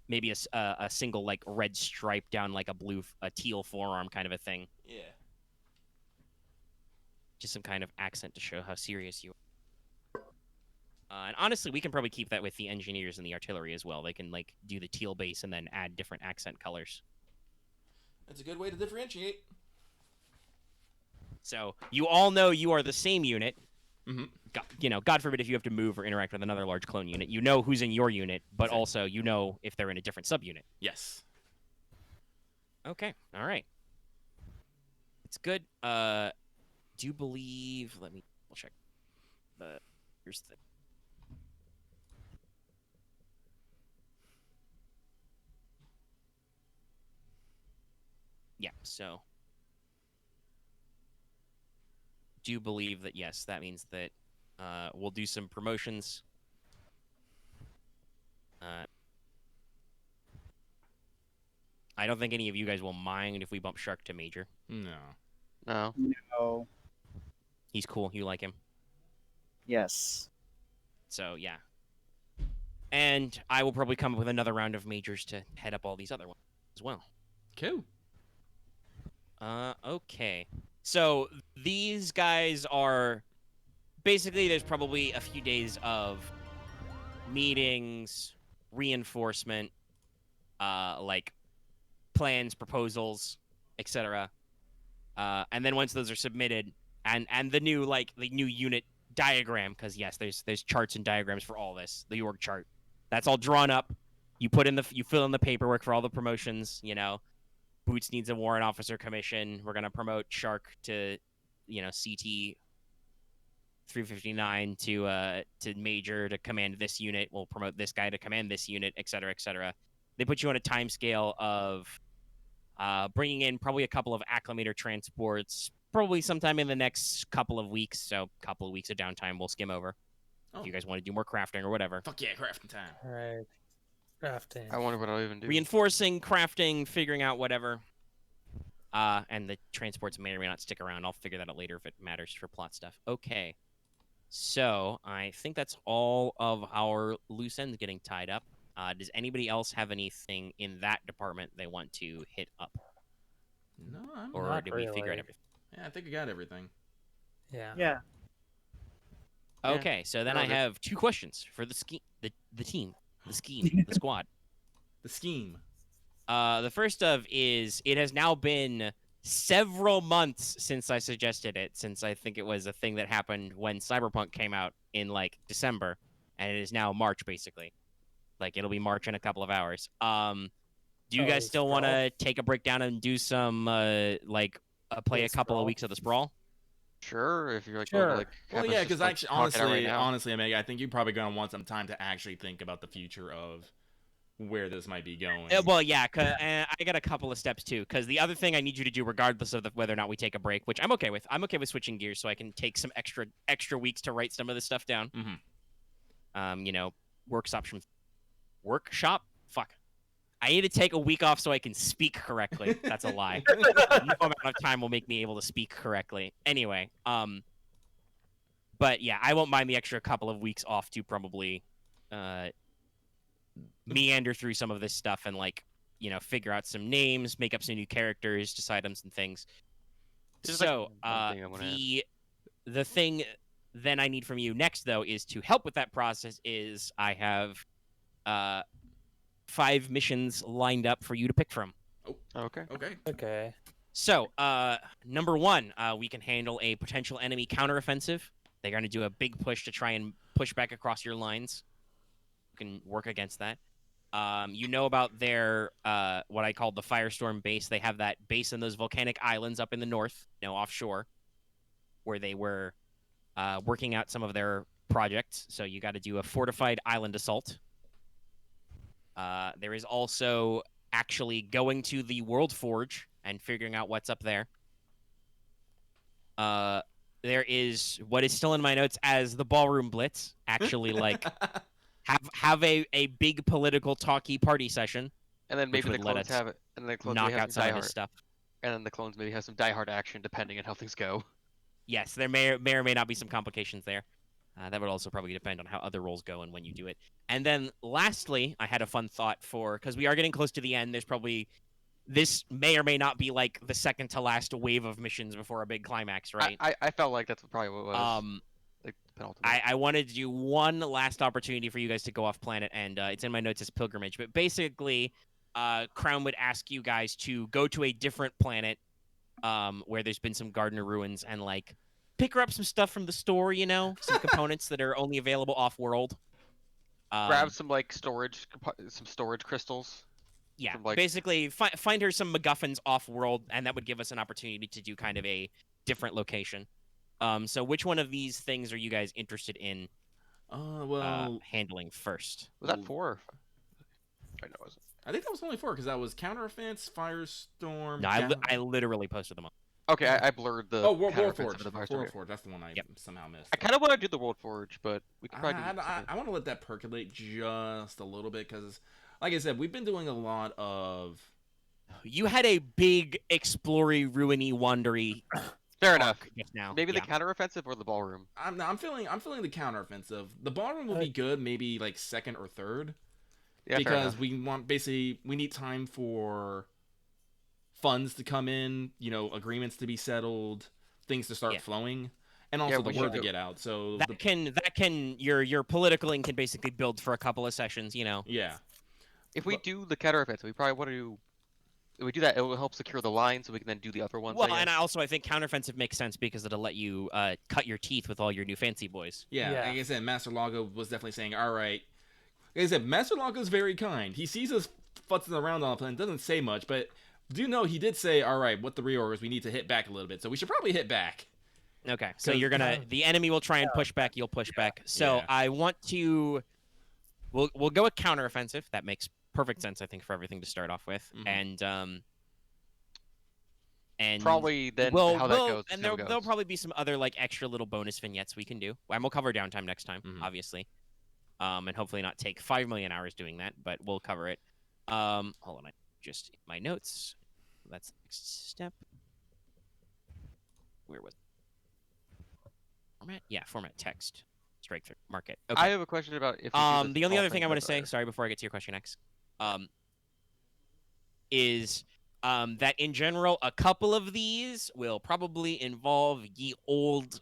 maybe a single like red stripe down like a teal forearm kind of a thing. Yeah. Just some kind of accent to show how serious you are. And honestly, we can probably keep that with the engineers and the artillery as well. They can like do the teal base and then add different accent colors. That's a good way to differentiate. So you all know you are the same unit. Mm-hmm. God forbid if you have to move or interact with another large clone unit, you know who's in your unit, but also you know if they're in a different subunit. Yes. Okay, all right. It's good. Do you believe? Let me double check. Here's the. Yeah. So. Do you believe that? Yes, that means that we'll do some promotions. I don't think any of you guys will mind if we bump Shark to Major. No. No. No. He's cool. You like him. Yes. So, yeah. And I will probably come up with another round of majors to head up all these other ones as well. Cool. Okay. So, these guys are... Basically, there's probably a few days of meetings, reinforcement, like plans, proposals, etc. And then once those are submitted, and the new unit diagram, because yes, there's charts and diagrams for all this, the org chart, that's all drawn up. You fill in the paperwork for all the promotions. You know, Boots needs a warrant officer commission. We're gonna promote Shark to, CT 359 to major to command this unit. We'll promote this guy to command this unit, etc., etc. They put you on a time scale of bringing in probably a couple of acclimator transports, probably sometime in the next couple of weeks. So a couple of weeks of downtime we'll skim over. Oh. If you guys want to do more crafting or whatever. Fuck yeah, crafting time. All right. Crafting. I wonder what I'll even do. Reinforcing, crafting, figuring out whatever. And the transports may or may not stick around. I'll figure that out later if it matters for plot stuff. Okay. So I think that's all of our loose ends getting tied up. Does anybody else have anything in that department they want to hit up? No, I'm Or Not did we figure out really. everything? Yeah, I think I got everything. Yeah. Yeah. Yeah, Okay, so then I nailed it. have two questions for the team, the scheme, the squad. The scheme. The first of is it has now been several months since I suggested it, since I think it was a thing that happened when Cyberpunk came out in like December, and it is now March basically. Like it'll be March in a couple of hours. Do you Oh, guys still want Sprawl? to take a break down and do some play Yeah, a couple of Sprawl. weeks of the Sprawl? Sure, if you're like, Sure. going to, like, Well, have us yeah, just, because like, actually, knock it out right now. honestly, Omega, I think you're probably gonna want some time to actually think about the future of where this might be going. Well, yeah, I got a couple of steps too. Because the other thing I need you to do, regardless of whether or not we take a break, which I'm okay with. I'm okay with switching gears, so I can take some extra weeks to write some of this stuff down. Mhm. Workshop. Fuck. I need to take a week off so I can speak correctly. That's a lie. No amount of time will make me able to speak correctly. Anyway, but yeah, I won't mind the extra couple of weeks off to probably meander through some of this stuff and figure out some names, make up some new characters, decide on some things. There's, So one thing I wanna add. the thing then I need from you next though is to help with that process. Is I have 5 missions lined up for you to pick from. Okay. Okay. Okay. So, number 1, we can handle a potential enemy counteroffensive. They're going to do a big push to try and push back across your lines. You can work against that. You know about their, what I call the Firestorm base. They have that base in those volcanic islands up in the north, offshore, where they were working out some of their projects. So you got to do a fortified island assault. There is also actually going to the World Forge and figuring out what's up there. There is what is still in my notes as the Ballroom Blitz. Actually, have a big political talky party session. And then which maybe the would let clones us have it. And then the clones knock may have out some some of this diehard. stuff. And then the clones maybe have some diehard action depending on how things go. Yes, there may or may not be some complications there. That would also probably depend on how other roles go and when you do it. And then lastly, I had a fun thought for, because we are getting close to the end, this may or may not be like the second to last wave of missions before a big climax, right? I felt like that's probably what it was. Like penultimate. I wanted to do one last opportunity for you guys to go off planet, and it's in my notes as pilgrimage. But basically, Crown would ask you guys to go to a different planet where there's been some gardener ruins and like pick her up some stuff from the store, some components that are only available off-world. Grab some like storage crystals. Yeah, from, like... basically find her some MacGuffins off-world, and that would give us an opportunity to do kind of a different location. So which one of these things are you guys interested in handling first? Was that 4? Or 5? I know it wasn't. I think that was only 4 because that was counter offense, firestorm. No, I literally posted them all. Okay, I blurred the. Oh, World Forge. World Forge. That's the one I somehow missed. I kind of want to do the World Forge, but we could probably. I want to let that percolate just a little bit because, like I said, we've been doing a lot of. You had a big explory, ruiny, wandery. Fair enough. Just now. Maybe the counteroffensive or the ballroom. I'm feeling the counteroffensive. The ballroom will be good, maybe like second or third. Yeah, because we need time for funds to come in, agreements to be settled, things to start flowing, and also the word to get out. So your political ink can basically build for a couple of sessions, Yeah. If we do the counteroffensive, we probably want to. If we do that, it will help secure the line, so we can then do the other ones. Well, and I think counteroffensive makes sense because it'll let you cut your teeth with all your new fancy boys. Yeah, like I said, Master Lago was definitely saying, all right. Like I said, Master Lago is very kind. He sees us futzing around on the planet, doesn't say much, but do know he did say, all right, what the reorg is, we need to hit back a little bit, so we should probably hit back. Okay, so you're gonna, the enemy will try and push back, you'll push back. So I want to, we'll go with counteroffensive. That makes perfect sense, I think, for everything to start off with, and probably then how that goes. And there'll probably be some other like extra little bonus vignettes we can do, and we'll cover downtime next time, obviously. And hopefully not take 5 million hours doing that, but we'll cover it. Hold on, just my notes. That's the next step. Where was it? Format? Yeah, format text. Strike through. Mark it. Okay. I have a question about if. The only other thing I want to say, sorry, before I get to your question next, is that in general, a couple of these will probably involve ye old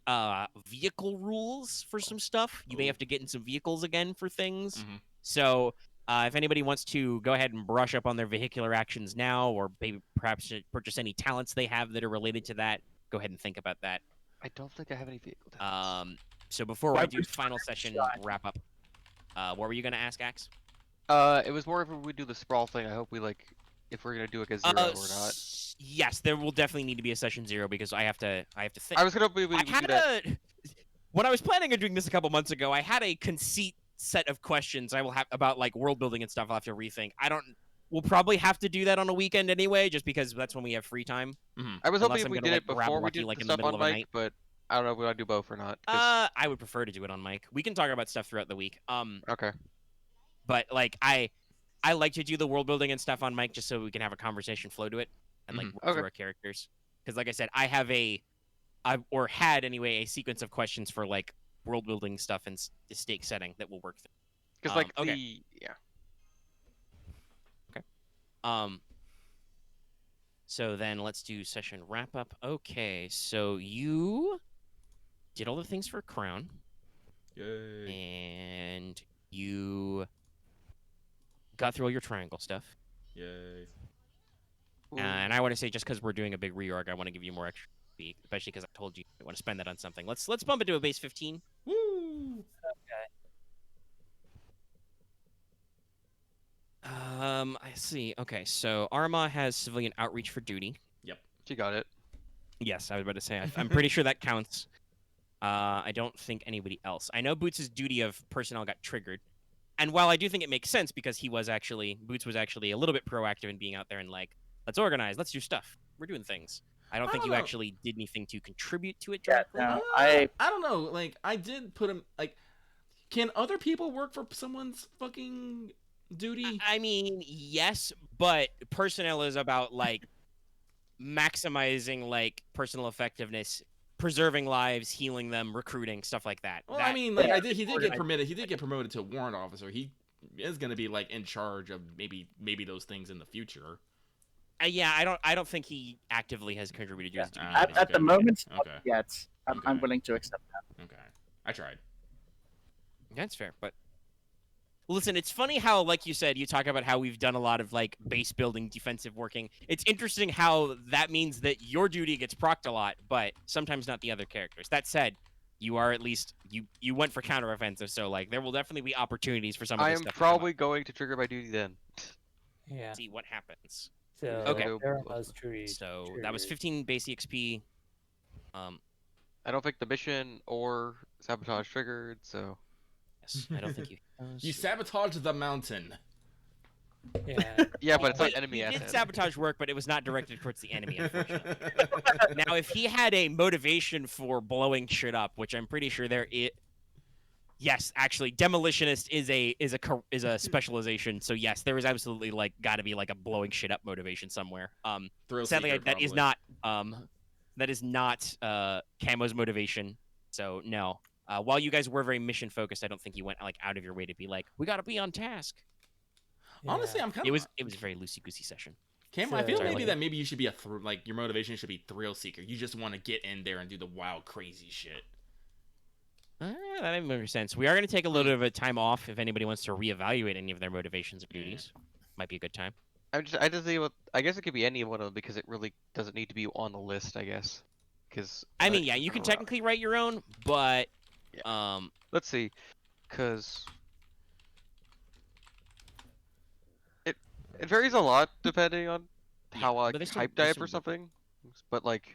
vehicle rules for some stuff. You may have to get in some vehicles again for things. So if anybody wants to go ahead and brush up on their vehicular actions now, or maybe perhaps purchase any talents they have that are related to that, go ahead and think about that. I don't think I have any vehicle talents. So before I do final session wrap up, what were you going to ask, Axe? It was more if we do the sprawl thing. I hope we if we're gonna do it as 0 or not. Yes, there will definitely need to be a session 0 because I have to think. I was gonna when I was planning on doing this a couple months ago, I had a conceit set of questions I will have about like world building and stuff. I'll have to rethink. We'll probably have to do that on a weekend anyway, just because that's when we have free time. I was hoping if we did it before we did the stuff on mic, but I don't know if we want to do both or not. I would prefer to do it on mic. We can talk about stuff throughout the week. Okay. But like I like to do the world building and stuff on mic just so we can have a conversation flow to it and like work through our characters. Because like I said, I have had anyway a sequence of questions for like world building stuff and the stake setting that will work through. Because Okay. So then let's do session wrap up. Okay, so you did all the things for Crown. Yay. And you got through all your triangle stuff. Yay. And I want to say, just because we're doing a big reorg, I want to give you more extra speak, especially because I told you I want to spend that on something. Let's bump it to a base 15. Woo! Okay. I see. Okay, so Aramaa has civilian outreach for duty. Yep. She got it. Yes, I was about to say. I'm pretty sure that counts. I don't think anybody else. I know Boots' duty of personnel got triggered. And while I do think it makes sense because Boots was actually a little bit proactive in being out there and like, let's organize, let's do stuff. We're doing things. I don't think you actually did anything to contribute to it directly. Yeah, no, I don't know. Like, I did put him, like, can other people work for someone's fucking duty? I mean, yes, but personnel is about, like, maximizing, like, personal effectiveness preserving lives, healing them, recruiting, stuff like that. Well, That- I mean, like Yeah. he did get permitted. He did get promoted to warrant officer. He is going to be like in charge of maybe those things in the future. yeah, I don't think he actively has contributed to his duty. At the moment, not Okay. yet. I'm Okay. willing to accept that. Okay, I tried. That's fair, but listen, it's funny how, like you said, you talk about how we've done a lot of like base building, defensive working. It's interesting how that means that your duty gets procced a lot, but sometimes not the other characters. That said, you are at least you went for counteroffensive, so like there will definitely be opportunities for some of I this am stuff to come up. probably going to trigger my duty then. Yeah. See what happens. So Okay. Aramaa's tree. So that was 15 base EXP. I don't think the mission or sabotage triggered, so Yes, I don't think you. You sabotaged the mountain. Yeah. yeah, but it's Well, like enemy he did asset. sabotage work, but it was not directed towards the enemy, unfortunately. Now, if he had a motivation for blowing shit up, which I'm pretty sure there is, yes, actually, demolitionist is a specialization. So yes, there is absolutely like got to be like a blowing shit up motivation somewhere. Thrill Sadly, seeker, that is probably. not Camo's motivation. So no. While you guys were very mission focused, I don't think you went like out of your way to be like, we got to be on task. Honestly, I'm kind It of. was a very loosey goosey session. Cam, I feel Sorry, maybe like- that maybe you should be like your motivation should be thrill seeker. You just want to get in there and do the wild, crazy shit. That makes sense. We are going to take a little bit of a time off if anybody wants to reevaluate any of their motivations or duties. Might be a good time. I just see what I guess it could be any one of them because it really doesn't need to be on the list, I guess. Because I mean, yeah, you can technically write your own, but let's see, because it varies a lot depending on Yeah, how but there's some- hyped I there's am some for good- something. But like,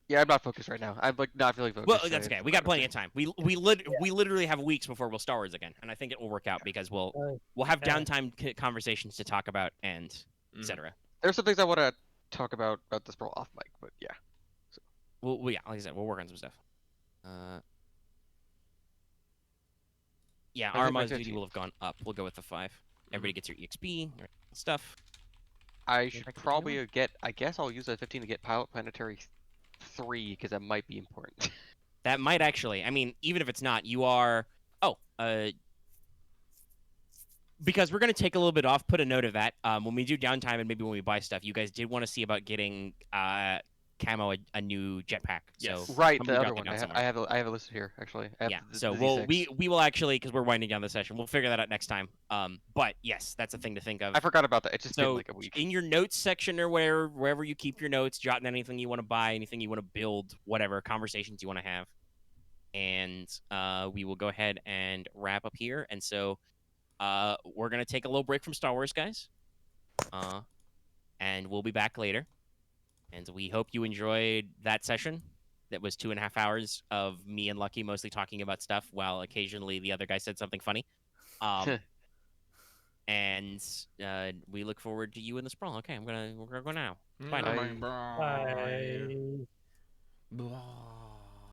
yeah, I'm not focused right now. I'm like not feeling focused. well, so that's it's okay. We got plenty of fine. time. We literally have weeks before we'll Star Wars again, and I think it will work out because we'll have Yeah. downtime conversations to talk about and Mhm. etc. There's some things I want to talk about this bro off mic, but yeah. Yeah, like I said, we'll work on some stuff. Yeah, I think my Aramaa's duty 15. will have gone up. We'll go with the 5. Everybody gets your EXP stuff. I Get should back to the probably camera. get. I guess I'll use that 15 to get pilot planetary 3 because that might be important. That might actually. I mean, even if it's not, you are. Oh, because we're gonna take a little bit off. Put a note of that. When we do downtime and maybe when we buy stuff, you guys did want to see about getting Camo a new jetpack. Yes. So Right, somebody the jot other that one. down I somewhere. have it listed here actually. I have Yeah. the So Z6. we will actually, because we're winding down the session, we'll figure that out next time. But yes, that's a thing to think of. I forgot about that. It's just been So like a week. in your notes section or wherever you keep your notes, jot in anything you want to buy, anything you want to build, whatever conversations you want to have, and we will go ahead and wrap up here. And so we're gonna take a little break from Star Wars, guys, and we'll be back later. And we hope you enjoyed that session. That was 2.5 hours of me and Lucky mostly talking about stuff, while occasionally the other guy said something funny. And we look forward to you in the sprawl. Okay, we're gonna go now. Bye now. Bye. Bye. Bye.